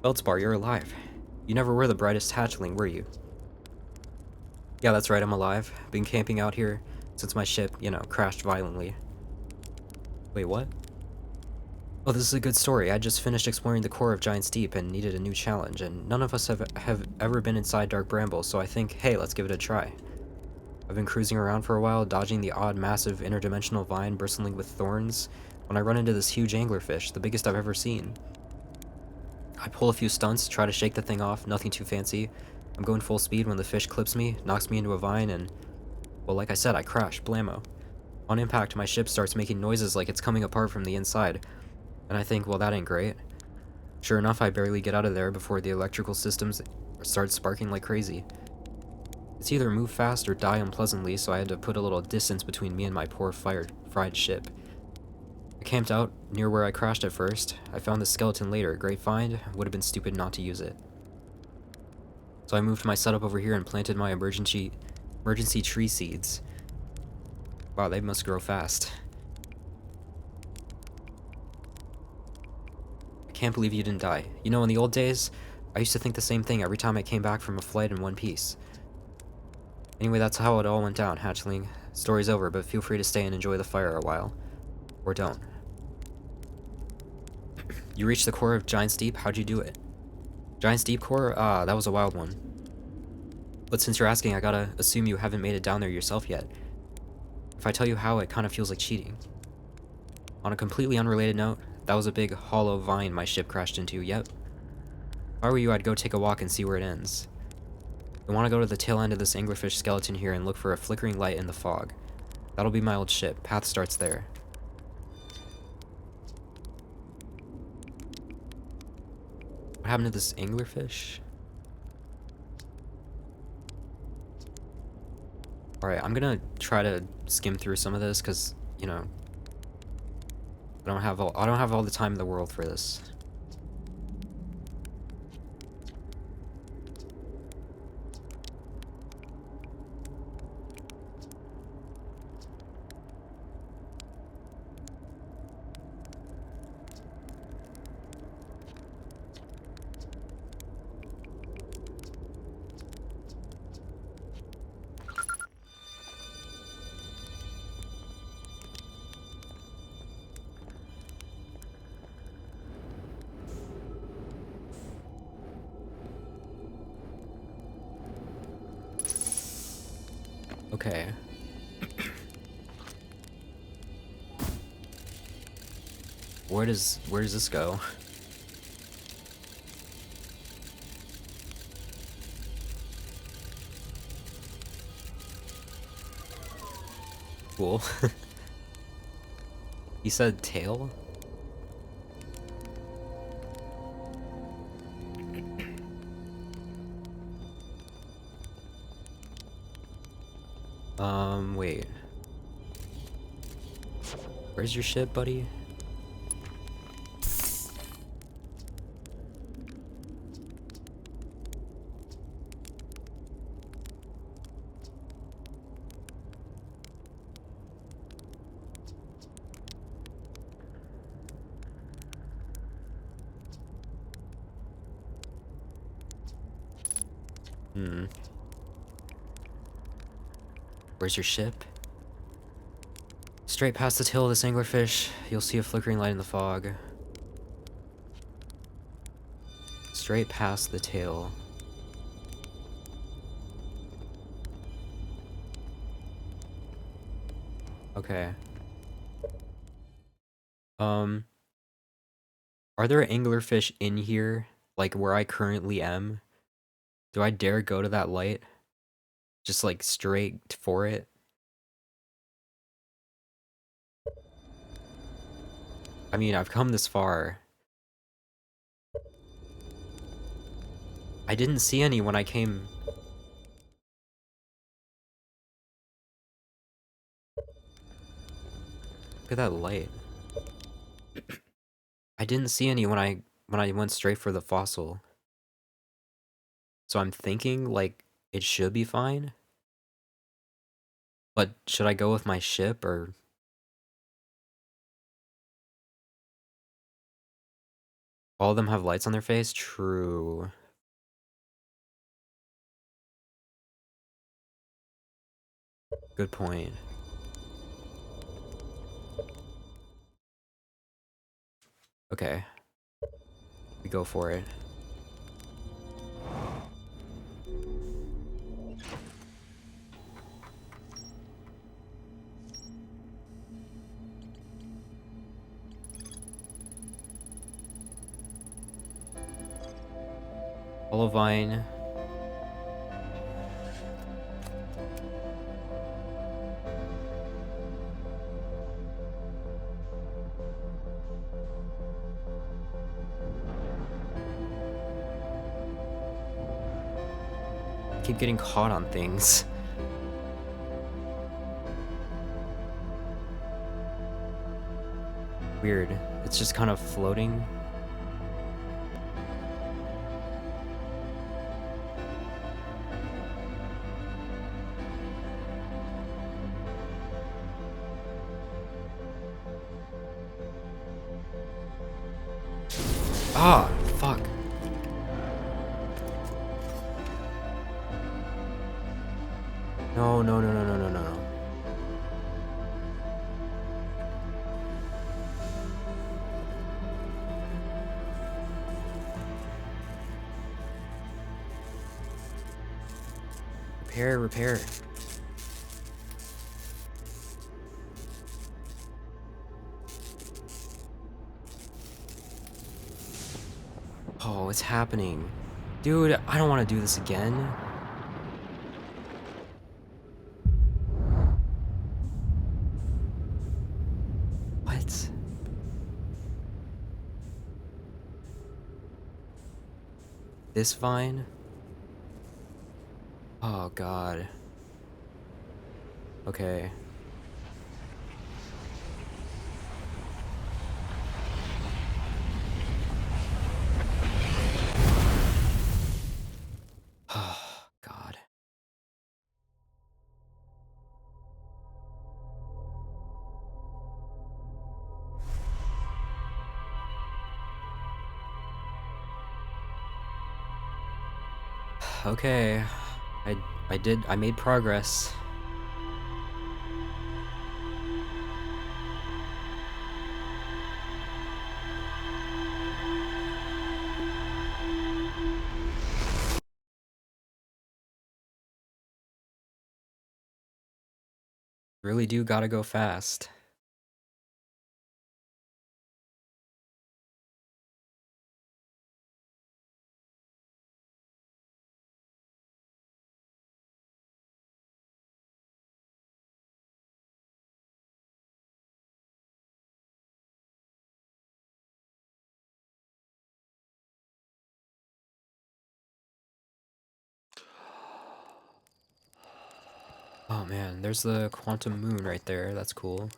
Feldspar, you're alive. You never were the brightest hatchling, were you? Yeah, that's right, I'm alive. Been camping out here since my ship, you know, crashed violently. Wait, what? Oh, this is a good story. I just finished exploring the core of Giant's Deep and needed a new challenge, and none of us have ever been inside Dark Bramble, so I think, hey, let's give it a try. I've been cruising around for a while, dodging the odd, massive, interdimensional vine bristling with thorns, when I run into this huge anglerfish, the biggest I've ever seen. I pull a few stunts, try to shake the thing off, nothing too fancy. I'm going full speed when the fish clips me, knocks me into a vine, and, well, like I said, I crash, blammo. On impact, my ship starts making noises like it's coming apart from the inside, and I think, well, that ain't great. Sure enough, I barely get out of there before the electrical systems start sparking like crazy. It's either move fast or die unpleasantly, so I had to put a little distance between me and my poor fried ship. I camped out near where I crashed at first. I found the skeleton later. Great find. Would have been stupid not to use it. So I moved my setup over here and planted my emergency tree seeds. Wow, they must grow fast. I can't believe you didn't die. You know, in the old days, I used to think the same thing every time I came back from a flight in one piece. Anyway, that's how it all went down, hatchling. Story's over, but feel free to stay and enjoy the fire a while. Or don't. You reached the core of Giant's Deep? How'd you do it? Giant's Deep core? Ah, that was a wild one. But since you're asking, I gotta assume you haven't made it down there yourself yet. If I tell you how, it kind of feels like cheating. On a completely unrelated note, that was a big hollow vine my ship crashed into, yep. If I were you, I'd go take a walk and see where it ends. I want to go to the tail end of this anglerfish skeleton here and look for a flickering light in the fog. That'll be my old ship. Path starts there. What happened to this anglerfish? Alright, I'm gonna try to skim through some of this, because, you know, I don't have all the time in the world for this. Okay. Where does this go? Cool. He said tail? Wait. Where's your ship, buddy? Where's your ship? Straight past the tail of this anglerfish, you'll see a flickering light in the fog. Straight past the tail. Okay. Are there anglerfish in here, like where I currently am? Do I dare go to that light? Just like straight for it? I mean, I've come this far. I didn't see any when I came. Look at that light. I didn't see any when I went straight for the fossil. So I'm thinking like it should be fine. But should I go with my ship or all of them have lights on their face? True. Good point. Okay. We go for it. Olivine. Keep getting caught on things. Weird. It's just kind of floating. Ah, fuck. No, no, no, no, no, no, no, no. Repair, repair. Oh, it's happening. Dude, I don't want to do this again. What? This vine? Oh, God. Okay. Oh, God. Okay. I made progress. Really do gotta go fast. Oh man, there's the quantum moon right there. That's cool.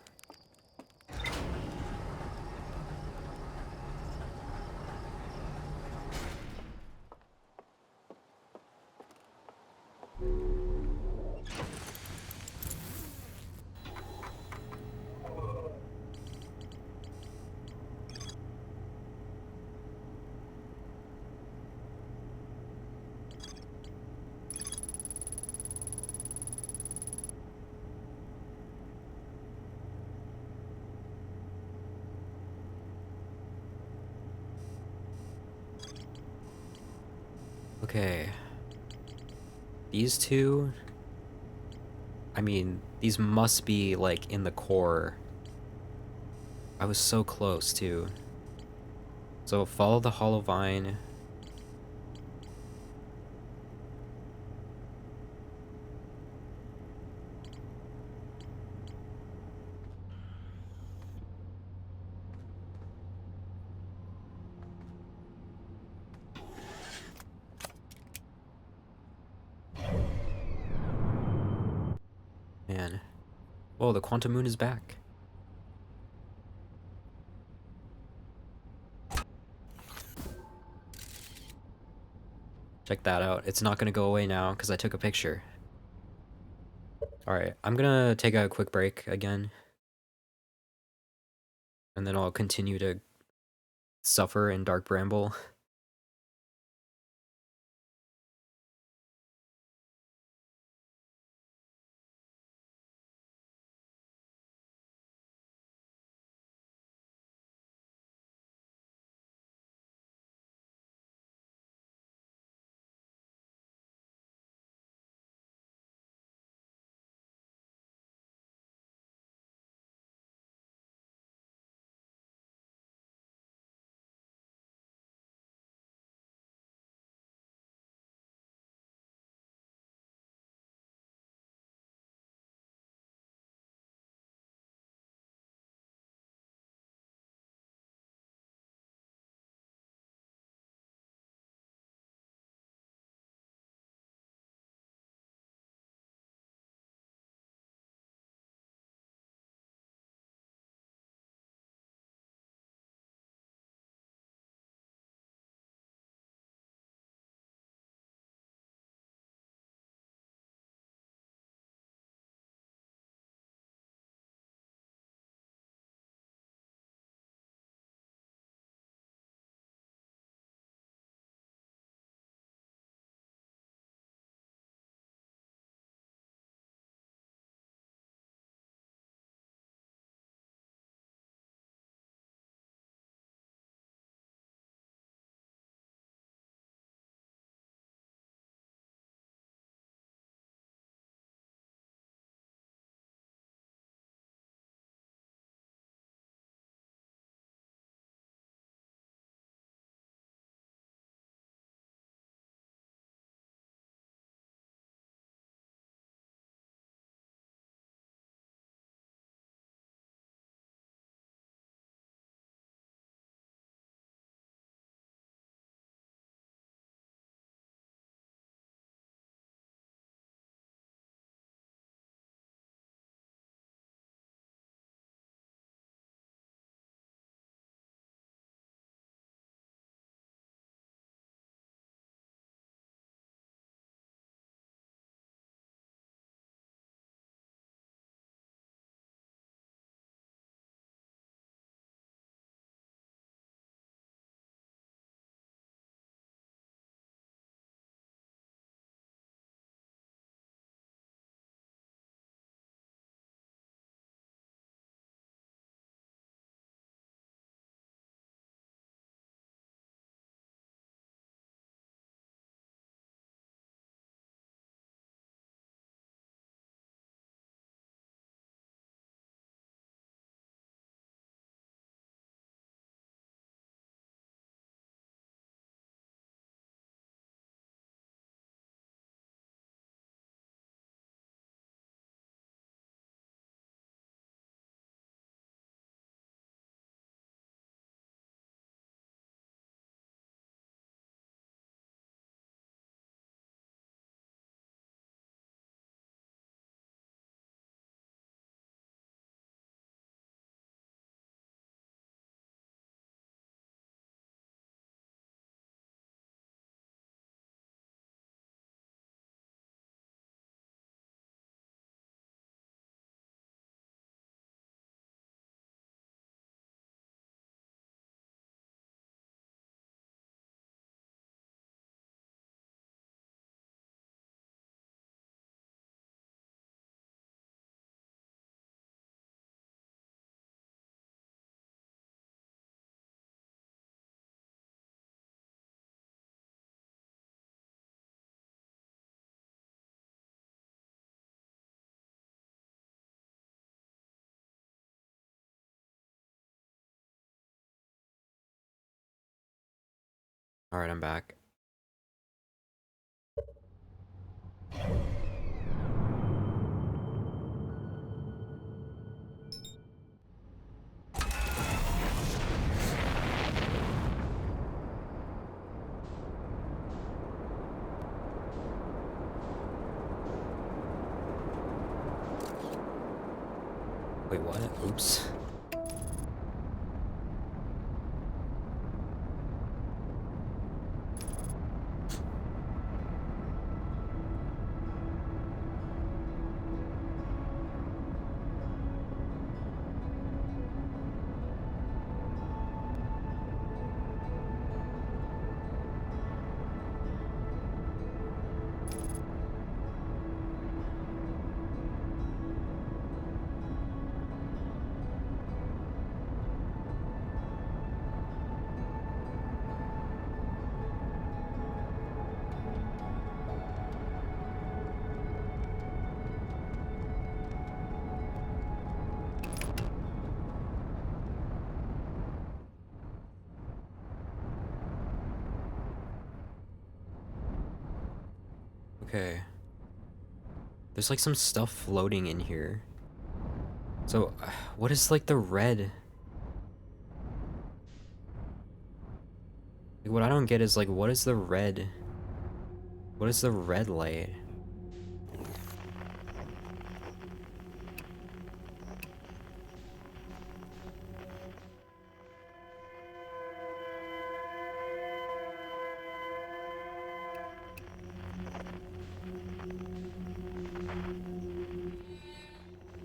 Okay. These two, I mean, these must be like in the core. I was so close too. So follow the hollow vine. Man. Whoa, the quantum moon is back. Check that out. It's not gonna go away now because I took a picture. Alright, I'm gonna take a quick break again. And then I'll continue to suffer in Dark Bramble. Alright, I'm back. Wait, what? Oops. Okay. There's like some stuff floating in here. So, what is like the red? Like, what I don't get is like, what is the red? What is the red light?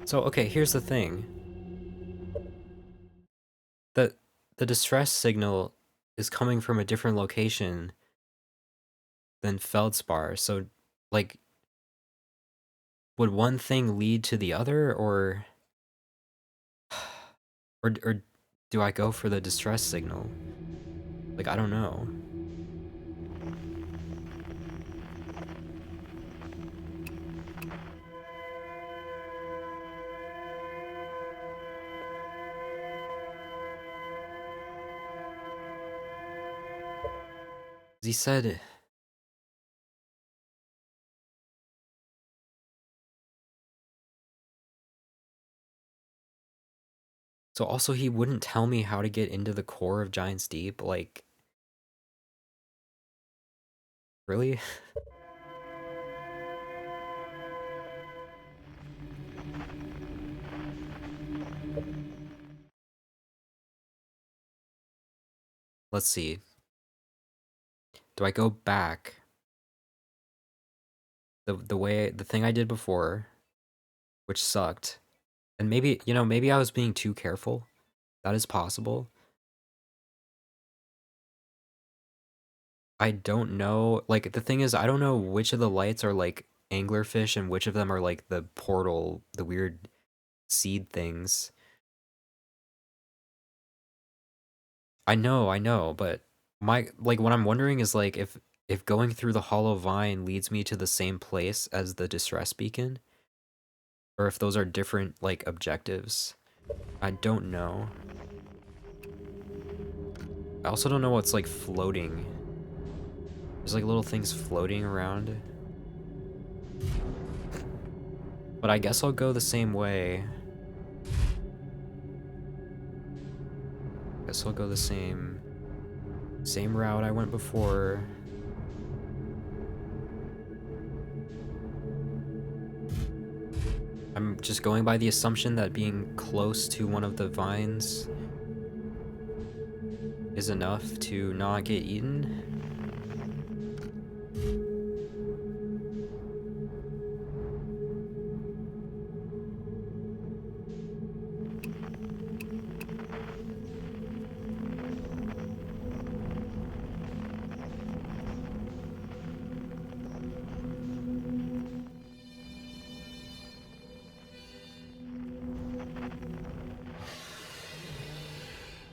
So, okay, here's the thing. The the distress signal is coming from a different location than Feldspar. So, like, would one thing lead to the other, or do I go for the distress signal? Like, I don't know. He said, so also he wouldn't tell me how to get into the core of Giant's Deep, like, really? Let's see. Do I go back the thing I did before, which sucked, and maybe, you know, maybe I was being too careful. That is possible. I don't know. Like, the thing is, I don't know which of the lights are like anglerfish and which of them are like the portal, the weird seed things. I know, but my, like, what I'm wondering is like if going through the hollow vine leads me to the same place as the distress beacon, or if those are different like objectives. I don't know. I also don't know what's like floating. There's like little things floating around. But I guess I'll go the same way. Guess I'll go the same route I went before. I'm just going by the assumption that being close to one of the vines is enough to not get eaten.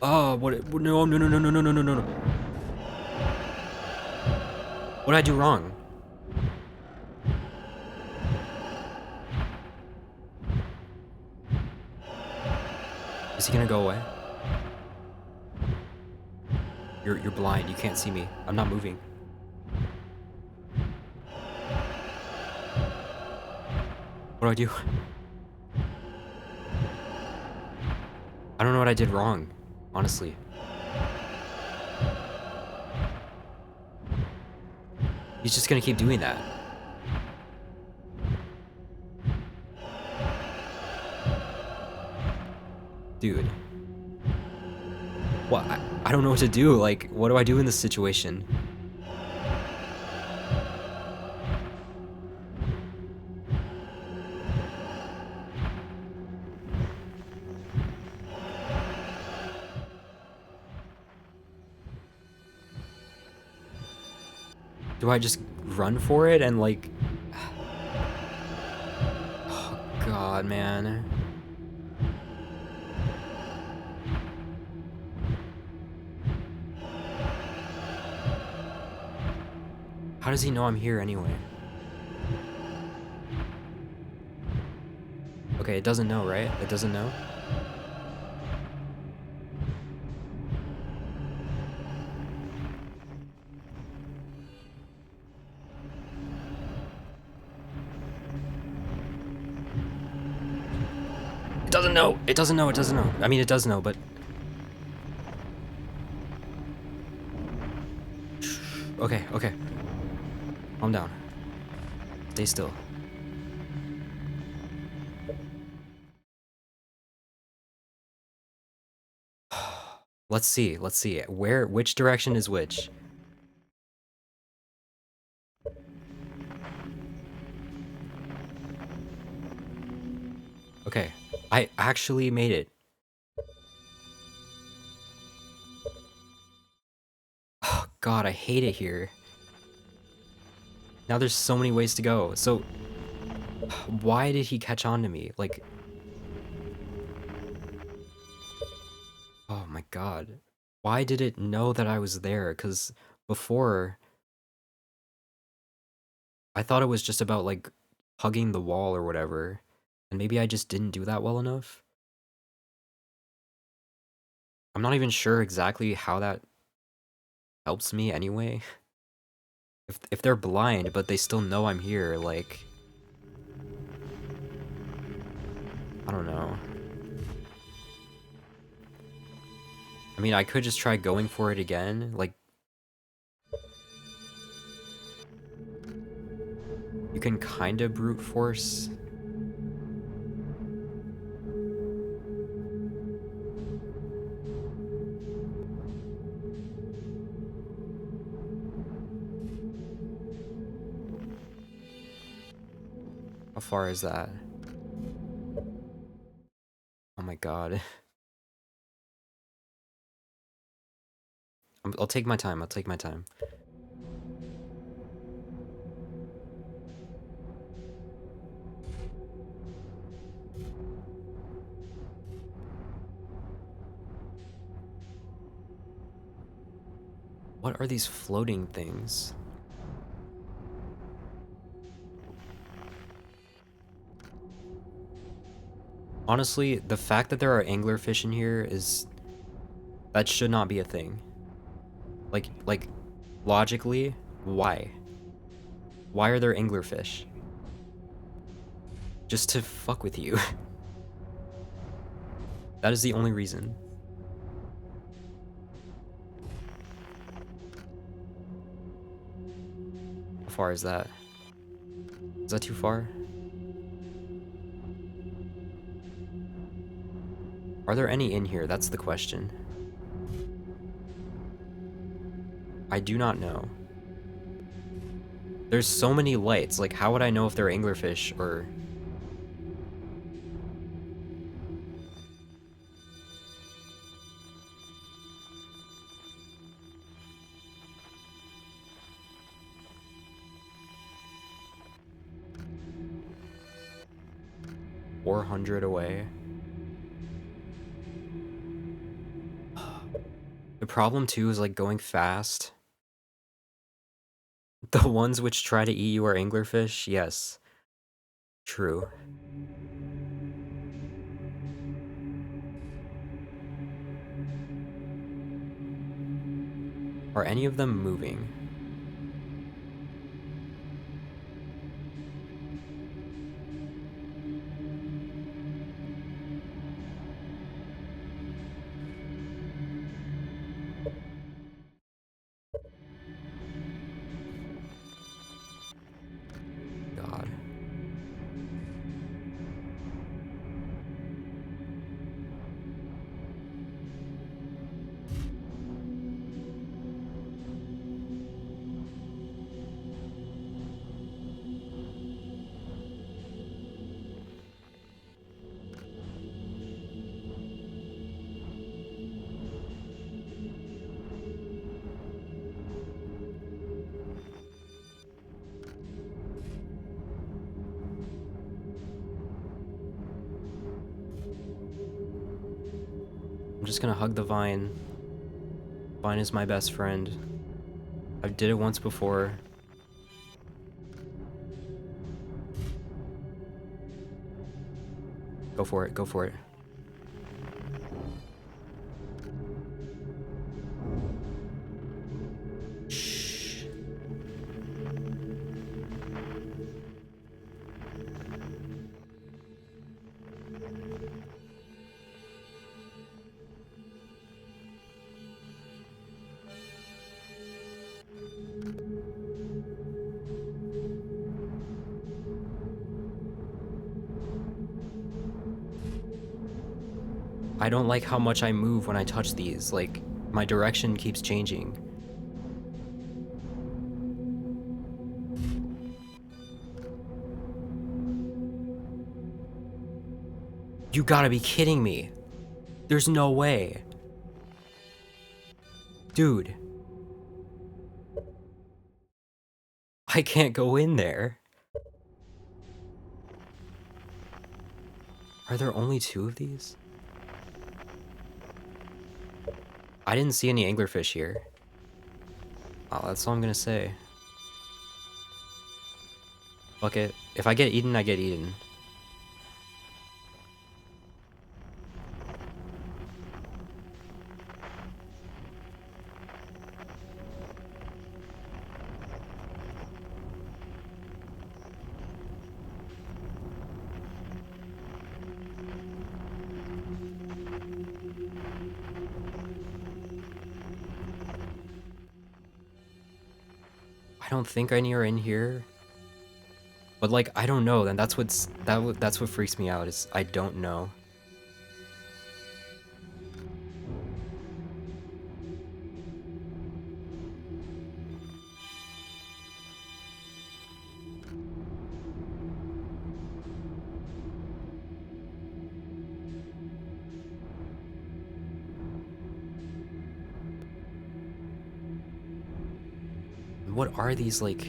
Oh, what? No, no, no, no, no, no, no, no, no. What did I do wrong? Is he gonna go away? You're blind. You can't see me. I'm not moving. What do I do? I don't know what I did wrong, honestly. He's just gonna keep doing that. Dude. What? I don't know what to do. Like, what do I do in this situation? Do I just run for it and like... Oh, God, man. How does he know I'm here anyway? Okay, it doesn't know, right? It doesn't know? It doesn't know! It doesn't know, it doesn't know. I mean, it does know, but... Okay, okay. Calm down. Stay still. Let's see, let's see. Which direction is which? Okay, I actually made it. Oh, God, I hate it here. Now there's so many ways to go. So, why did he catch on to me? Like... Oh my God. Why did it know that I was there? Because before, I thought it was just about, like, hugging the wall or whatever. And maybe I just didn't do that well enough? I'm not even sure exactly how that helps me anyway. If they're blind, but they still know I'm here, like... I don't know. I mean, I could just try going for it again, like... You can kinda brute force. How far is that? Oh my God. I'll take my time, I'll take my time. What are these floating things? Honestly, the fact that there are anglerfish in here is... That should not be a thing. Like, logically, why? Why are there anglerfish? Just to fuck with you. That is the only reason. How far is that? Is that too far? Are there any in here? That's the question. I do not know. There's so many lights, like how would I know if they're anglerfish or... 400 away? The problem too is like going fast. The ones which try to eat you are anglerfish? Yes. True. Are any of them moving? God. I'm just gonna hug the vine. Vine is my best friend. I did it once before. Go for it, go for it. Shh. I don't like how much I move when I touch these. Like, my direction keeps changing. You gotta be kidding me. There's no way. Dude. I can't go in there. Are there only 2 of these? I didn't see any anglerfish here. Oh, that's all I'm gonna say. Fuck it. If I get eaten, I get eaten. I don't think any are in here. But like, I don't know, and that's that's what freaks me out, is I don't know. What are these, like...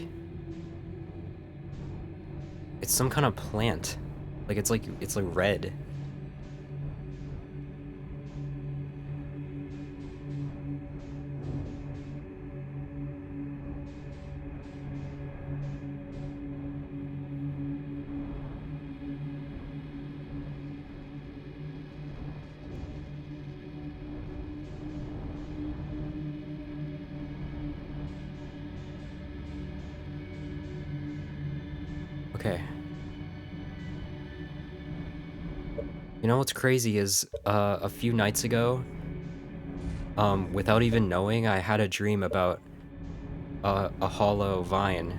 It's some kind of plant. Like, it's like red. Okay. You know what's crazy is, a few nights ago, without even knowing, I had a dream about a hollow vine.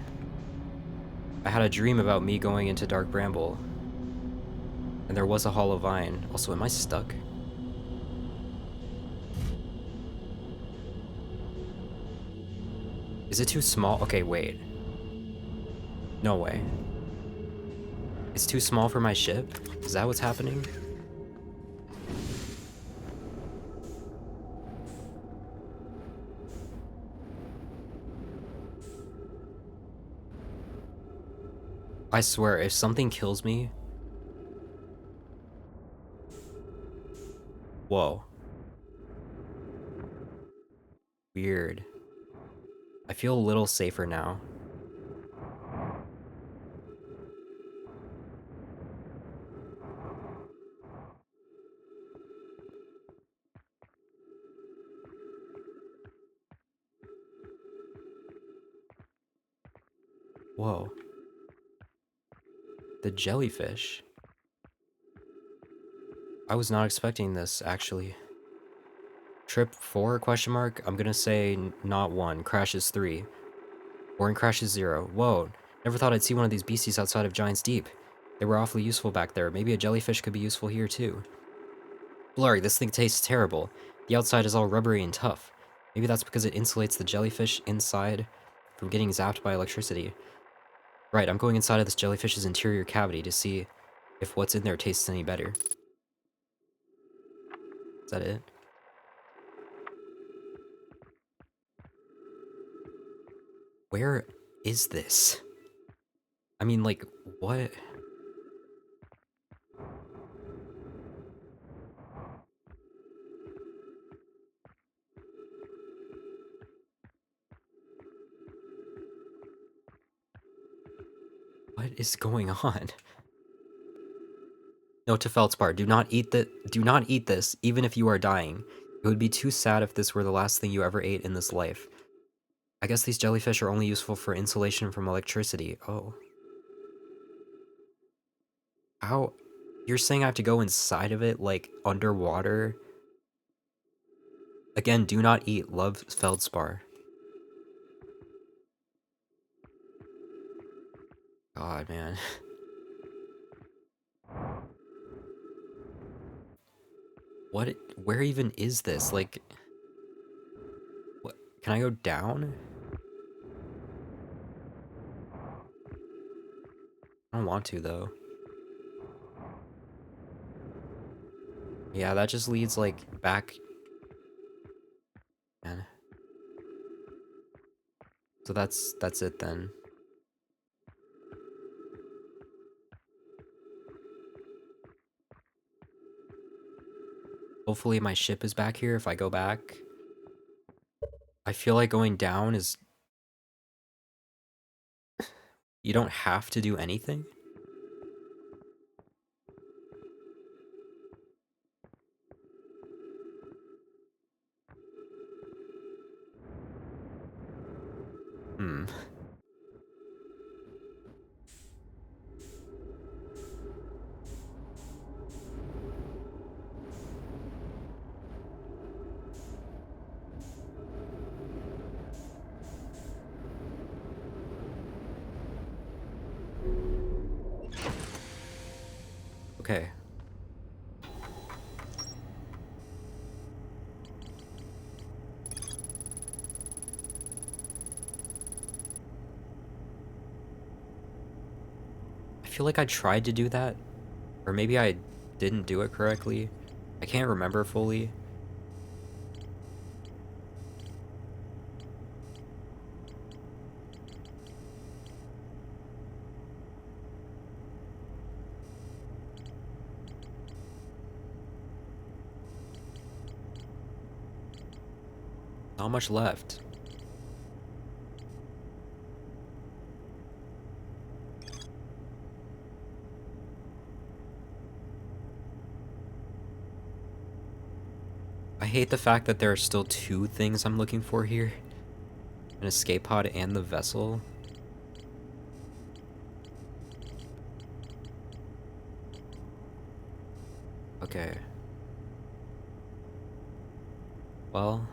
I had a dream about me going into Dark Bramble. And there was a hollow vine. Also, am I stuck? Is it too small? Okay, wait. No way. It's too small for my ship? Is that what's happening? I swear, if something kills me... Whoa. Weird. I feel a little safer now. Whoa. The jellyfish. I was not expecting this, actually. Trip 4, question mark? I'm gonna say not 1. Crashes 3. Boring crashes 0. Whoa. Never thought I'd see one of these beasties outside of Giant's Deep. They were awfully useful back there. Maybe a jellyfish could be useful here, too. Blurry, this thing tastes terrible. The outside is all rubbery and tough. Maybe that's because it insulates the jellyfish inside from getting zapped by electricity. Right, I'm going inside of this jellyfish's interior cavity to see if what's in there tastes any better. Is that it? Where is this? I mean, like, what? What is going on? Note to Feldspar, do not eat this, even if you are dying. It would be too sad if this were the last thing you ever ate in this life. I guess these jellyfish are only useful for insulation from electricity. Oh. How? You're saying I have to go inside of it, like, underwater? Again, do not eat. Love, Feldspar. God, man. What? Where even is this? Like, what? Can I go down? I don't want to, though. Yeah, that just leads, like, back. Man. So that's it then. Hopefully my ship is back here if I go back. I feel like going down is... You don't have to do anything? Hmm. Okay. I feel like I tried to do that. Or maybe I didn't do it correctly. I can't remember fully. Not much left. I hate the fact that there are still 2 things I'm looking for here. An escape pod and the vessel. Okay. Well...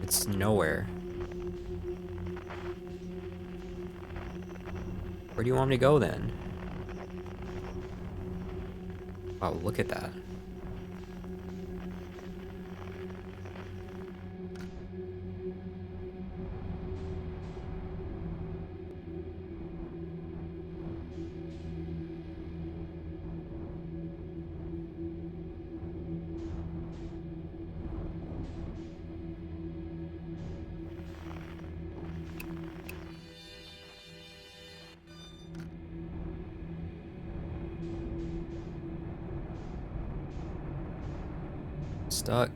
It's nowhere. Where do you want me to go then? Wow, look at that. stuck.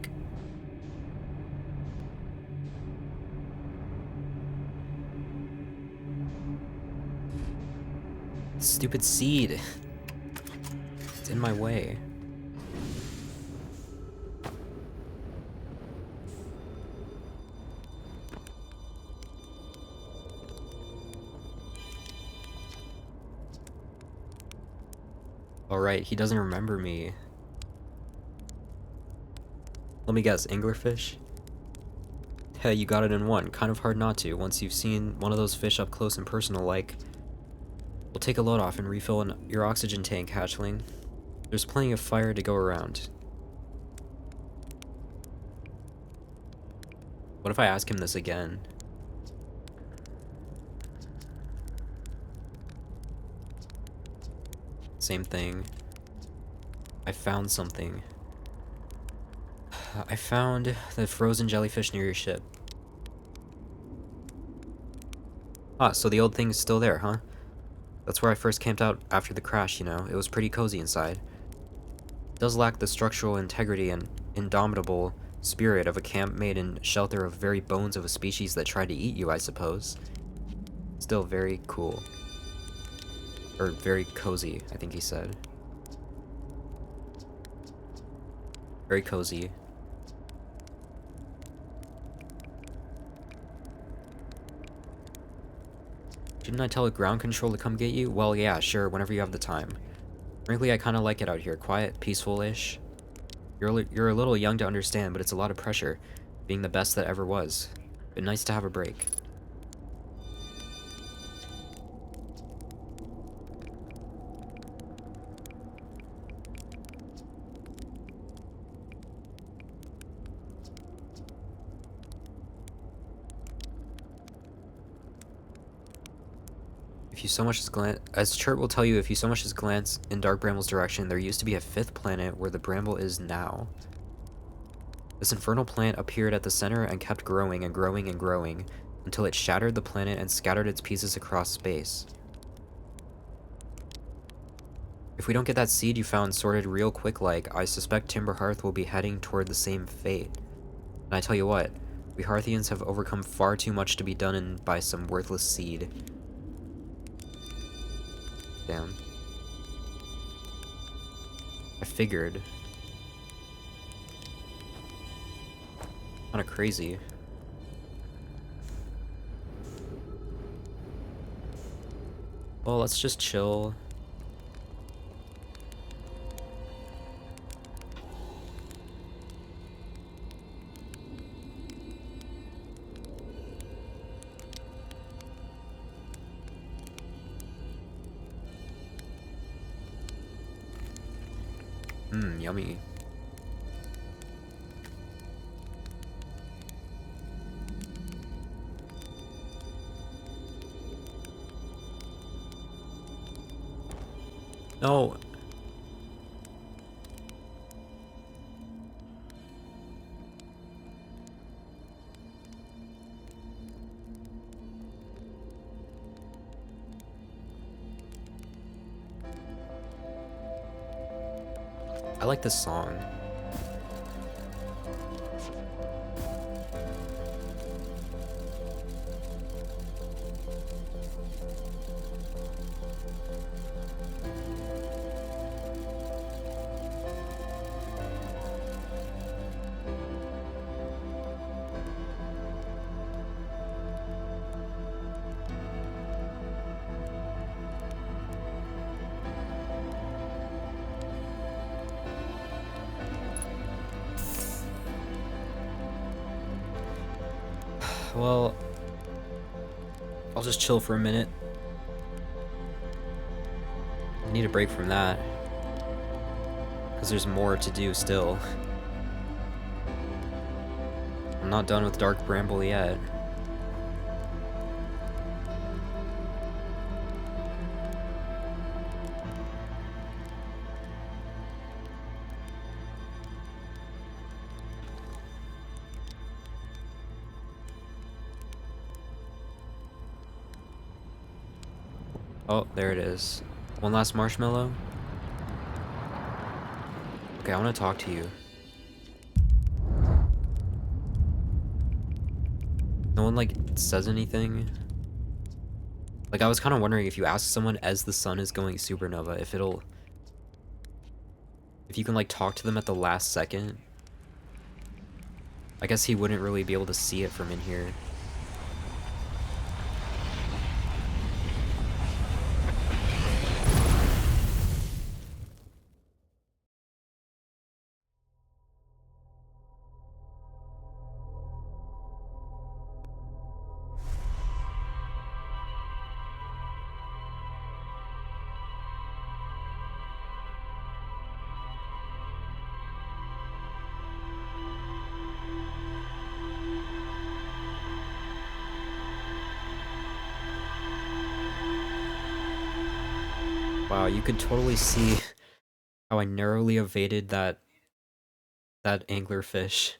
Stupid seed. It's in my way. Alright, he doesn't remember me. Let me guess, anglerfish? Hey, you got it in one. Kind of hard not to, once you've seen one of those fish up close and personal like. We'll take a load off and refill your oxygen tank, hatchling. There's plenty of fire to go around. What if I ask him this again? Same thing. I found something. I found the frozen jellyfish near your ship. Ah, so the old thing's still there, huh? That's where I first camped out after the crash, you know. It was pretty cozy inside. It does lack the structural integrity and indomitable spirit of a camp made in shelter of very bones of a species that tried to eat you, I suppose. Still very cool. Or very cozy, I think he said. Very cozy. Didn't I tell ground control to come get you? Well, yeah, sure, whenever you have the time. Frankly, I kinda like it out here. Quiet, peaceful-ish. You're a little young to understand, but it's a lot of pressure. Being the best that ever was. Been nice to have a break. If you so much as glance, as Chert will tell you, if you so much as glance in Dark Bramble's direction, there used to be a 5th planet where the bramble is now. This infernal plant appeared at the center and kept growing and growing and growing until it shattered the planet and scattered its pieces across space. If we don't get that seed you found sorted real quick like, I suspect Timberhearth will be heading toward the same fate. And I tell you what, we Hearthians have overcome far too much to be done in by some worthless seed. Damn. I figured. Kinda crazy. Well, let's just chill. Yummy. No. I like this song. Well, I'll just chill for a minute. I need a break from that. Because there's more to do still. I'm not done with Dark Bramble yet. Oh, there it is. One last marshmallow? Okay, I want to talk to you. No one, like, says anything? Like, I was kind of wondering if you ask someone as the sun is going supernova, if it'll... If you can, like, talk to them at the last second. I guess he wouldn't really be able to see it from in here. Wow, you could totally see how I narrowly evaded that anglerfish.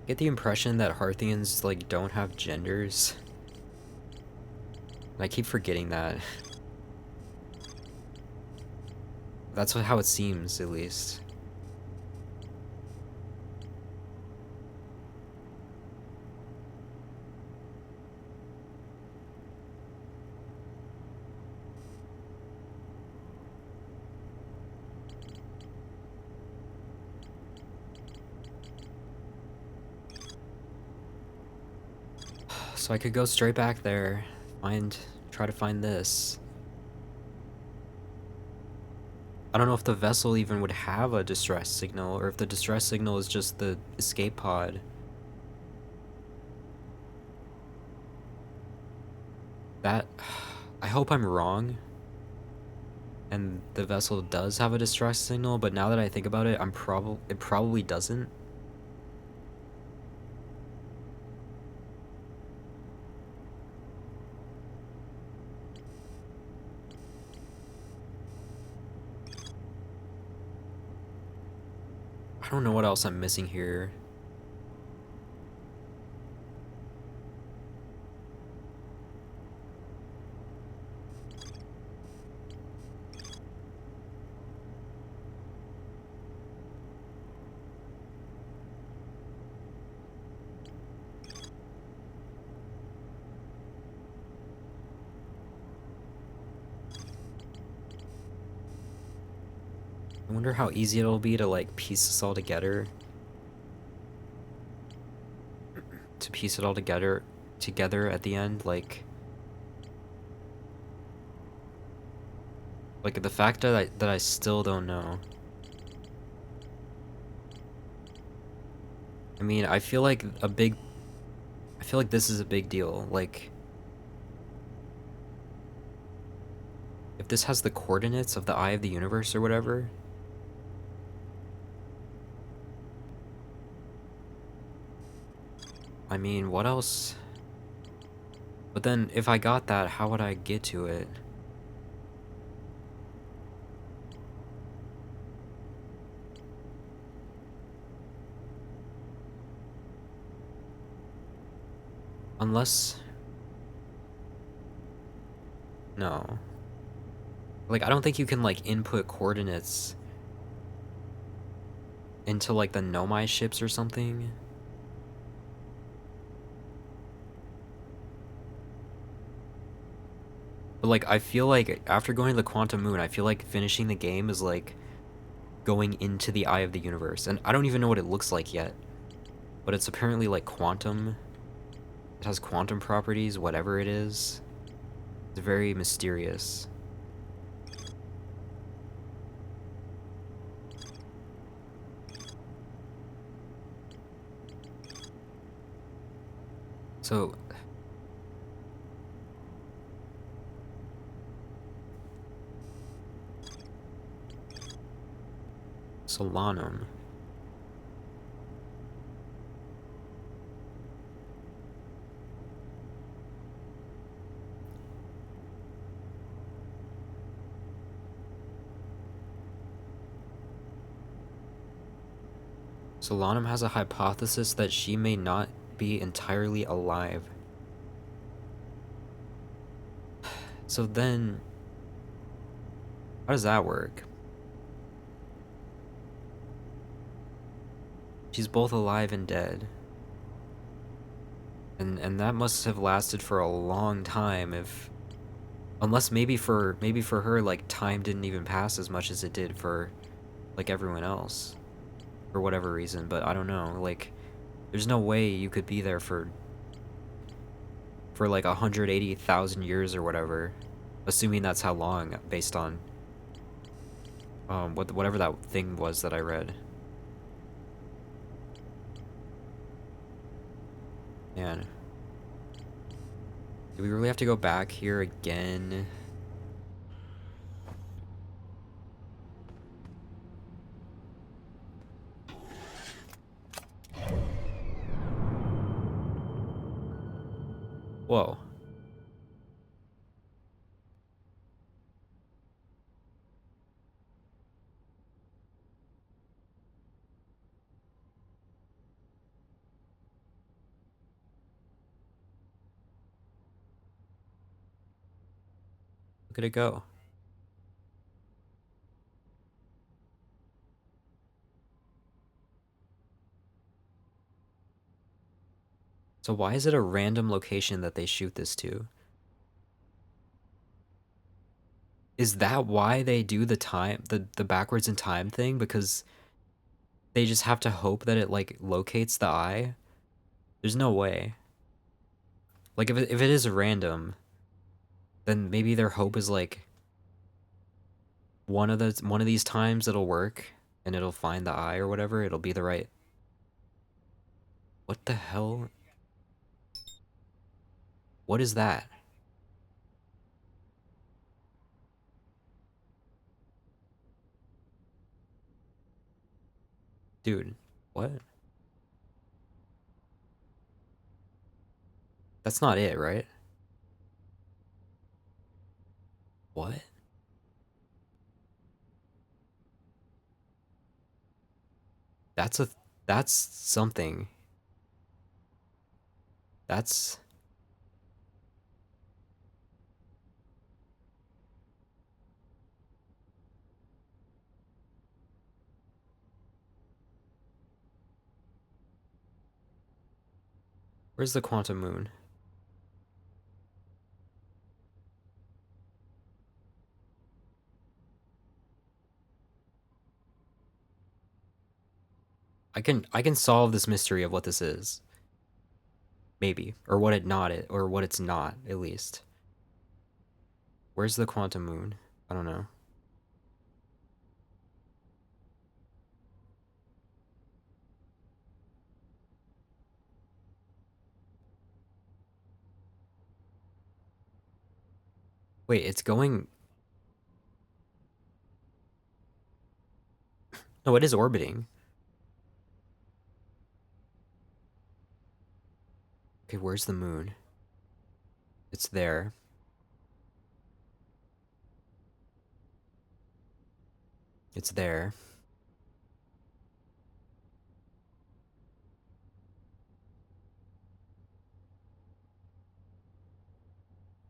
Get the impression that Harthians, like, don't have genders. And I keep forgetting that. That's how it seems, at least. So I could go straight back there, try to find this. I don't know if the vessel even would have a distress signal, or if the distress signal is just the escape pod. That... I hope I'm wrong, and the vessel does have a distress signal, but now that I think about it, it probably doesn't. I don't know what else I'm missing here. I wonder how easy it'll be to, like, piece this all together. To piece it all together at the end, like the fact that I still don't know. I mean, I feel like this is a big deal. Like, if this has the coordinates of the eye of the universe or whatever, I mean, what else? But then, if I got that, how would I get to it? Unless... No. Like, I don't think you can, like, input coordinates into like the Nomai ships or something. But like I feel like after going to the Quantum Moon, I feel like finishing the game is like going into the eye of the universe. And I don't even know what it looks like yet. But it's apparently like quantum. It has quantum properties, whatever it is. It's very mysterious. So Solanum. Solanum has a hypothesis that she may not be entirely alive. So then, how does that work? She's both alive and dead. And that must have lasted for a long time if unless maybe for her like time didn't even pass as much as it did for like everyone else for whatever reason, but I don't know. Like there's no way you could be there for like 180,000 years or whatever, assuming that's how long based on whatever that thing was that I read. Man, do we really have to go back here again? Whoa. Look at it go. So why is it a random location that they shoot this to? Is that why they do the backwards in time thing? Because they just have to hope that it like locates the eye? There's no way. Like if it is random, then maybe their hope is like one of these times it'll work and it'll find the eye or whatever, it'll be the right. What the hell? What is that? Dude, what? That's not it, right? What? That's a that's something. That's where's the quantum moon? I can solve this mystery of what this is. Maybe. Or what it not it or what it's not, at least. Where's the quantum moon? I don't know. Wait, it's going. No, it is orbiting. Okay, where's the moon? It's there. It's there.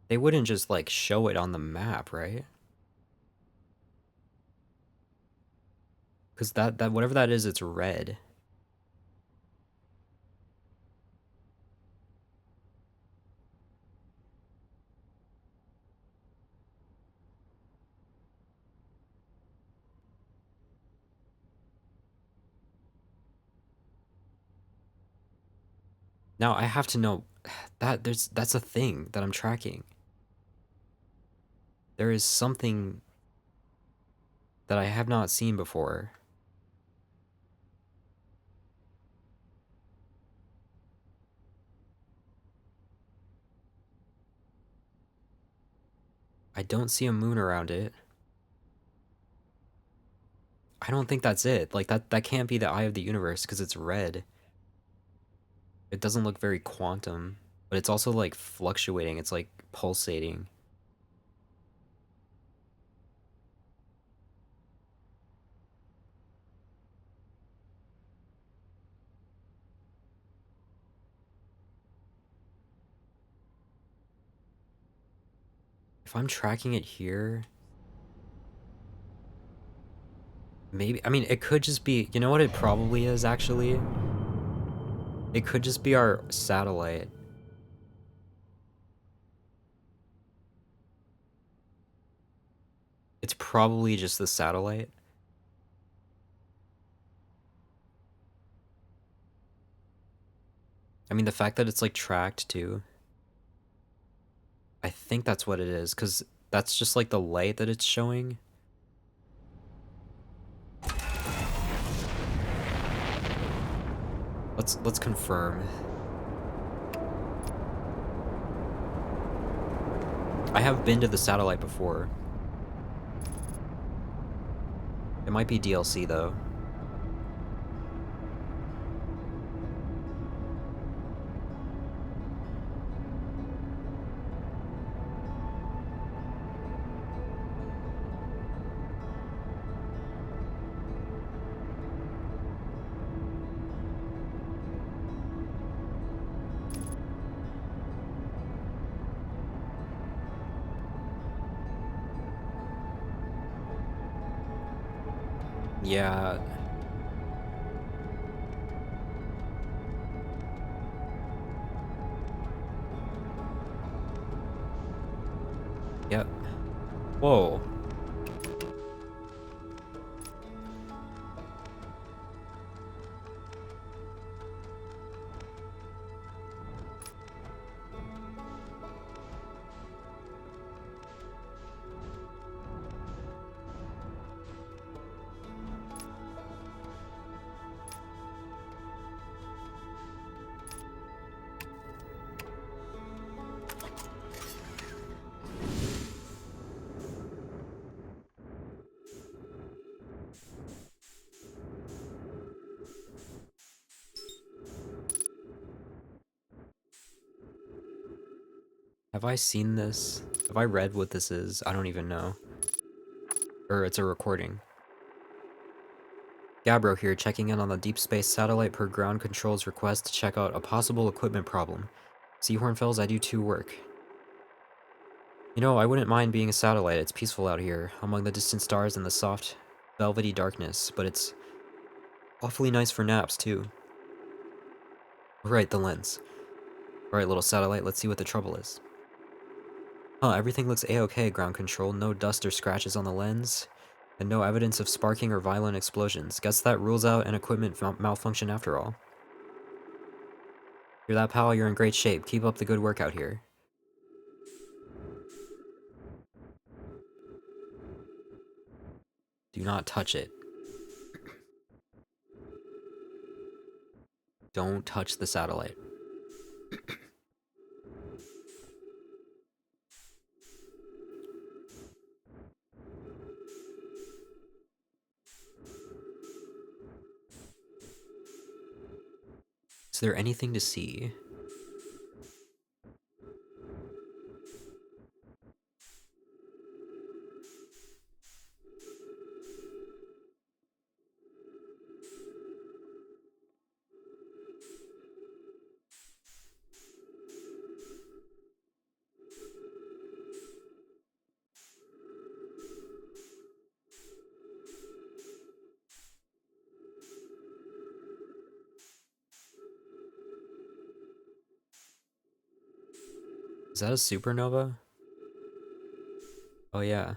They wouldn't just like show it on the map, right? Because that whatever that is, it's red. Now I have to know that's a thing that I'm tracking. There is something that I have not seen before. I don't see a moon around it. I don't think that's it. Like that can't be the eye of the universe because it's red. It doesn't look very quantum, but it's also like fluctuating. It's like pulsating. If I'm tracking it here, maybe, I mean, it could just be, you know what it probably is actually? It could just be our satellite. It's probably just the satellite. I mean, the fact that it's like tracked too. I think that's what it is, because that's just like the light that it's showing. Let's confirm. I have been to the satellite before. It might be DLC though. Yeah. Yep. Whoa. Have I seen this? Have I read what this is? I don't even know. Or it's a recording. Gabbro here, checking in on the deep space satellite per ground control's request to check out a possible equipment problem. Seahornfells, I do too work. You know, I wouldn't mind being a satellite. It's peaceful out here, among the distant stars and the soft, velvety darkness, but it's awfully nice for naps, too. Right, the lens. Alright, little satellite, let's see what the trouble is. Huh, everything looks a-okay, ground control. No dust or scratches on the lens, and no evidence of sparking or violent explosions. Guess that rules out an equipment malfunction after all. Hear that, pal? You're in great shape. Keep up the good work out here. Do not touch it. Don't touch the satellite. Is there anything to see? Is that a supernova? Oh yeah.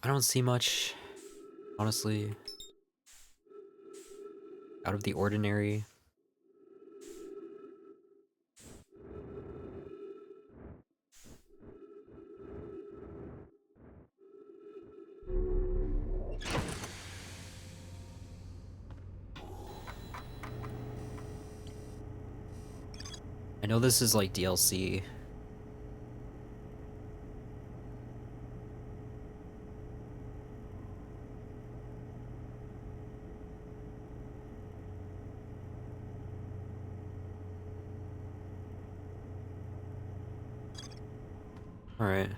I don't see much, honestly, out of the ordinary. I know this is like DLC. Alright.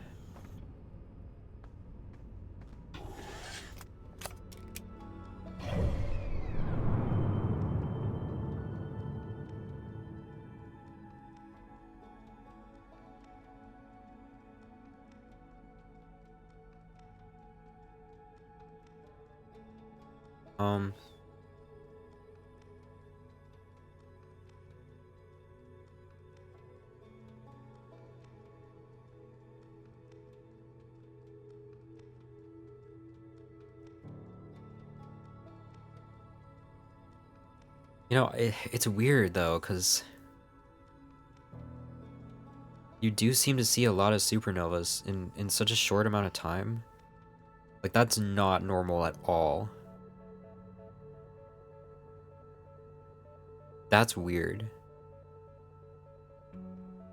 Um, you know, it's weird though, because you do seem to see a lot of supernovas in such a short amount of time. Like, that's not normal at all. That's weird.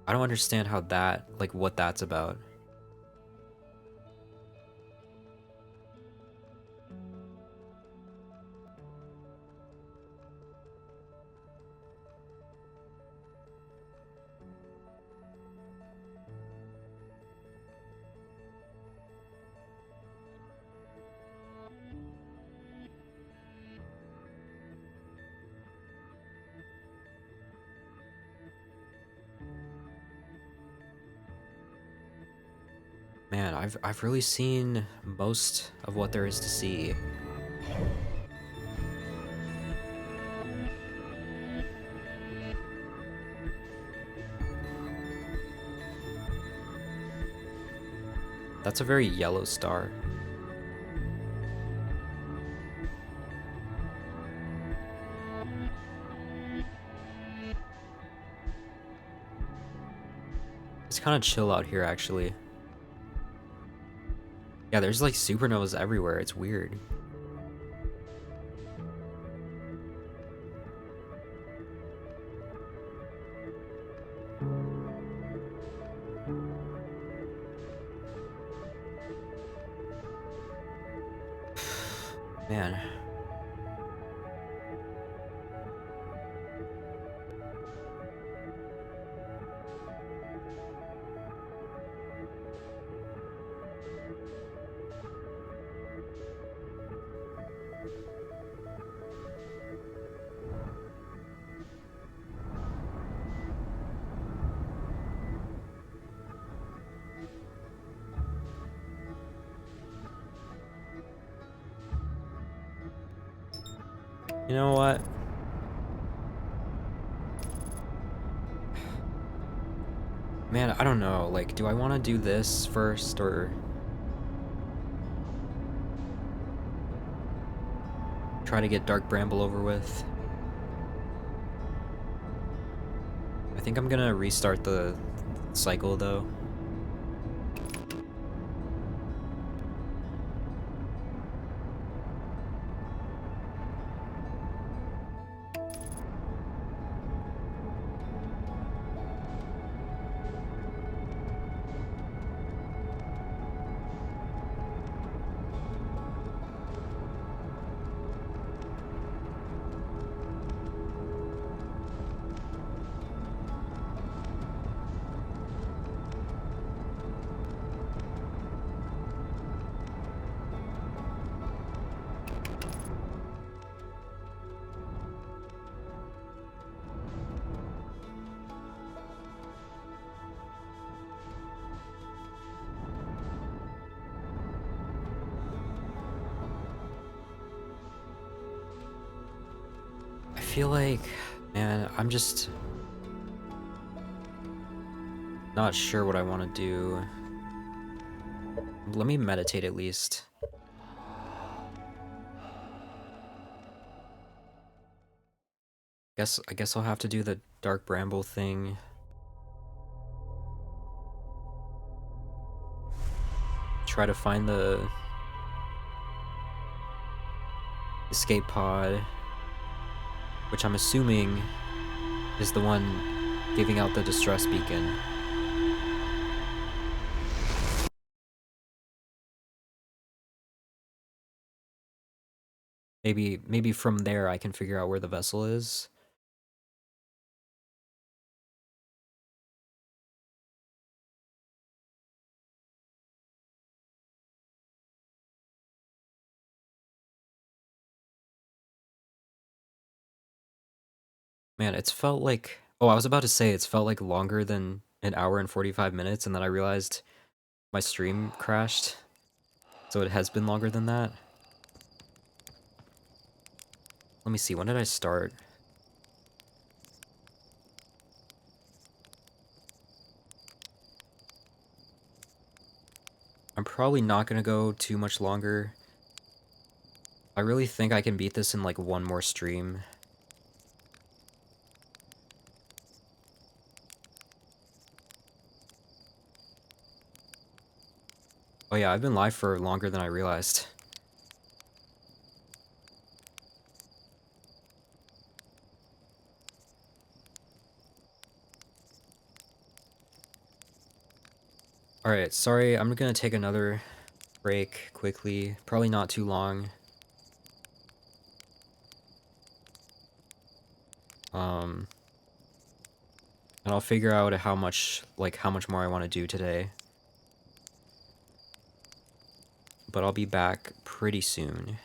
I don't understand how that, like, what that's about. Man, I've really seen most of what there is to see. That's a very yellow star. It's kind of chill out here, actually. Yeah, there's like supernovas everywhere. It's weird. Man. You know what? Man, I don't know. Like, do I want to do this first or try to get Dark Bramble over with? I think I'm gonna restart the cycle though. feel like, man, I'm just not sure what I want to do. Let me meditate at least. I guess I'll have to do the dark bramble thing. Try to find the escape pod, which I'm assuming is the one giving out the distress beacon. Maybe from there I can figure out where the vessel is. Man, it's felt like... Oh, I was about to say it's felt like longer than an hour and 45 minutes, and then I realized my stream crashed. So it has been longer than that. Let me see, when did I start? I'm probably not gonna go too much longer. I really think I can beat this in like one more stream. Oh yeah, I've been live for longer than I realized. Alright, sorry, I'm gonna take another break quickly. Probably not too long. And I'll figure out how much more I want to do today. But I'll be back pretty soon.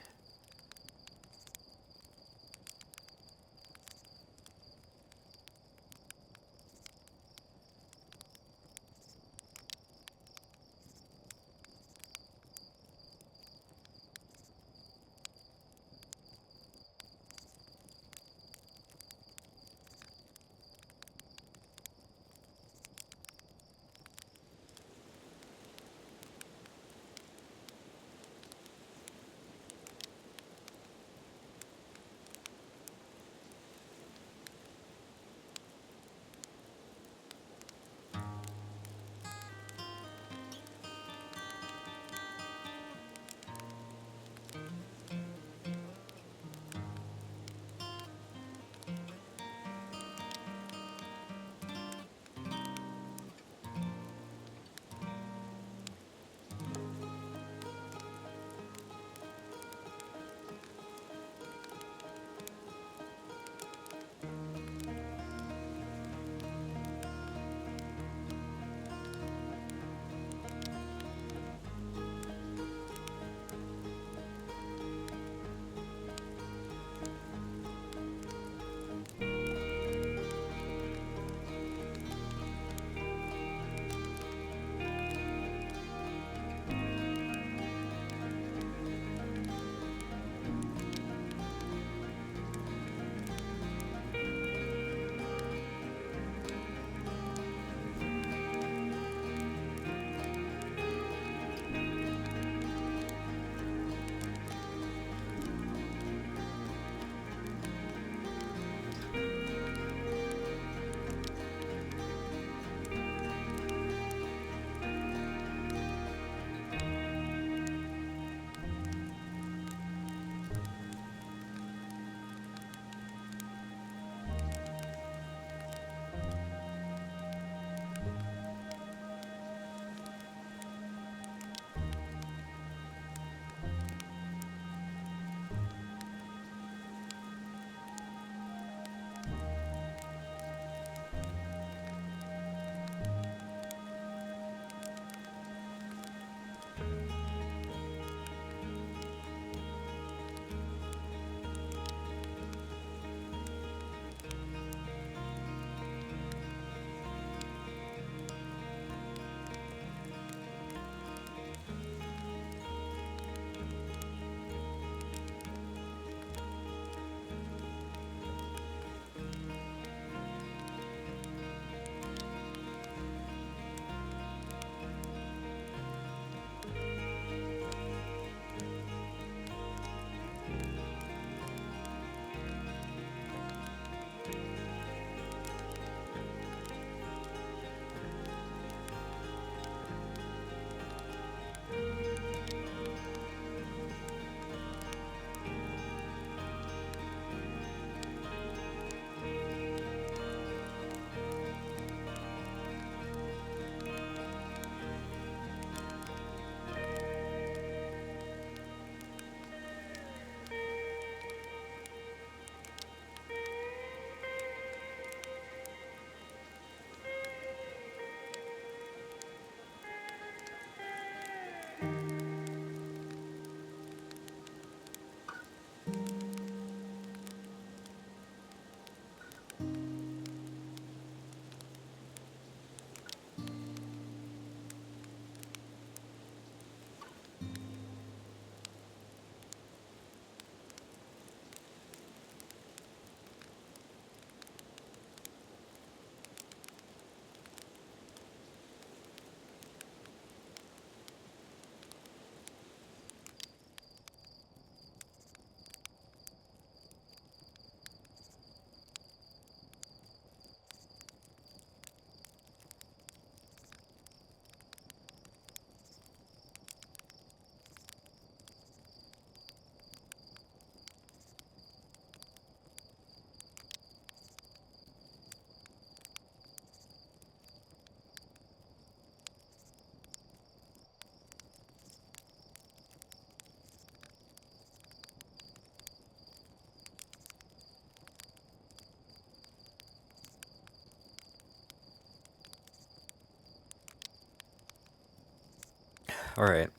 Alright.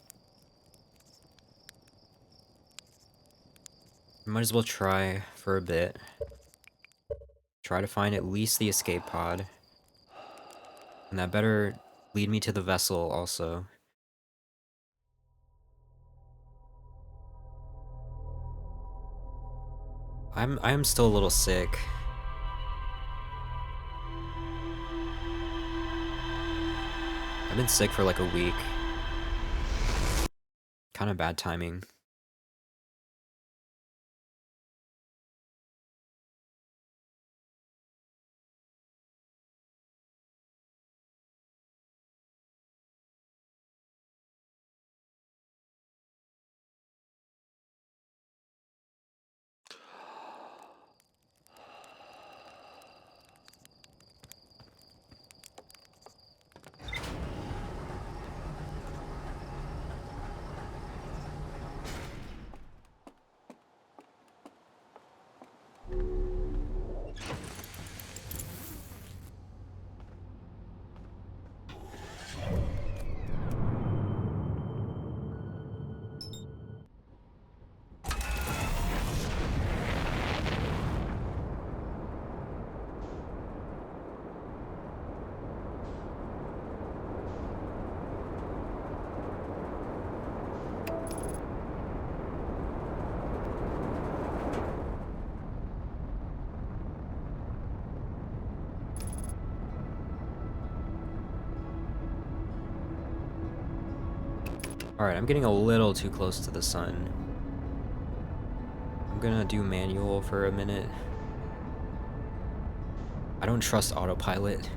Might as well try for a bit. Try to find at least the escape pod. And that better lead me to the vessel also. I'm still a little sick. I've been sick for like a week. Kind of bad timing. Alright, I'm getting a little too close to the sun. I'm gonna do manual for a minute. I don't trust autopilot.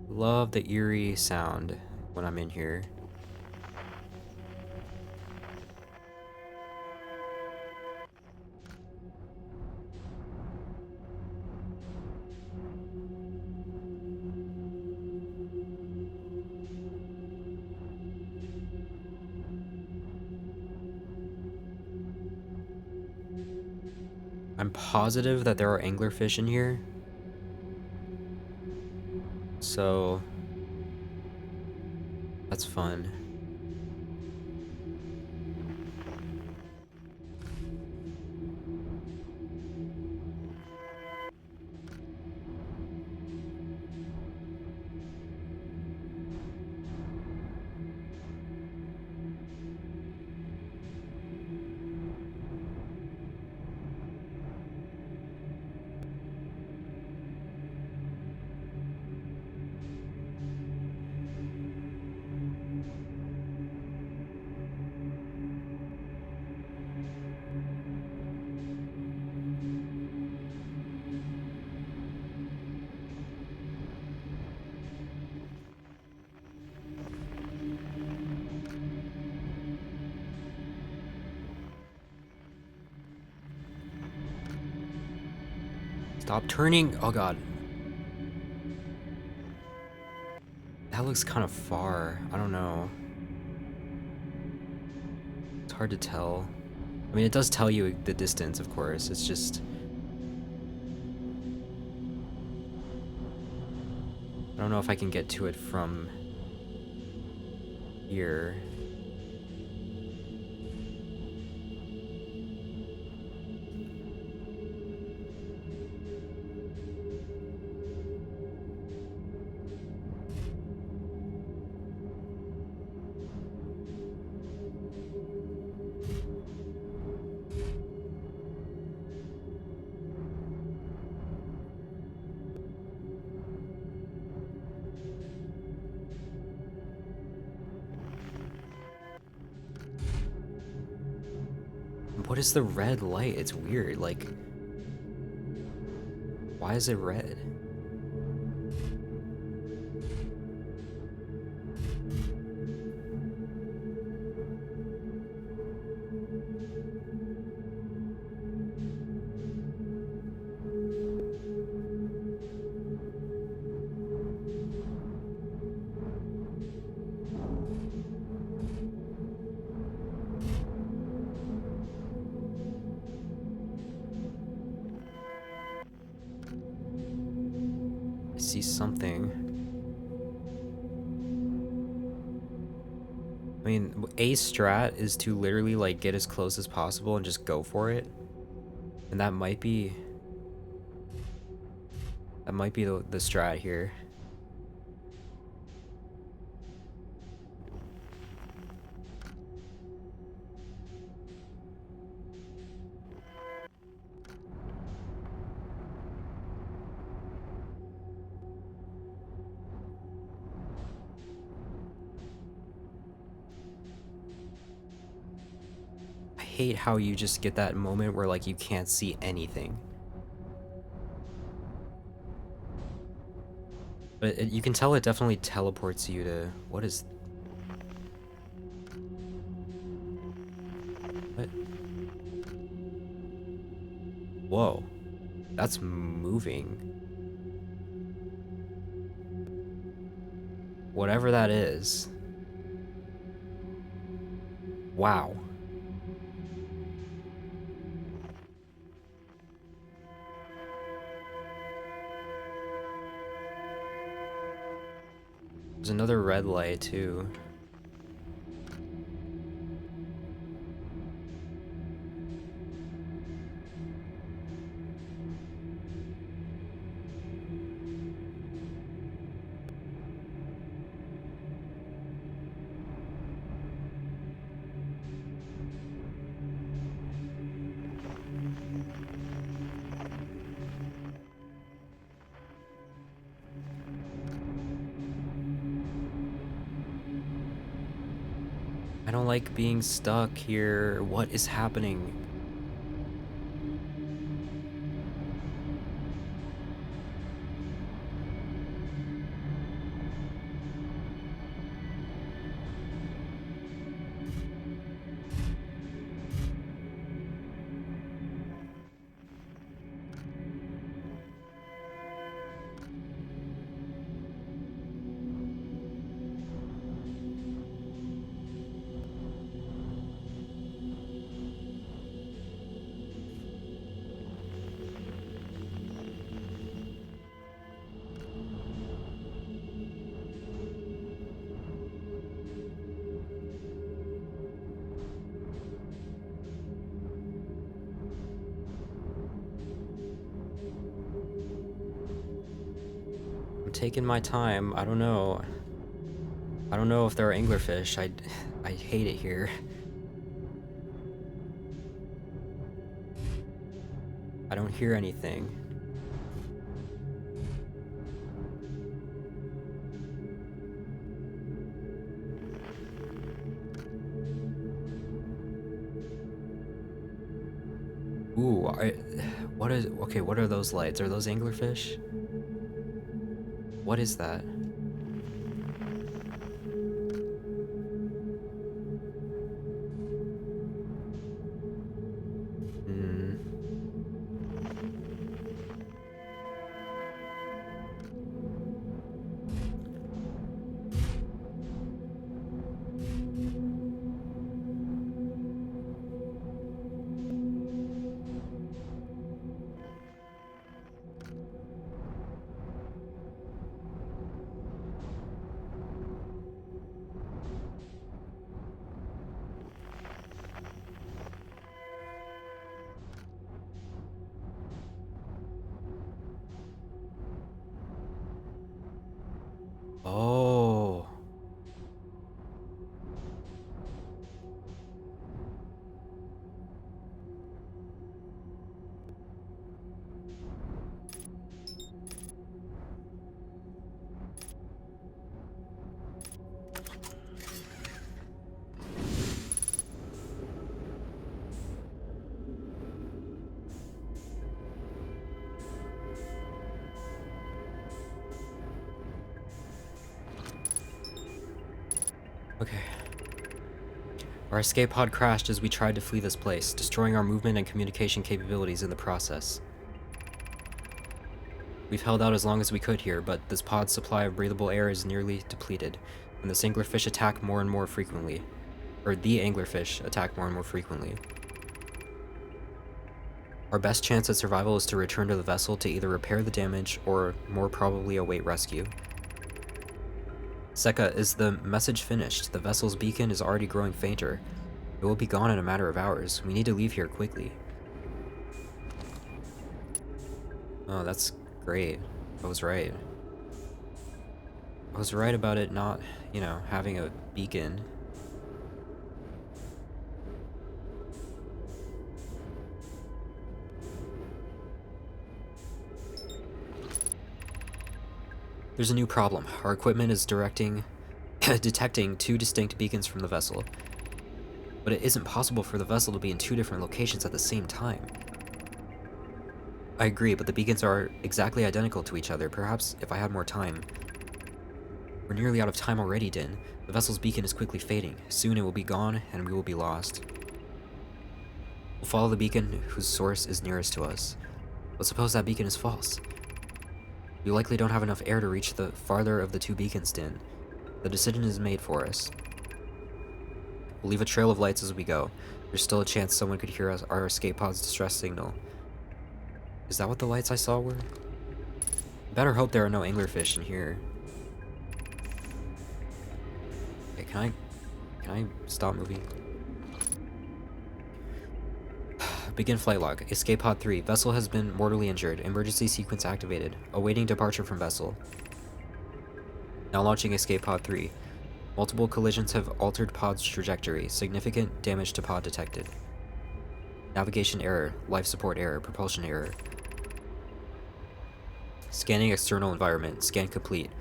Love the eerie sound when I'm in here. I'm positive that there are anglerfish in here. So that's fun. Stop turning. Oh god. That looks kind of far. I don't know. It's hard to tell. I mean, it does tell you the distance, of course. It's just... I don't know if I can get to it from here. What is the red light? It's weird. Like, why is it red? I see something. I mean, a strat is to literally like get as close as possible and just go for it. And that might be the strat here. I hate how you just get that moment where like you can't see anything. But you can tell it definitely teleports you to... What is... What? Whoa. That's moving. Whatever that is. Wow. There's another red light too. I don't like being stuck here. What is happening? I'm taking my time. I don't know. I don't know if there are anglerfish. I hate it here. I don't hear anything. Ooh, what is... Okay, what are those lights? Are those anglerfish? What is that? Hmm. Oh. Okay. Our escape pod crashed as we tried to flee this place, destroying our movement and communication capabilities in the process. We've held out as long as we could here, but this pod's supply of breathable air is nearly depleted, and the anglerfish attack more and more frequently. Or the anglerfish attack more and more frequently. Our best chance at survival is to return to the vessel to either repair the damage or, more probably, await rescue. Seka, is the message finished? The vessel's beacon is already growing fainter. It will be gone in a matter of hours. We need to leave here quickly. Oh, that's great. I was right. I was right about it not, you know, having a beacon. There's a new problem. Our equipment is detecting 2 distinct beacons from the vessel. But it isn't possible for the vessel to be in 2 different locations at the same time. I agree, but the beacons are exactly identical to each other. Perhaps if I had more time. We're nearly out of time already, Din. The vessel's beacon is quickly fading. Soon it will be gone, and we will be lost. We'll follow the beacon whose source is nearest to us. But suppose that beacon is false. We likely don't have enough air to reach the farther of the 2 beacons, Din. The decision is made for us. We'll leave a trail of lights as we go. There's still a chance someone could hear our escape pod's distress signal. Is that what the lights I saw were? Better hope there are no anglerfish in here. Okay, can I stop moving? Begin flight log. Escape pod 3. Vessel has been mortally injured. Emergency sequence activated. Awaiting departure from vessel. Now launching escape pod 3. Multiple collisions have altered pod's trajectory. Significant damage to pod detected. Navigation error. Life support error. Propulsion error. Scanning external environment. Scan complete.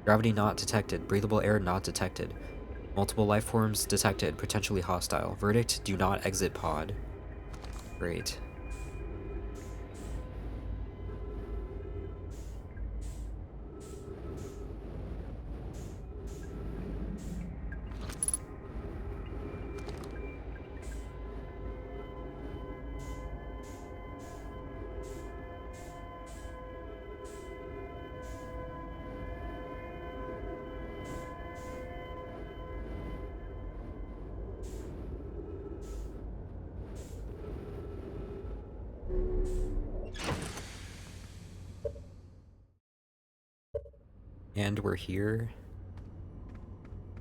Gravity not detected. Breathable air not detected. Multiple life forms detected. Potentially hostile. Verdict: do not exit pod. Great. And we're here.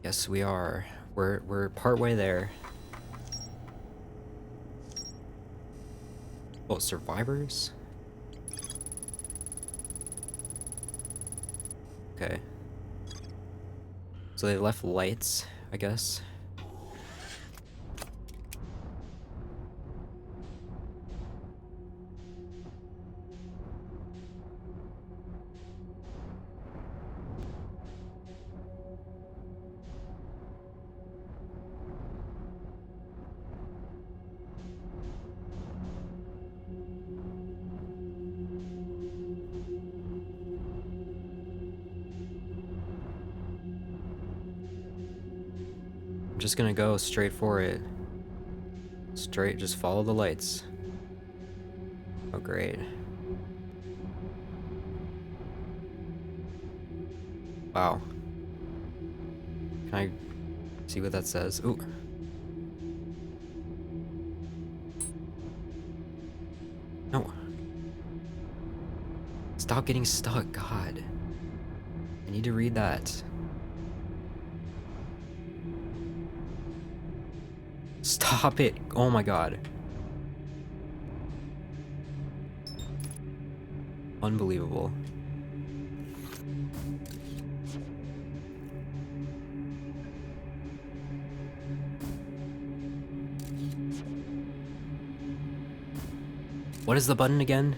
Yes, we are. We're partway there. Oh, survivors? Okay. So they left lights, I guess. I'm just gonna go straight for it. Straight, just follow the lights. Oh, great. Wow. Can I see what that says? Ooh. No. Stop getting stuck, God. I need to read that. Stop it. Oh my God. Unbelievable. What is the button again?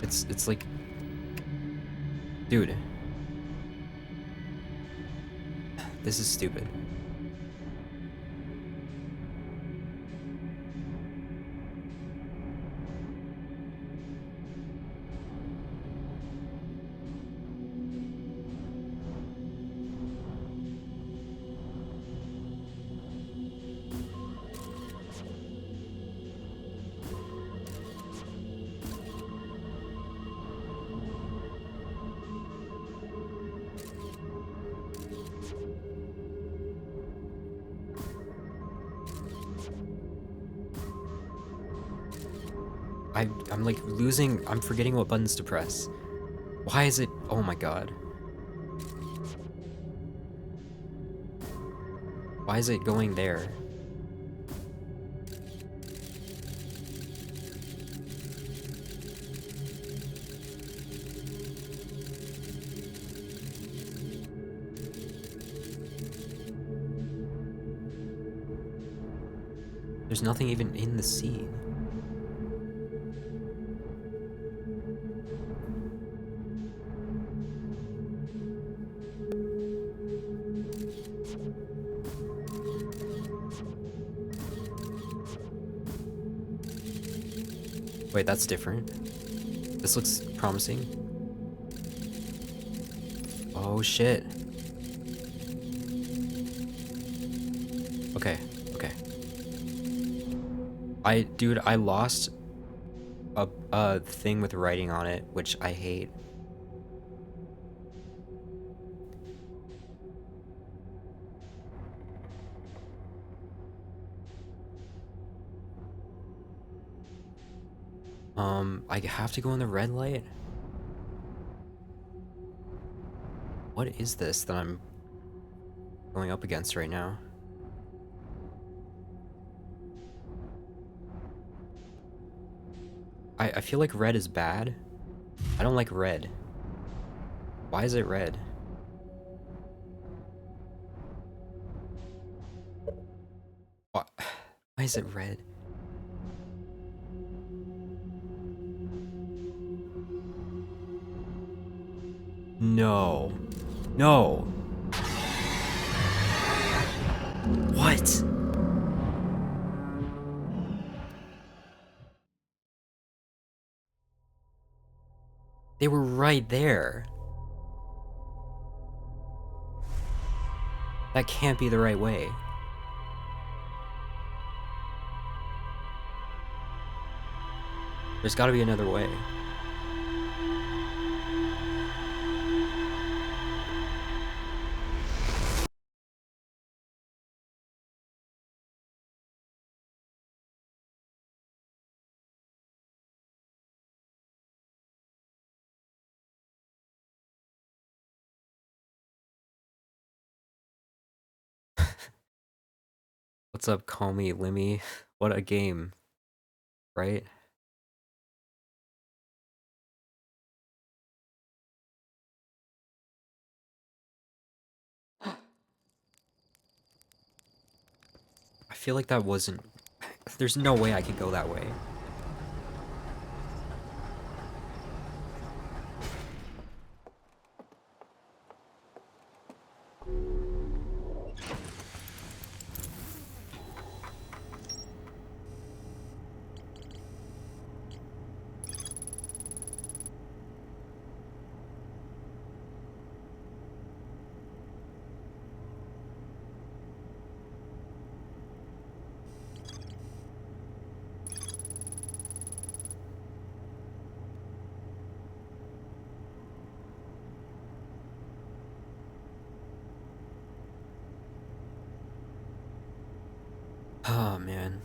It's like, dude, this is stupid. I'm like losing, I'm forgetting what buttons to press. Why is it, oh my god. Why is it going there? There's nothing even in the scene. Wait, that's different. This looks promising. Oh shit. Okay, okay. Dude, I lost a thing with writing on it, which I hate. I have to go in the red light? What is this that I'm going up against right now? I feel like red is bad. I don't like red. Why is it red? Why, why is it red? No. No. What? They were right there. That can't be the right way. There's gotta be another way. What's up, call me Limmy? What a game, right? I feel like that wasn't... There's no way I could go that way. Oh, man.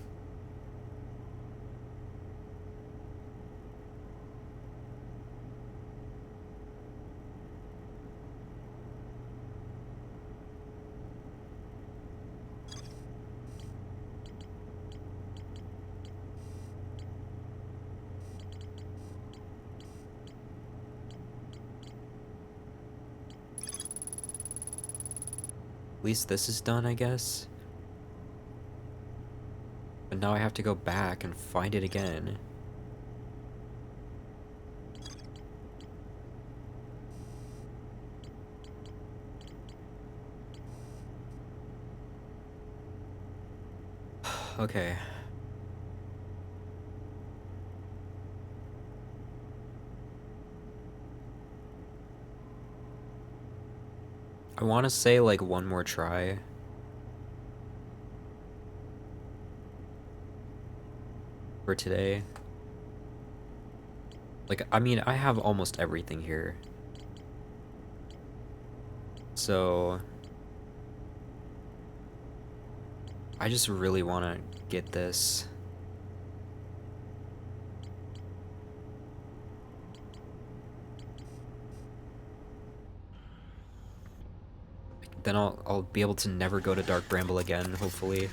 At least this is done, I guess. But now I have to go back and find it again. Okay. I want to say like one more try. For today. Like, I mean, I have almost everything here. So... I just really want to get this. Then I'll be able to never go to Dark Bramble again, hopefully.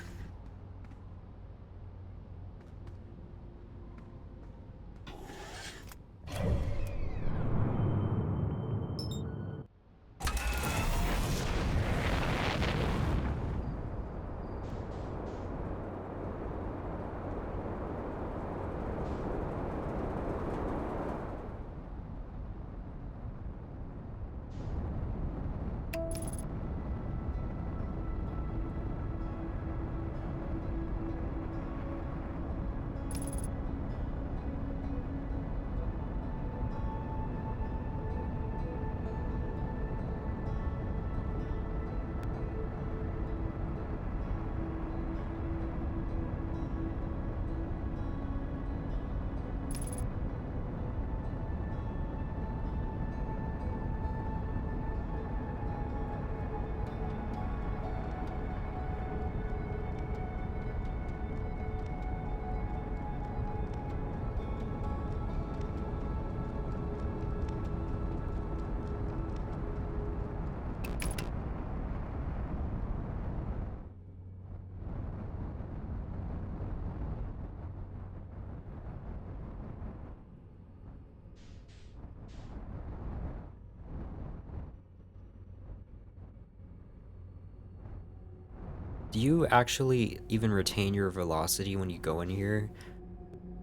Do you actually even retain your velocity when you go in here?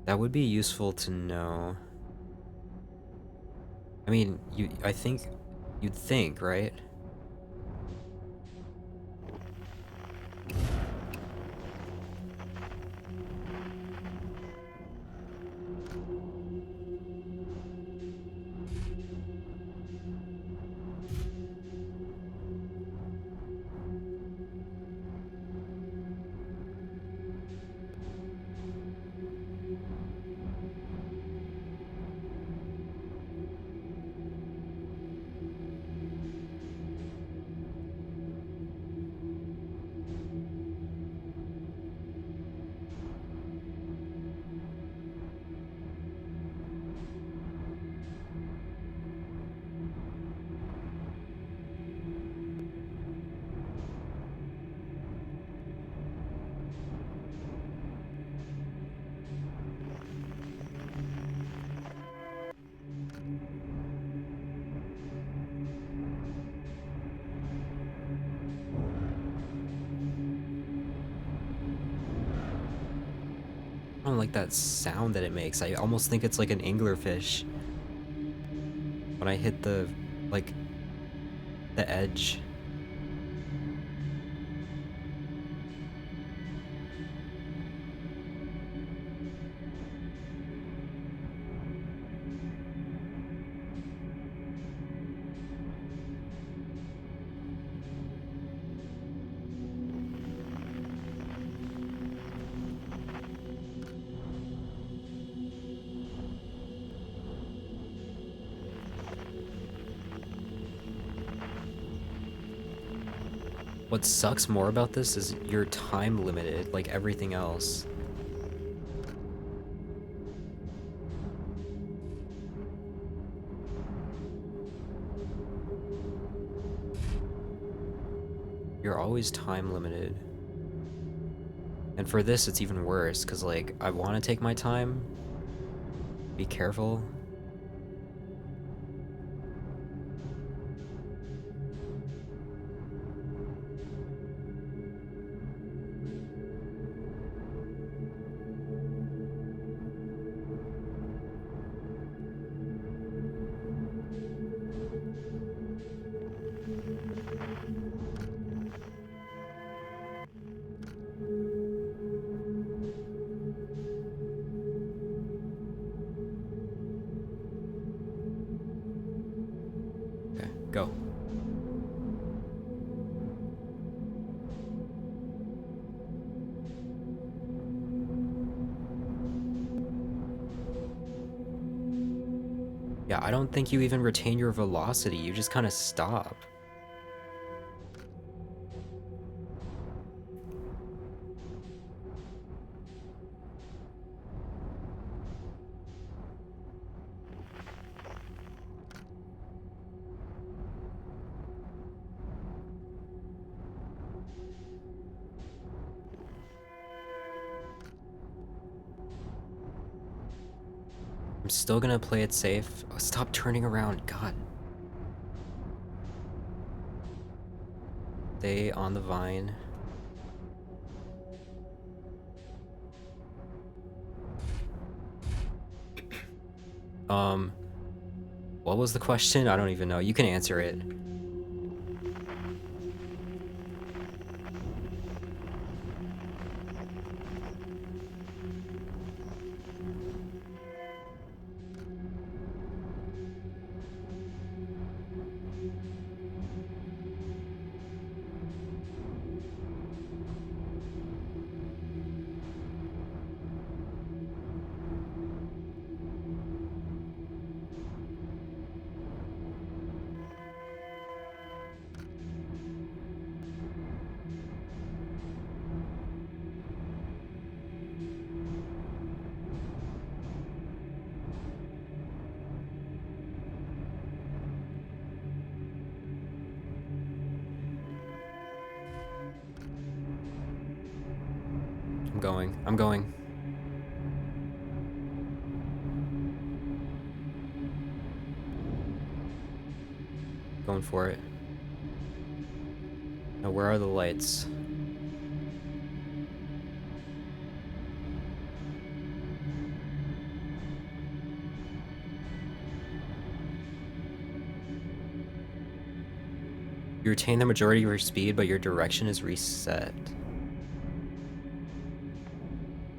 That would be useful to know. I mean, I think you'd think, right? I don't like that sound that it makes. I almost think it's like an anglerfish when I hit the, like, the edge. What sucks more about this is you're time limited, like everything else. You're always time limited. And for this, it's even worse, because, like, I want to take my time. Be careful. Okay, go. Yeah, I don't think you even retain your velocity. You just kind of stop. I'm still gonna play it safe. Oh, stop turning around, God. Stay on the vine. What was the question? I don't even know. You can answer it. I'm going. Going for it. Now, where are the lights? You retain the majority of your speed, but your direction is reset.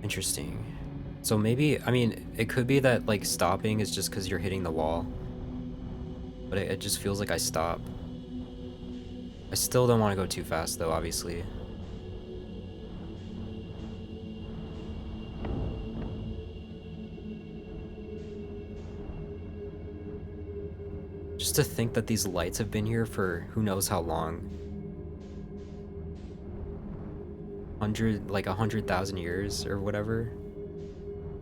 Interesting. So maybe, I mean, it could be that, like, stopping is just because you're hitting the wall. But it just feels like I stop. I still don't want to go too fast, though, obviously. Just to think that these lights have been here for who knows how long. 100,000 years or whatever.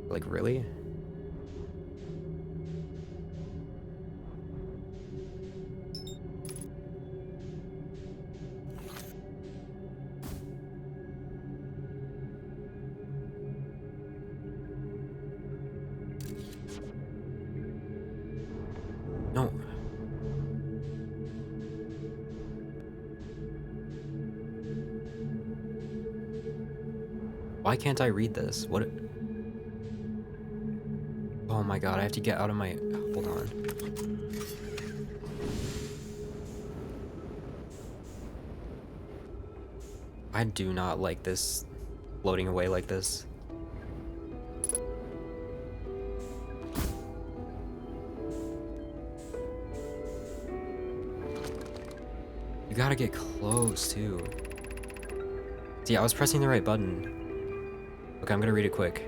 Like, really? No. Why can't I read this? What? Oh my god, I have to get out of my... Hold on. I do not like this floating away like this. You gotta get close, too. See, I was pressing the right button. Okay, I'm gonna read it quick.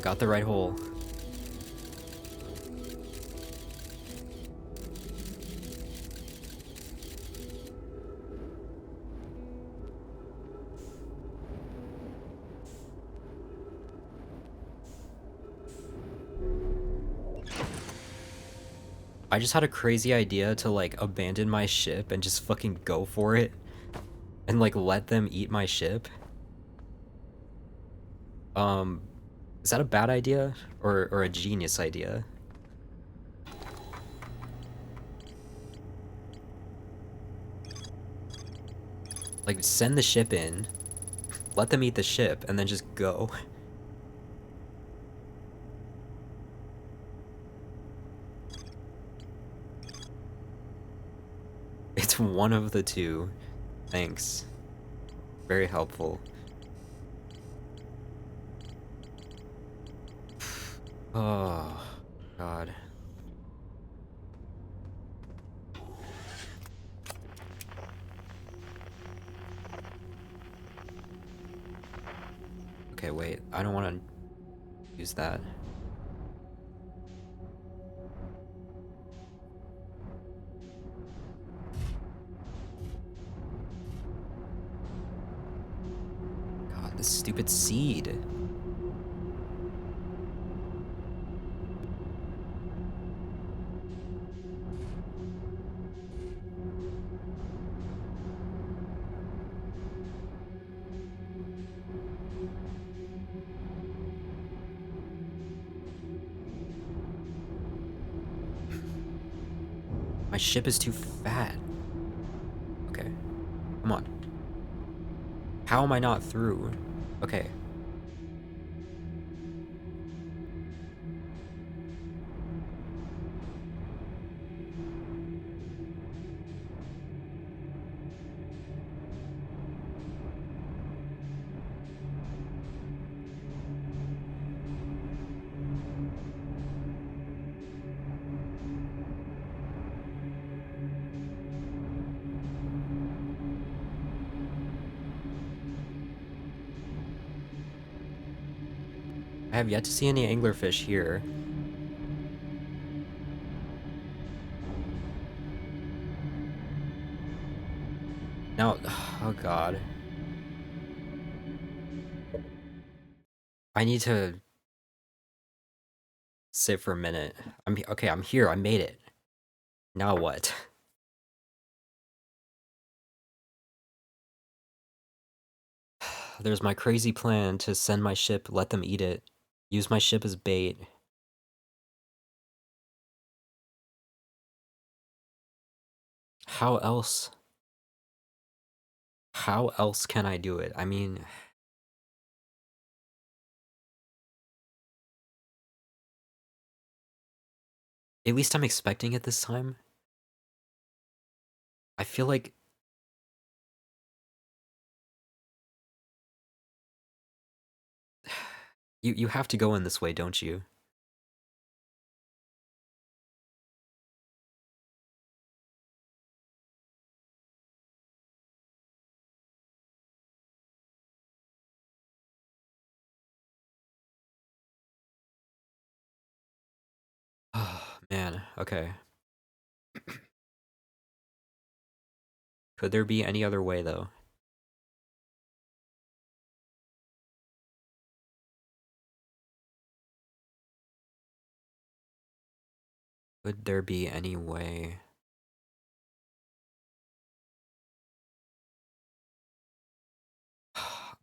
Got the right hole. I just had a crazy idea to, like, abandon my ship and just fucking go for it. And, like, let them eat my ship. Is that a bad idea? Or a genius idea? Like, send the ship in, let them eat the ship, and then just go. It's one of the two. Thanks. Very helpful. Oh, God. Okay, wait. I don't want to use that. This stupid seed. My ship is too fat. Okay. Come on. How am I not through? Okay. I have yet to see any anglerfish here. Now, oh god. I need to sit for a minute. Okay, I'm here. I made it. Now what? There's my crazy plan to send my ship, let them eat it, use my ship as bait. How else? How else can I do it? I mean, at least I'm expecting it this time. I feel like you have to go in this way, don't you? Oh, man. Okay. Could there be any other way, though? Could there be any way?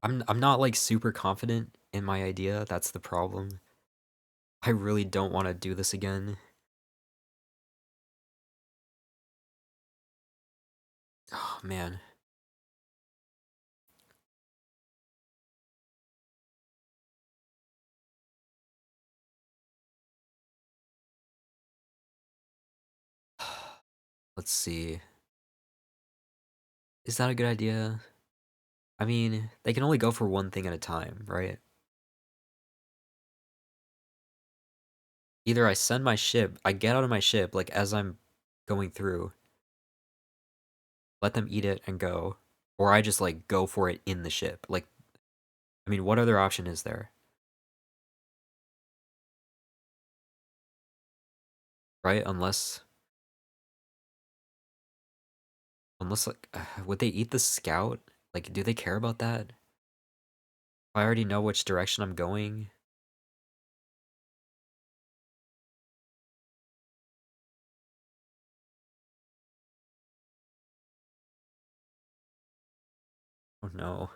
I'm not like super confident in my idea. That's the problem. I really don't want to do this again. Oh, man. Let's see. Is that a good idea? I mean, they can only go for one thing at a time, right? Either I send my ship, I get out of my ship, like, as I'm going through, let them eat it and go, or I just, like, go for it in the ship. Like, I mean, what other option is there? Right? Unless, like, would they eat the scout? Like, do they care about that? I already know which direction I'm going. Oh no.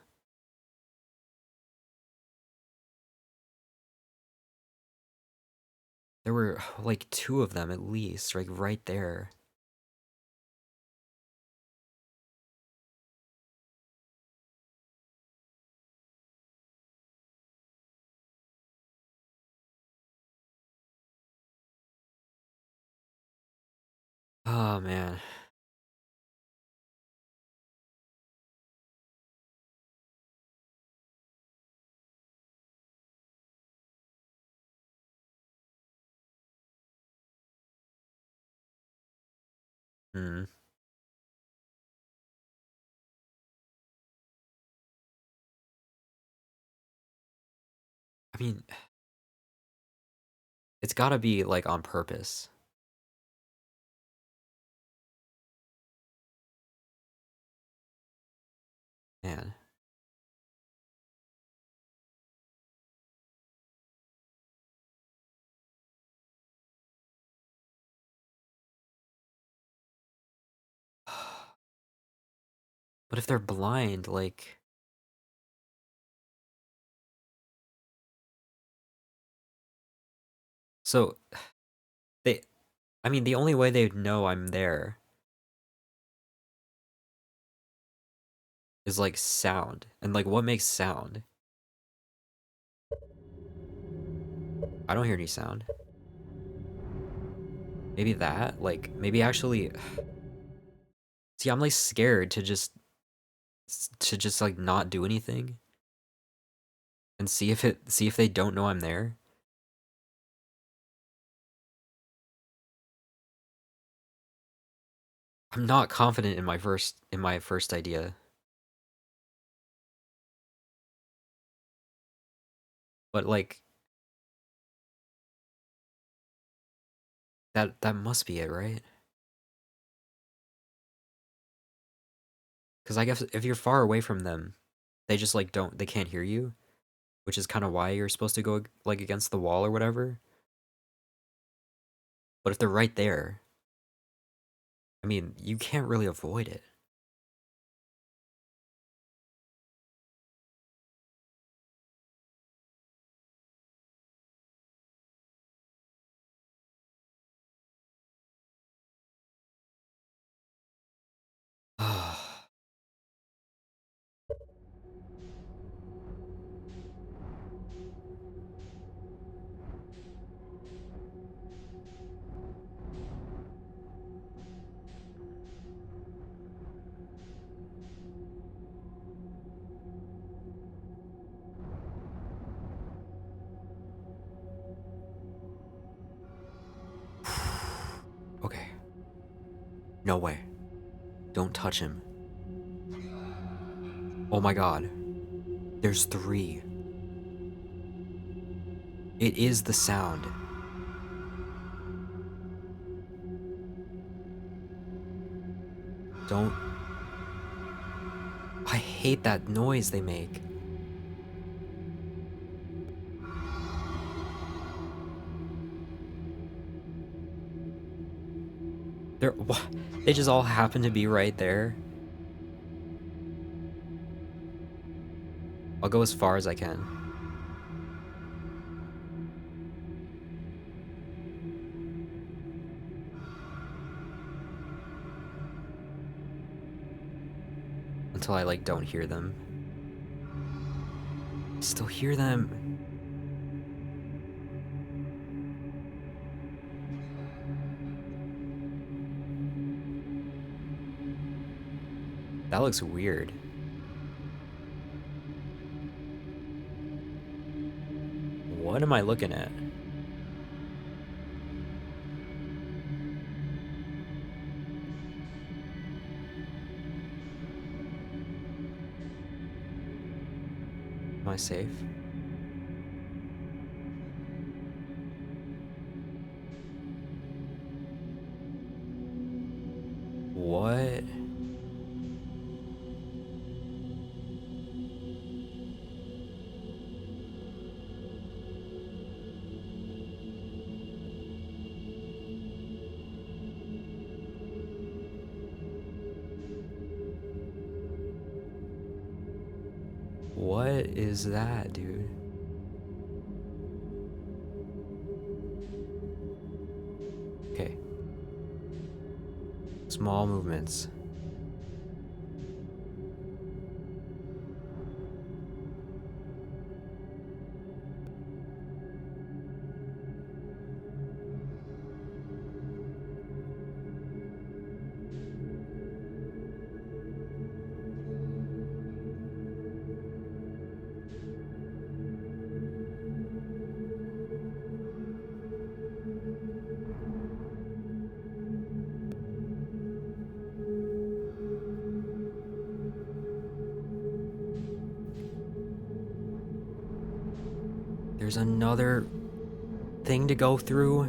There were, like, two of them at least, like, right there. Oh, man. Hmm. I mean, it's gotta be, like, on purpose. Man. But if they're blind, like... So, they... I mean, the only way they'd know I'm there is, like, sound. And, like, what makes sound? I don't hear any sound. Maybe that? Like, maybe actually... See, I'm, like, scared to just... like, not do anything. And see if they don't know I'm there. I'm not confident in my first idea. But, like... That must be it, right? Because I guess if you're far away from them, they just, like, they can't hear you, which is kind of why you're supposed to go, like, against the wall or whatever. But if they're right there, I mean, you can't really avoid it. Okay. No way. Don't touch him. Oh my god. There's 3. It is the sound. Don't... I hate that noise they make. They're... What? They just all happen to be right there. I'll go as far as I can. Until I, like, don't hear them. I still hear them. That looks weird. What am I looking at? Am I safe? What? What is that, dude? Okay. Small movements. There's another thing to go through.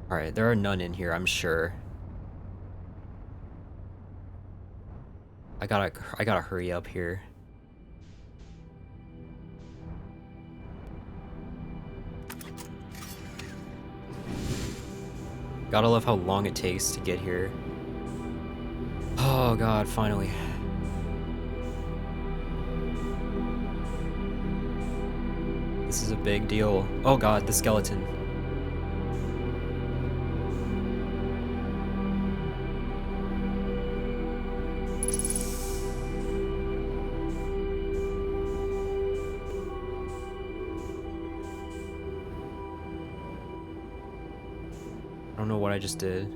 Alright, there are none in here, I'm sure. I gotta hurry up here. Gotta love how long it takes to get here. Oh god, finally. This is a big deal. Oh god, the skeleton. I don't know what I just did.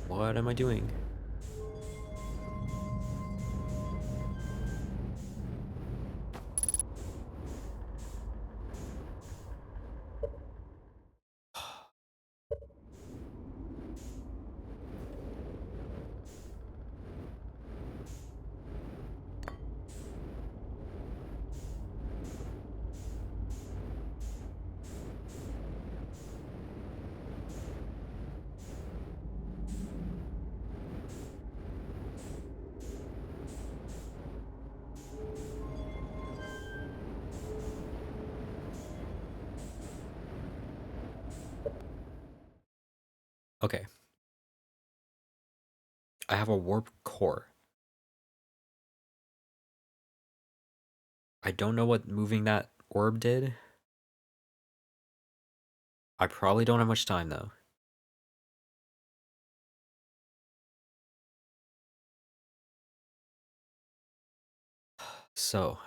What am I doing? Okay. I have a warp core. I don't know what moving that orb did. I probably don't have much time though. So,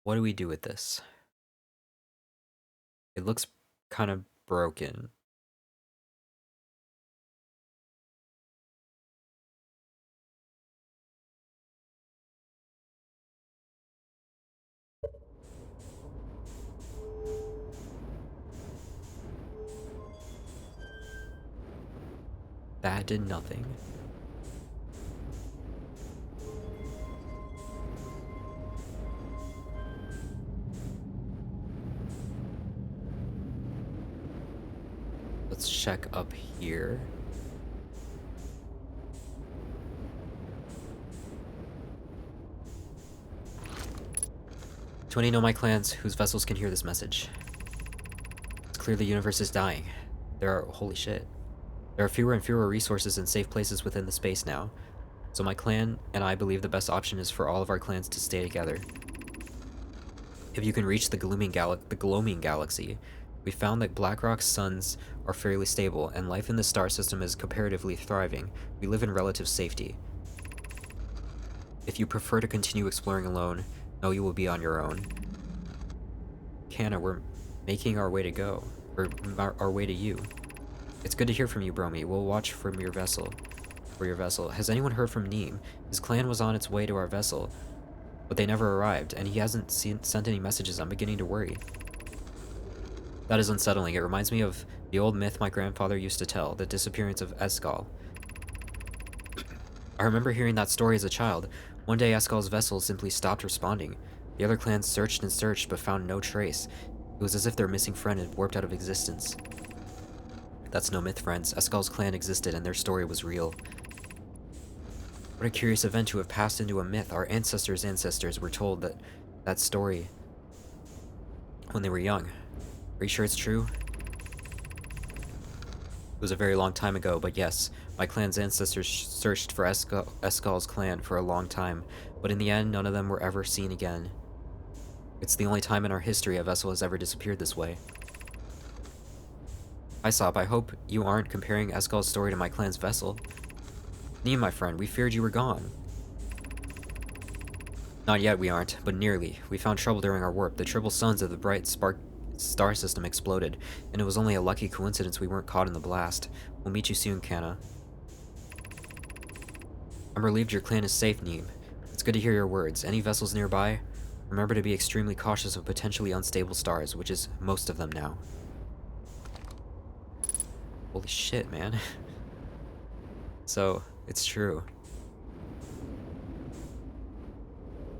what do we do with this? It looks kind of broken. That did nothing. Let's check up here. To any Nomai clans whose vessels can hear this message. It's clear the universe is dying. There are, holy shit. There are fewer and fewer resources and safe places within the space now. So my clan and I believe the best option is for all of our clans to stay together. If you can reach the gloaming galaxy, we found that Blackrock's suns are fairly stable, and life in the star system is comparatively thriving. We live in relative safety. If you prefer to continue exploring alone, know you will be on your own. Kanna, we're making our way to go. Or our way to you. It's good to hear from you, Bromi. We'll watch from your vessel. For your vessel. Has anyone heard from Neem? His clan was on its way to our vessel, but they never arrived, and he hasn't sent any messages. I'm beginning to worry. That is unsettling. It reminds me of the old myth my grandfather used to tell, the disappearance of Eskal. I remember hearing that story as a child. One day Eskal's vessel simply stopped responding. The other clans searched and searched, but found no trace. It was as if their missing friend had warped out of existence. That's no myth, friends. Eskal's clan existed, and their story was real. What a curious event to have passed into a myth. Our ancestors' ancestors were told that story when they were young. Are you sure it's true? It was a very long time ago, but yes, my clan's ancestors searched for Eskal's clan for a long time, but in the end, none of them were ever seen again. It's the only time in our history a vessel has ever disappeared this way. Aesop, I hope you aren't comparing Eskal's story to my clan's vessel. Nee, my friend, we feared you were gone. Not yet, we aren't, but nearly. We found trouble during our warp. The triple suns of the bright spark star system exploded, and it was only a lucky coincidence we weren't caught in the blast. We'll meet you soon, Kana. I'm relieved your clan is safe, Neem. It's good to hear your words. Any vessels nearby? Remember to be extremely cautious of potentially unstable stars, which is most of them now. Holy shit, man. So, it's true.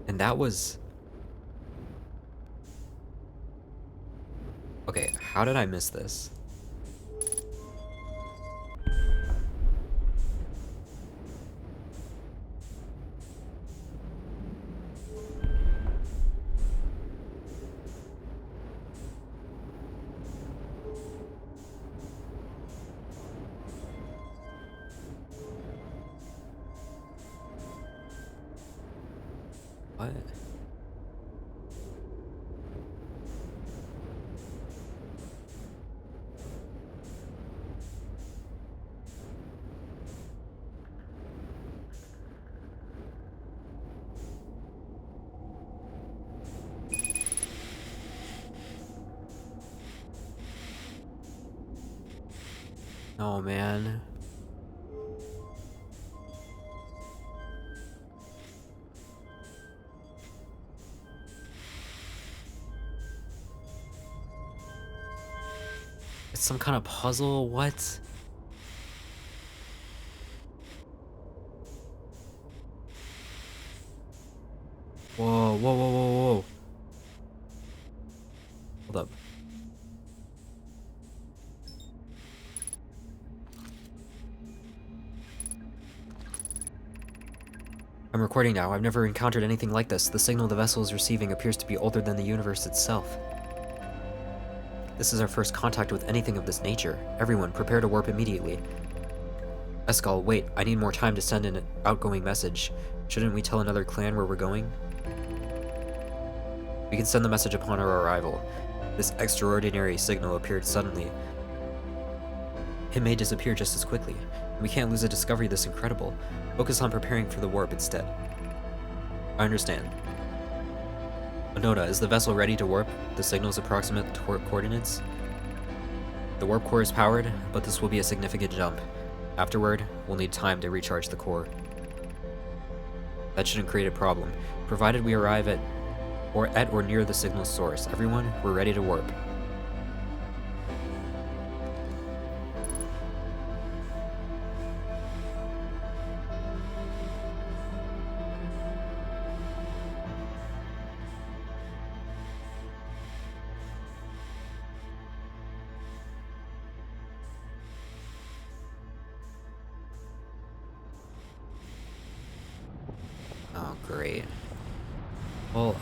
And that was... Okay, how did I miss this? What? Oh, man. It's some kind of puzzle? What? Whoa, whoa, whoa, whoa, whoa. Hold up. I'm recording now. I've never encountered anything like this. The signal the vessel is receiving appears to be older than the universe itself. This is our first contact with anything of this nature. Everyone, prepare to warp immediately. Eskal, wait. I need more time to send an outgoing message. Shouldn't we tell another clan where we're going? We can send the message upon our arrival. This extraordinary signal appeared suddenly. It may disappear just as quickly. We can't lose a discovery this incredible. Focus on preparing for the warp instead. I understand. Onoda, is the vessel ready to warp? The signal's approximate coordinates? The warp core is powered, but this will be a significant jump. Afterward, we'll need time to recharge the core. That shouldn't create a problem, provided we arrive at or near the signal source. Everyone, we're ready to warp. Oh, great. Well,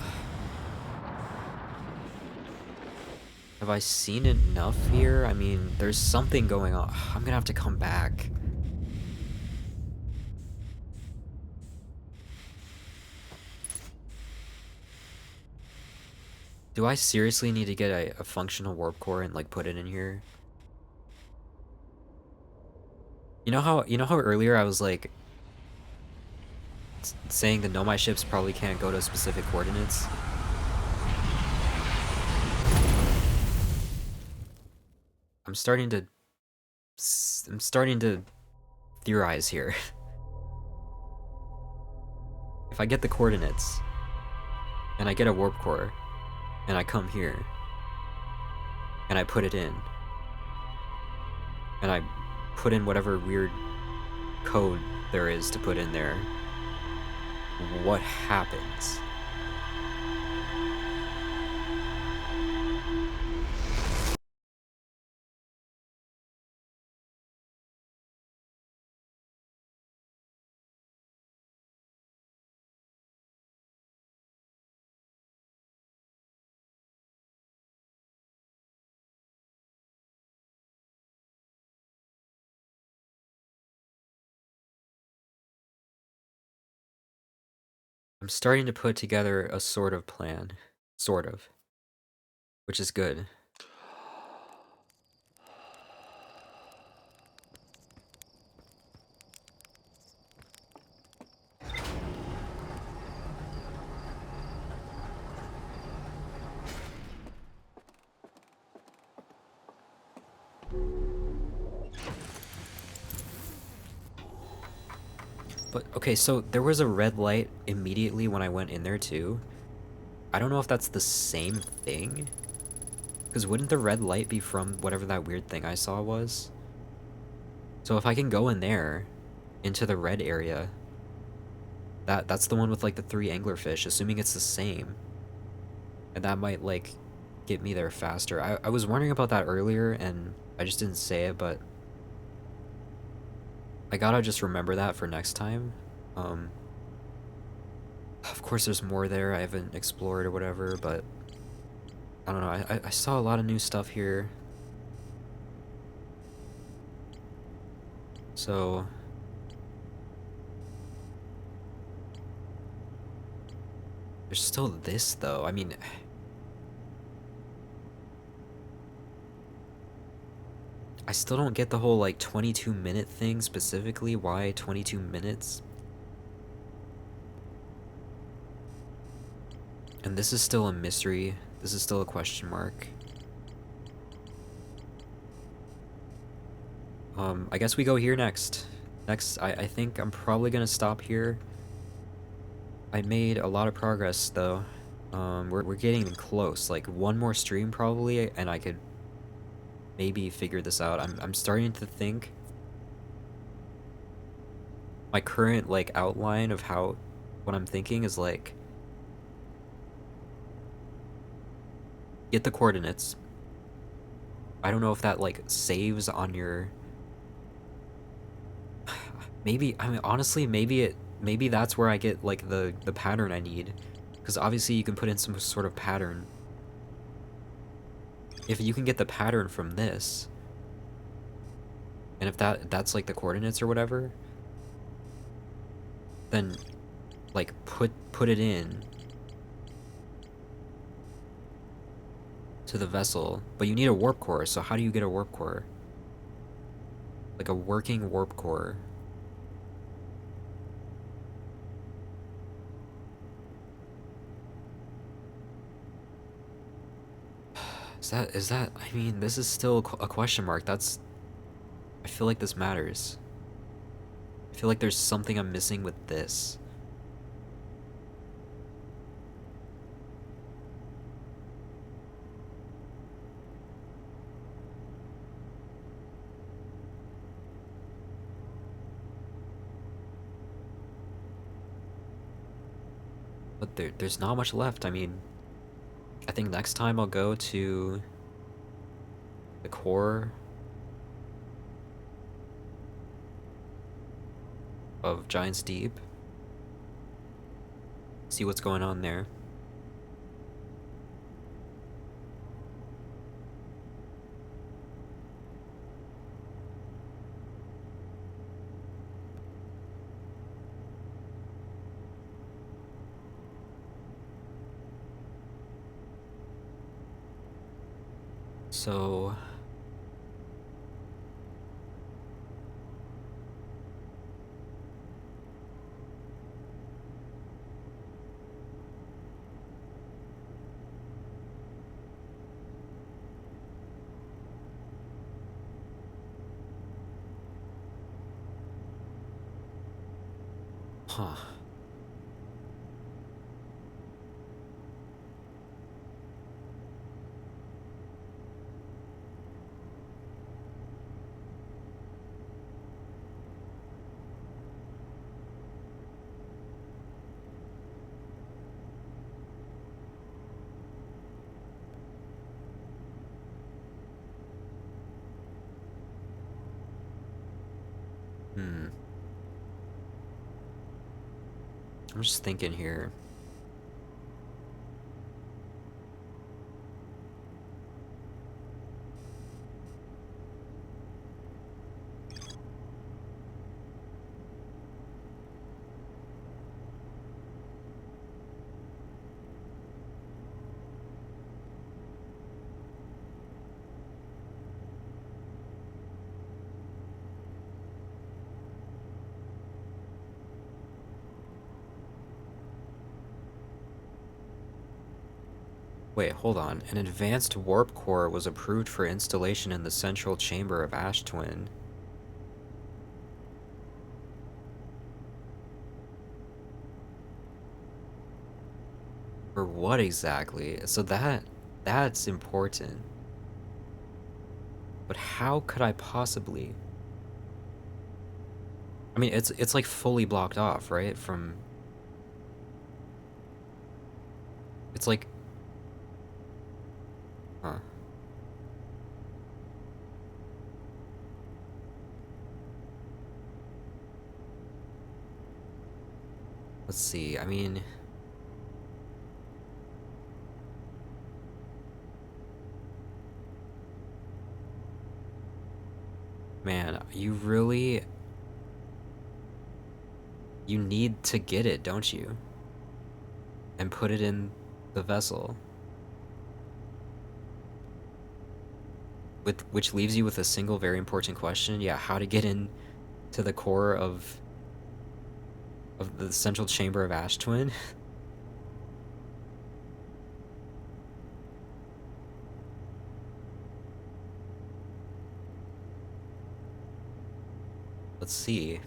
have I seen enough here? I mean, there's something going on. I'm gonna have to come back. Do I seriously need to get a functional warp core and like put it in here? You know how earlier I was like saying the Nomai ships probably can't go to specific coordinates? I'm starting to theorize here. If I get the coordinates and I get a warp core and I come here and I put it in and I put in whatever weird code there is to put in there, what happens? I'm starting to put together a sort of plan. Sort of. Which is good. But, okay, so there was a red light immediately when I went in there, too. I don't know if that's the same thing. Because wouldn't the red light be from whatever that weird thing I saw was? So if I can go in there, into the red area, that's the one with, like, the 3 anglerfish, assuming it's the same. And that might, like, get me there faster. I was wondering about that earlier, and I just didn't say it, but I gotta just remember that for next time. Of course there's more there I haven't explored or whatever, but I don't know, I saw a lot of new stuff here. So there's still this though. I mean, I still don't get the whole like 22-minute thing specifically. Why 22 minutes? And this is still a mystery. This is still a question mark. I guess we go here next. Next, I think I'm probably gonna stop here. I made a lot of progress though. We're getting close. Like one more stream probably, and I could maybe figure this out. I'm starting to think my current like outline of how what I'm thinking is like get the coordinates. I don't know if that like saves on your maybe I mean honestly maybe that's where I get like the pattern I need, because obviously you can put in some sort of pattern. If you can get the pattern from this, and if that's like the coordinates or whatever, then like put it in to the vessel. But you need a warp core, so how do you get a warp core? Like a working warp core. Is that I mean, this is still a question mark. I feel like this matters. I feel like there's something I'm missing with this. But there's not much left. I mean, I think next time I'll go to the core of Giant's Deep. See what's going on there. So huh. Hmm. I'm just thinking here. Wait, hold on. An advanced warp core was approved for installation in the central chamber of Ash Twin. For what exactly? So that's important. But how could I possibly? I mean, it's like fully blocked off, right? From it's like, huh. Let's see. I mean, man, you need to get it, don't you? And put it in the vessel. Which leaves you with a single very important question. Yeah, how to get in to the core of the central chamber of Ash Twin. Let's see.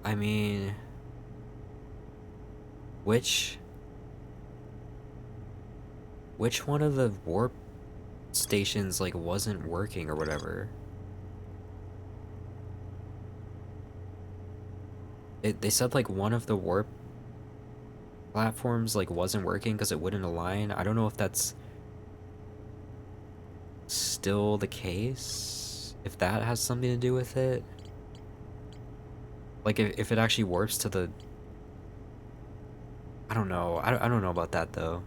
I mean, which which one of the warp stations like wasn't working or whatever? They said like one of the warp platforms like wasn't working because it wouldn't align. I don't know if that's still the case. If that has something to do with it. Like if it actually warps to the, I don't know. I don't know about that though.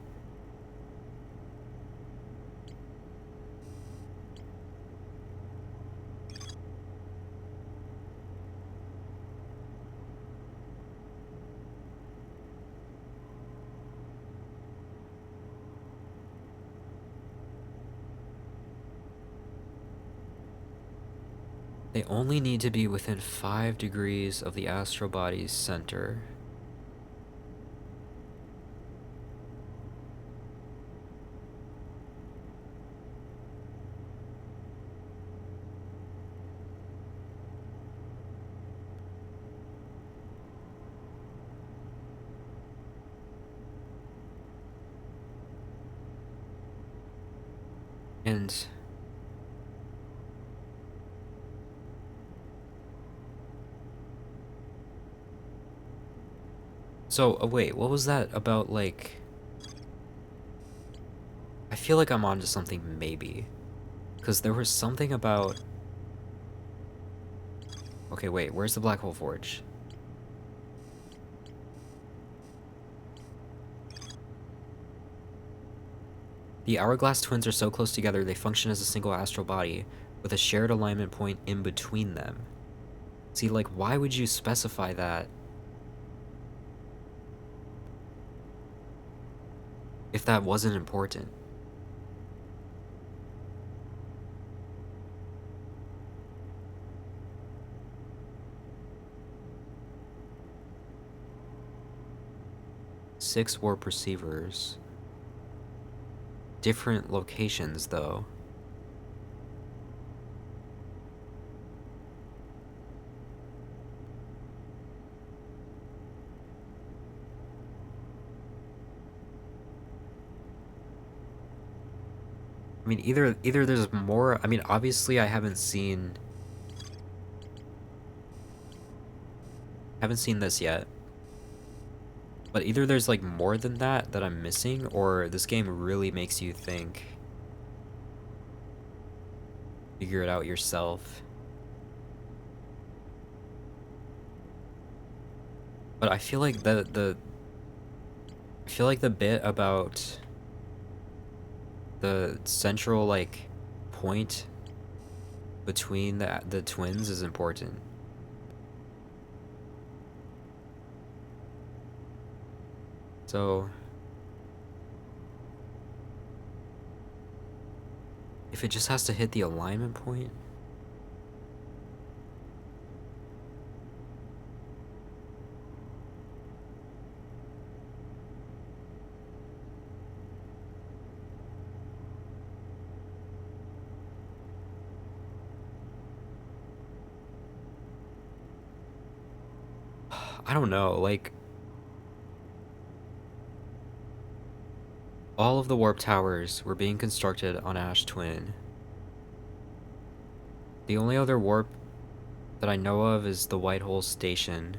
They only need to be within 5 degrees of the astral body's center. And so, wait, what was that about, like... I feel like I'm onto something, maybe. Because there was something about... Okay, wait, where's the Black Hole Forge? The Hourglass twins are so close together they function as a single astral body, with a shared alignment point in between them. See, like, why would you specify that if that wasn't important? Six warp receivers. Different locations, though. I mean, either there's more... I mean, obviously I haven't seen this yet. But either there's like more than that that I'm missing, or this game really makes you think. Figure it out yourself. But I feel like the bit about the central like point between the twins is important. So if it just has to hit the alignment point. I don't know, like, all of the warp towers were being constructed on Ash Twin. The only other warp that I know of is the White Hole Station.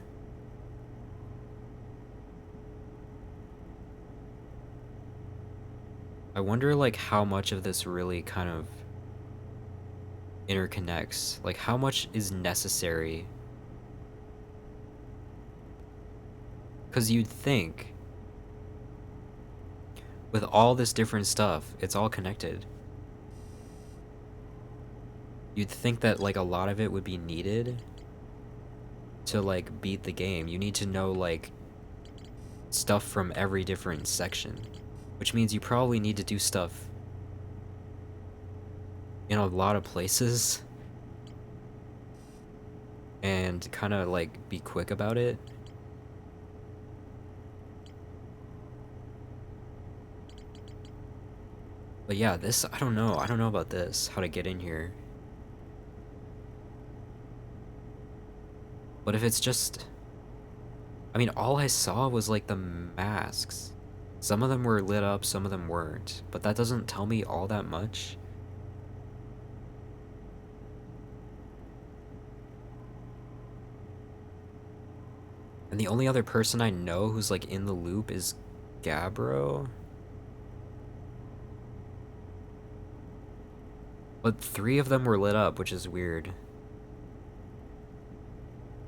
I wonder, like, how much of this really kind of interconnects. Like, how much is necessary? Because you'd think, with all this different stuff, it's all connected. You'd think that, like, a lot of it would be needed to, like, beat the game. You need to know, like, stuff from every different section, which means you probably need to do stuff in a lot of places and kind of, like, be quick about it. But yeah, this, I don't know. I don't know about this, how to get in here. But if it's just... I mean, all I saw was, like, the masks. Some of them were lit up, some of them weren't. But that doesn't tell me all that much. And the only other person I know who's, like, in the loop is Gabbro. But 3 of them were lit up, which is weird.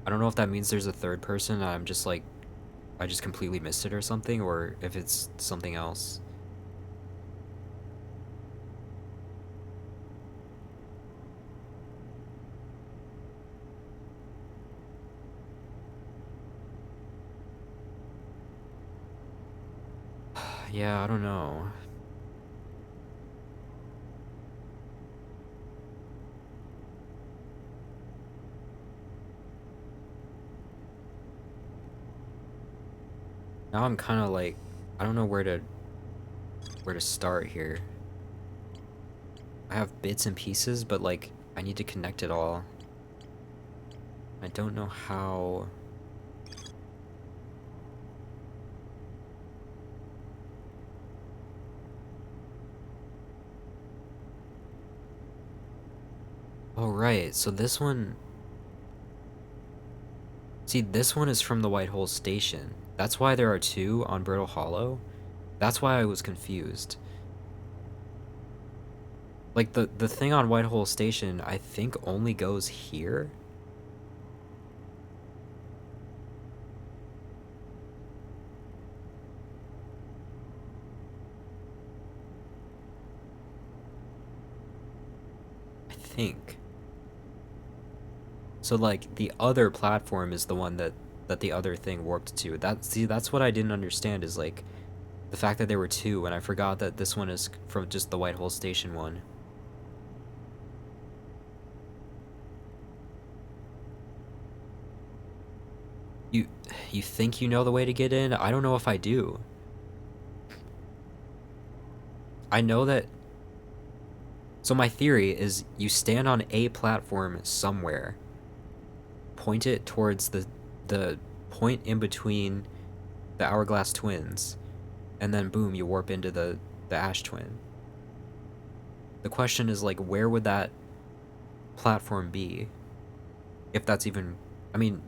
I don't know if that means there's a third person and I'm just like, I just completely missed it or something, or if it's something else. Yeah, I don't know. Now I'm kind of like, I don't know where to start here. I have bits and pieces, but like I need to connect it all. I don't know how. Oh right, so this one. See, this one is from the White Hole Station. That's why there are 2 on Brittle Hollow. That's why I was confused. Like, the thing on White Hole Station, I think only goes here? I think. So, like, the other platform is the one that the other thing warped to. See, that's what I didn't understand, is, like, the fact that there were 2, and I forgot that this one is from just the White Hole Station one. You think you know the way to get in? I don't know if I do. I know that... So my theory is you stand on a platform somewhere, point it towards the point in between the Hourglass Twins, and then boom, you warp into the Ash Twin. The question is, like, where would that platform be? If that's even... I mean,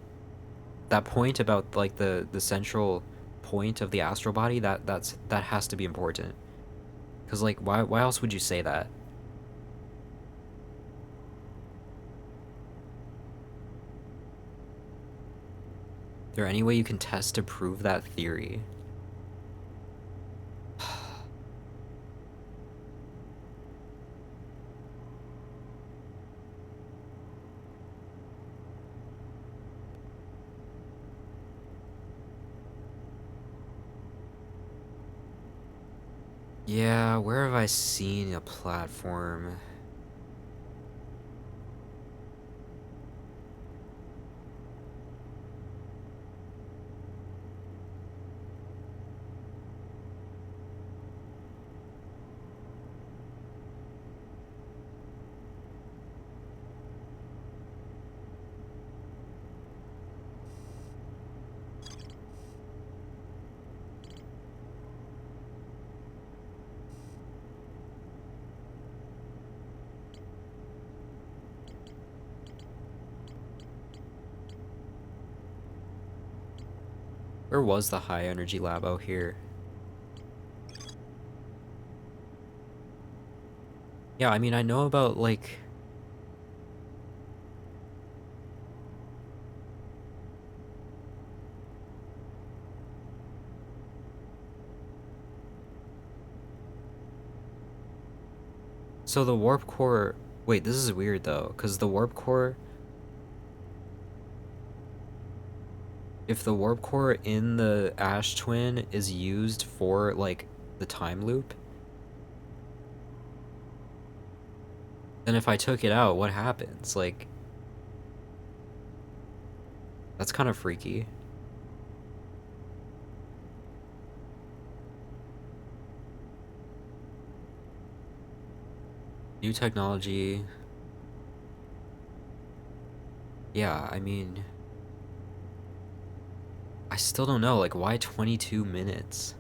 that point about, like, the central point of the astral body, that has to be important. Because, like, why else would you say that? Is there any way you can test to prove that theory? Yeah, where have I seen a platform? Where was the high energy lab out here? Yeah, I mean, I know about, like... So the warp core... Wait, this is weird, though, because the warp core... If the warp core in the Ash Twin is used for, like, the time loop... Then if I took it out, what happens? Like... That's kind of freaky. New technology... Yeah, I mean... I still don't know, like, why 22 minutes?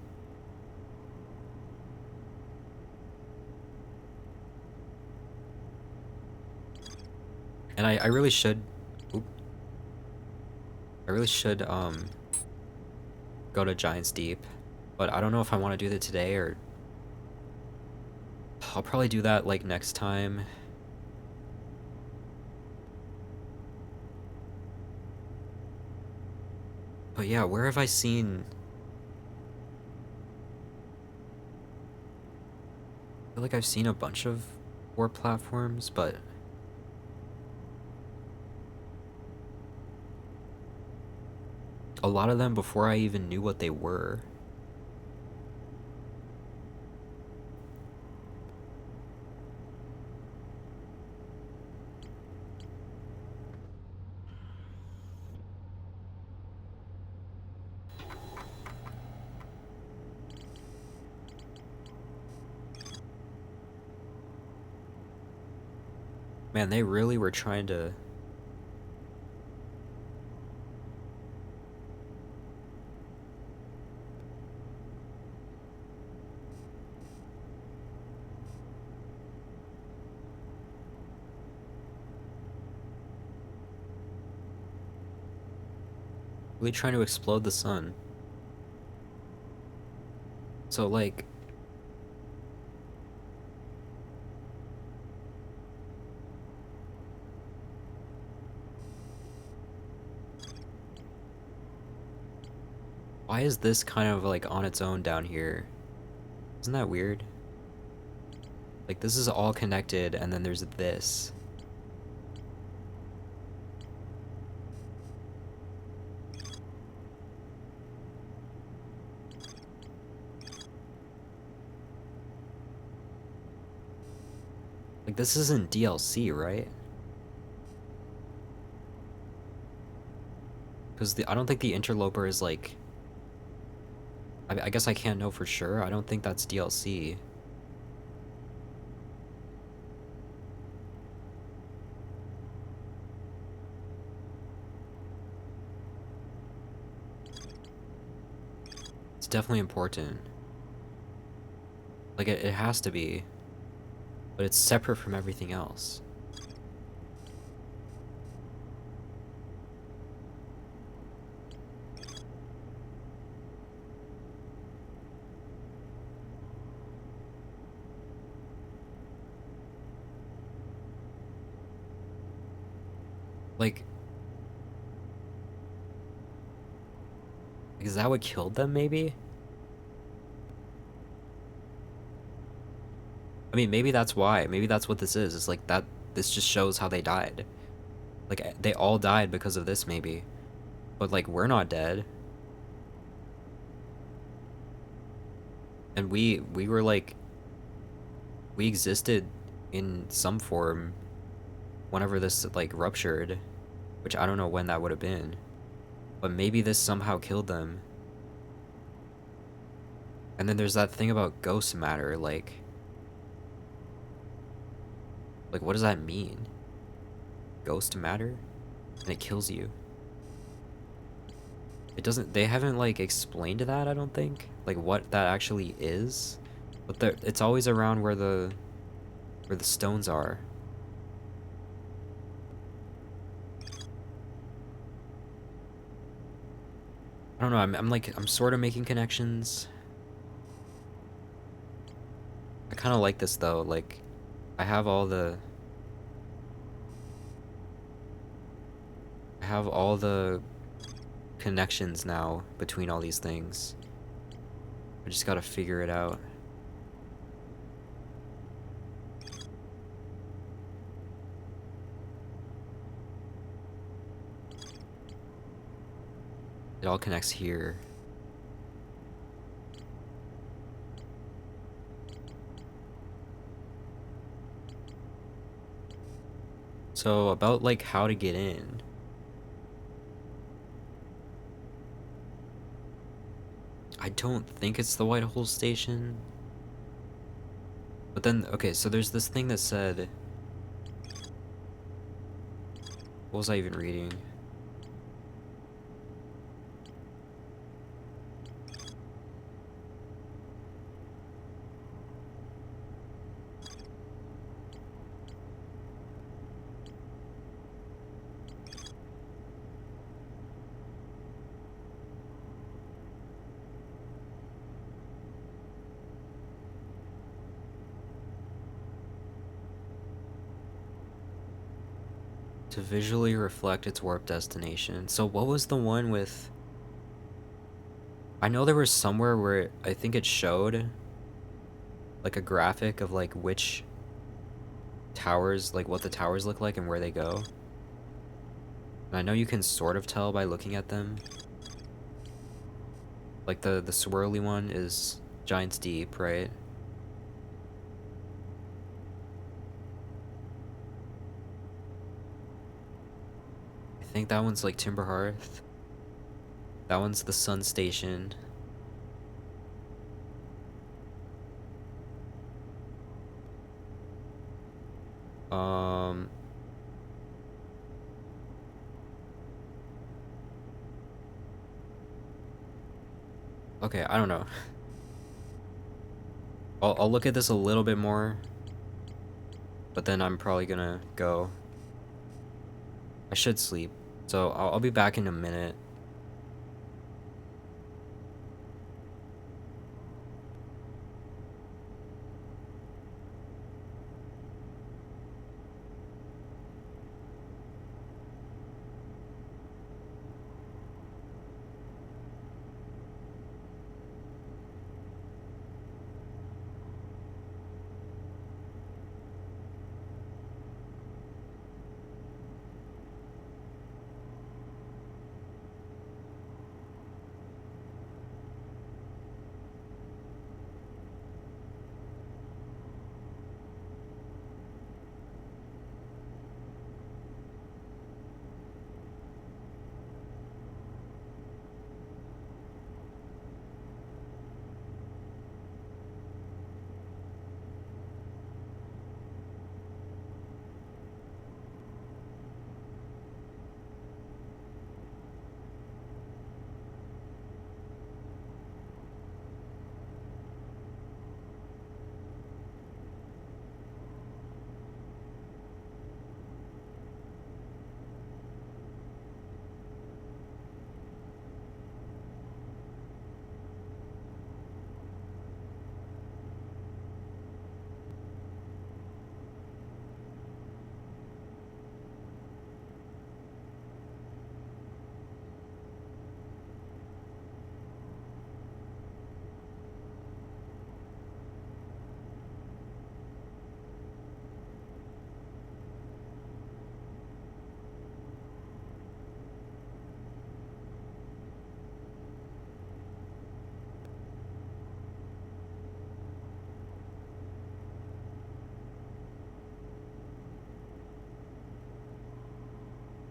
And I really should... Oop. I really should, go to Giant's Deep. But I don't know if I want to do that today, or... I'll probably do that, like, next time. But yeah, where have I seen... I feel like I've seen a bunch of warp platforms, but... A lot of them before I even knew what they were. Man, they really were trying to... Really trying to explode the sun. So, like... Why is this kind of, like, on its own down here? Isn't that weird? Like, this is all connected, and then there's this. Like, this isn't DLC, right? Because I don't think the interloper is, like... I guess I can't know for sure. I don't think that's DLC. It's definitely important. Like, it has to be. But it's separate from everything else. Like, is that what killed them, maybe? I mean, maybe that's why. Maybe that's what this is. It's like that. This just shows how they died. Like, they all died because of this, maybe. But, like, we're not dead. And we were, like... We existed in some form whenever this, like, ruptured. Which I don't know when that would have been. But maybe this somehow killed them. And then there's that thing about ghost matter, like... Like, what does that mean? Ghost matter? And it kills you. It doesn't... They haven't, like, explained that, I don't think. Like, what that actually is. But it's always around where the stones are. I don't know, I'm sort of making connections. I kind of like this though, like, I have all the... I have all the connections now between all these things. I just gotta figure it out. It all connects here. So about like how to get in. I don't think it's the Whitehall station. But then, okay, so there's this thing that said... What was I even reading? To visually reflect its warp destination. So what was the one with... I know there was somewhere where I think it showed like a graphic of like which towers, like what the towers look like and where they go. And I know you can sort of tell by looking at them. Like the swirly one is Giant's Deep, right? I think that one's like Timber Hearth. That one's the Sun Station. Um... Okay, I don't know. I'll look at this a little bit more, but then I'm probably gonna go. I should sleep, so I'll be back in a minute.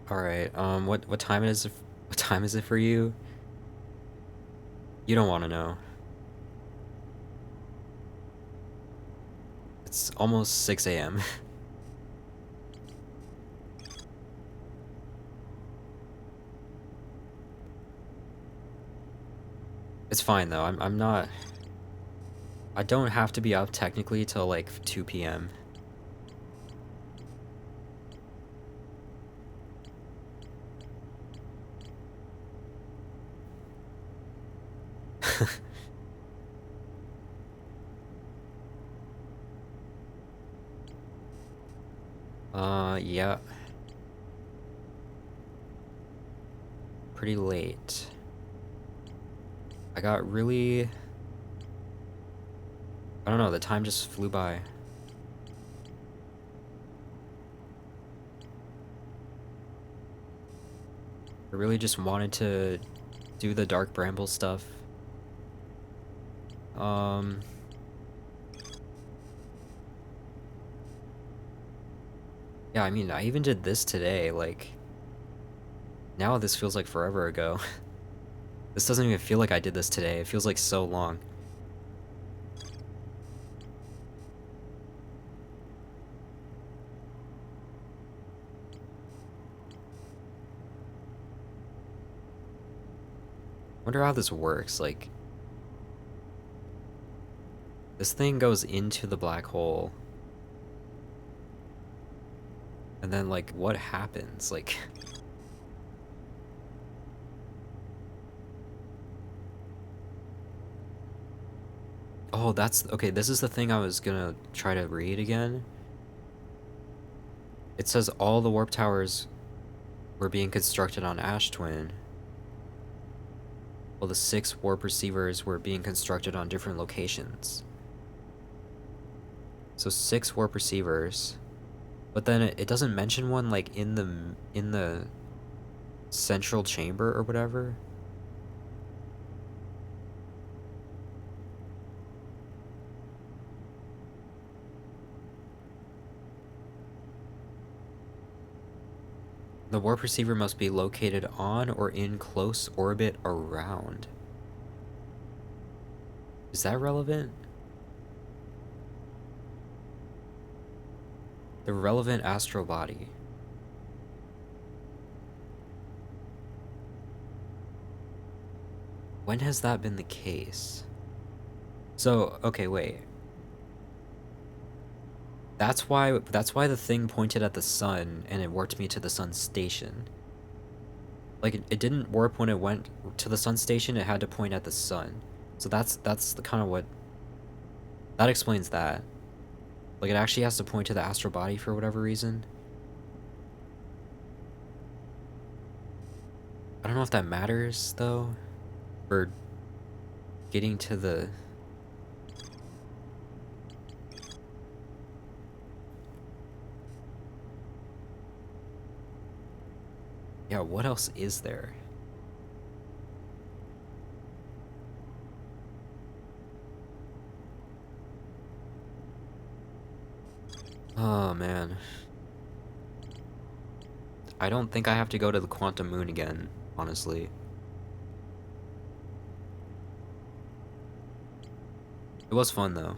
All right. What time is it? What time is it for you? You don't want to know. It's almost 6 a.m. It's fine though. I'm not. I don't have to be up technically till like 2 p.m. Yeah. Pretty late. I got really... I don't know, the time just flew by. I really just wanted to do the Dark Bramble stuff. Yeah, I mean, I even did this today, like... Now this feels like forever ago. This doesn't even feel like I did this today, it feels like so long. Wonder how this works, like... This thing goes into the black hole. And then, like, what happens? Like... Oh, that's... Okay, this is the thing I was gonna try to read again. It says all the warp towers were being constructed on Ash Twin, while the 6 warp receivers were being constructed on different locations. So 6 warp receivers, but then it doesn't mention one like in the central chamber or whatever. The warp receiver must be located on or in close orbit around. Is that relevant? The relevant astral body. When has that been the case? So, okay, wait. That's why the thing pointed at the sun and it warped me to the sun station. Like it didn't warp when it went to the sun station, it had to point at the sun. So that's the kind of what that explains that. Like it actually has to point to the astral body for whatever reason. I don't know if that matters though for getting to the... Yeah, what else is there? Oh man. I don't think I have to go to the quantum moon again, honestly. It was fun though.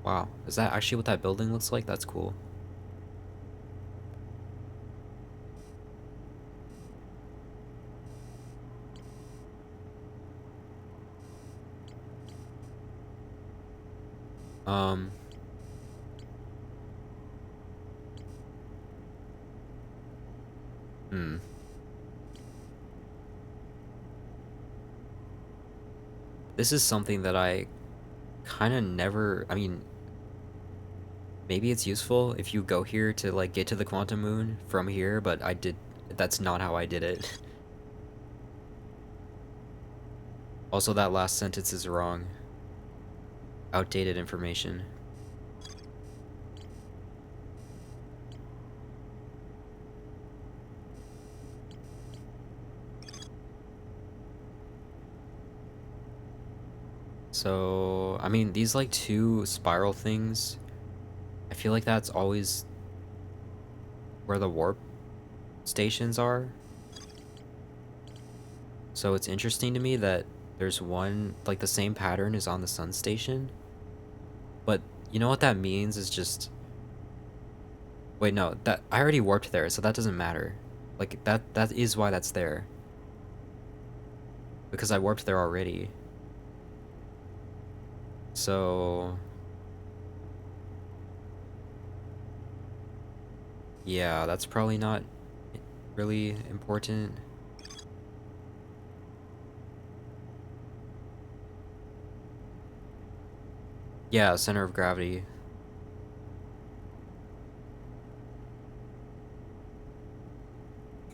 Wow, is that actually what that building looks like? That's cool. Um... Hmm. This is something that I kind of never... I mean... Maybe it's useful if you go here to, like, get to the quantum moon from here, but I did... That's not how I did it. Also, that last sentence is wrong. Outdated information. So, I mean, these, like, 2 spiral things, I feel like that's always where the warp stations are. So it's interesting to me that there's one, like, the same pattern is on the sun station. But you know what that means is just... Wait, no, that I already warped there, so that doesn't matter. Like, that is why that's there. Because I warped there already. So... yeah, that's probably not really important. Yeah, center of gravity.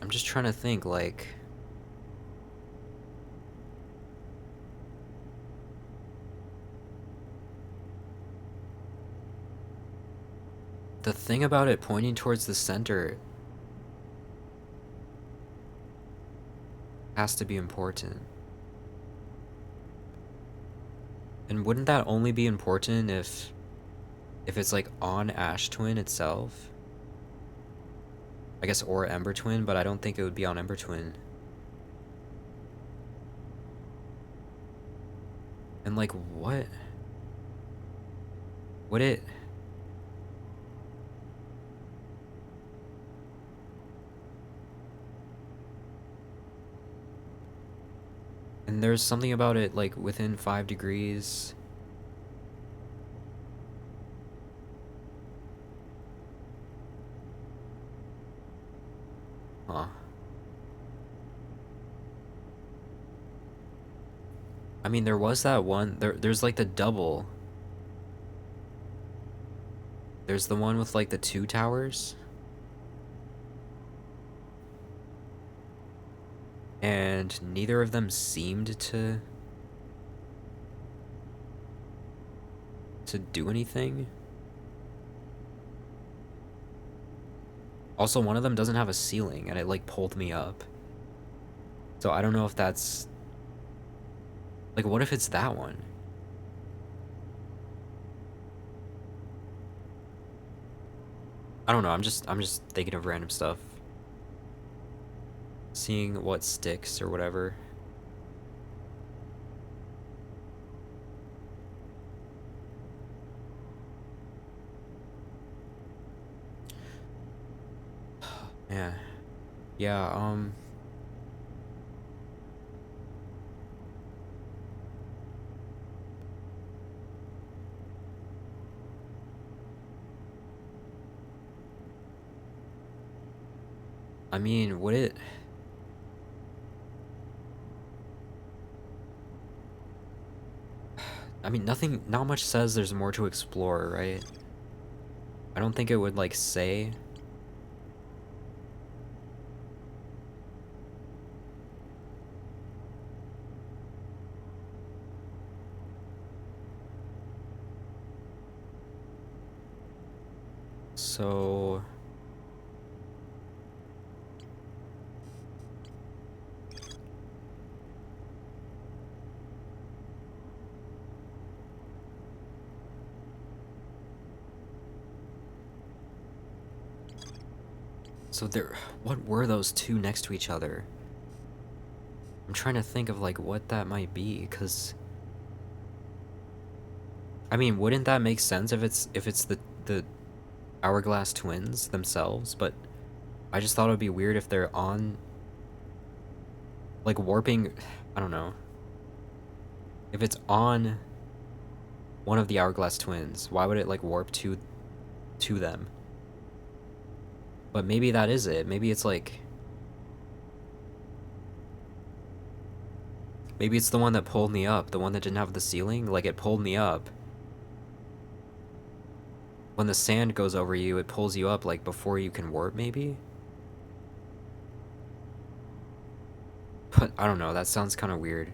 I'm just trying to think, like... the thing about it pointing towards the center has to be important. And wouldn't that only be important if it's like on Ash Twin itself? I guess, or Ember Twin, but I don't think it would be on Ember Twin. And like, what? Would it... and there's something about it, like, within 5 degrees. Huh. I mean, there was that one, there's like the double. There's the one with like the 2 towers. And neither of them seemed to do anything. Also, one of them doesn't have a ceiling, and it like pulled me up. So I don't know if that's... like, what if it's that one? I don't know, I'm just thinking of random stuff. Seeing what sticks or whatever. Man. Yeah, I mean, would it... I mean, not much says there's more to explore, right? I don't think it would, like, say... so... so there... what were those two next to each other? I'm trying to think of, like, what that might be, because... I mean, wouldn't that make sense if it's the Hourglass Twins themselves? But I just thought it would be weird if they're on... like, warping... I don't know. If it's on one of the Hourglass Twins, why would it, like, warp to them? But maybe that is it. Maybe it's, like... maybe it's the one that pulled me up. The one that didn't have the ceiling. Like, it pulled me up. When the sand goes over you, it pulls you up, like, before you can warp, maybe? But, I don't know, that sounds kind of weird.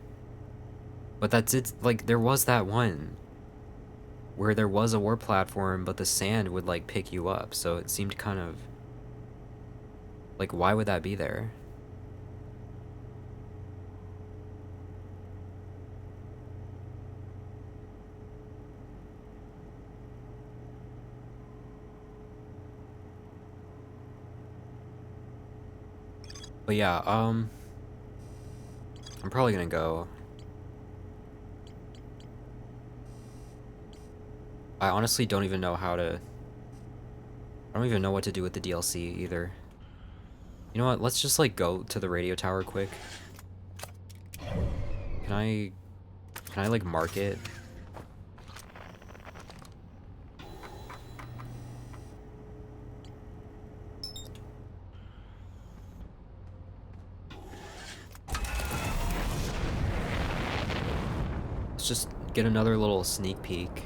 But that did, like, there was that one where there was a warp platform, but the sand would, like, pick you up, so it seemed kind of... like, why would that be there? But yeah, I'm probably gonna go. I honestly don't even know how to I don't even know what to do with the DLC either. You know what? Let's just like go to the radio tower quick. Can I like mark it? Let's just get another little sneak peek.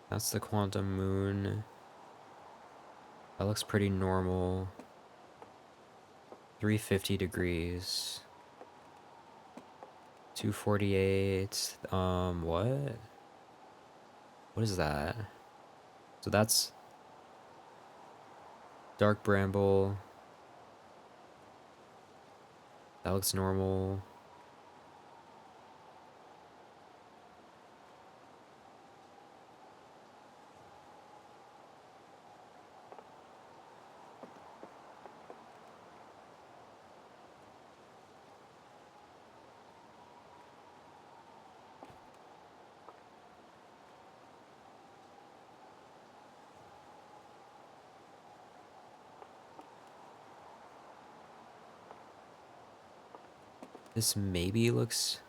That's the quantum moon. That looks pretty normal. 350 degrees. 248. What? What is that? So that's dark bramble. That looks normal. This maybe looks...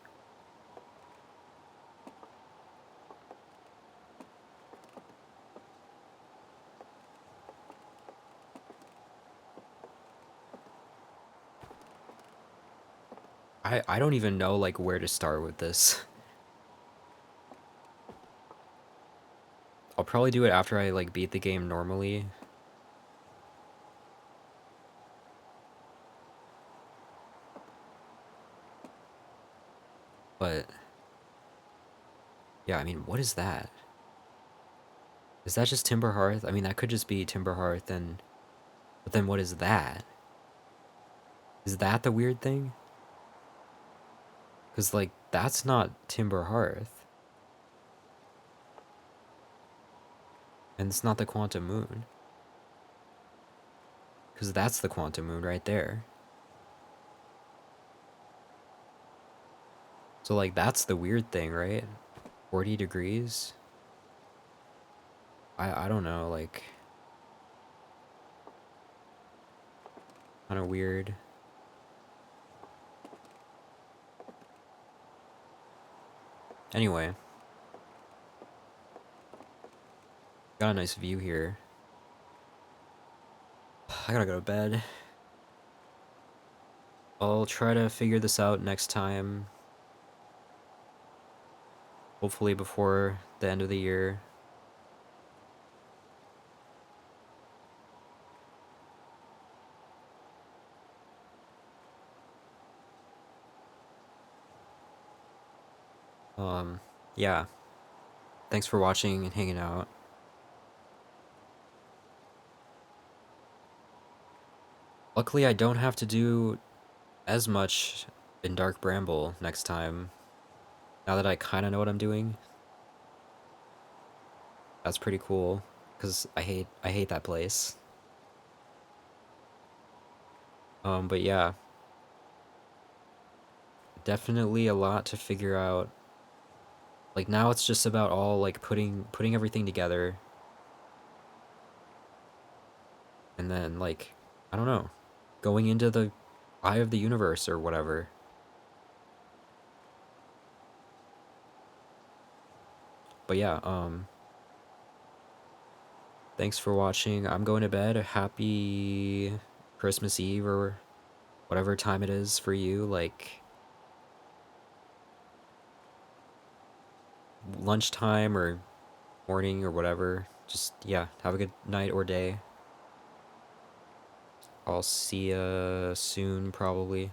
I don't even know like where to start with this. I'll probably do it after I like beat the game normally. But yeah, I mean, what is that? Is that just Timber Hearth? I mean, that could just be Timber Hearth and... But then what is that? Is that the weird thing? Because, like, that's not Timber Hearth. And it's not the Quantum Moon. Because that's the Quantum Moon right there. So, like, that's the weird thing, right? 40 degrees? I don't know, like... Kind of weird. Anyway. Got a nice view here. I gotta go to bed. I'll try to figure this out next time. Hopefully before the end of the year. Yeah. Thanks for watching and hanging out. Luckily, I don't have to do as much in Dark Bramble next time. Now that I kind of know what I'm doing. That's pretty cool, because I hate that place. But yeah. Definitely a lot to figure out. Like, now it's just about all, like, putting everything together. And then, like, I don't know. Going into the eye of the universe or whatever. But yeah, thanks for watching. I'm going to bed. Happy Christmas Eve or whatever time it is for you. Like, lunchtime or morning or whatever. Just, yeah, have a good night or day. I'll see ya soon, probably.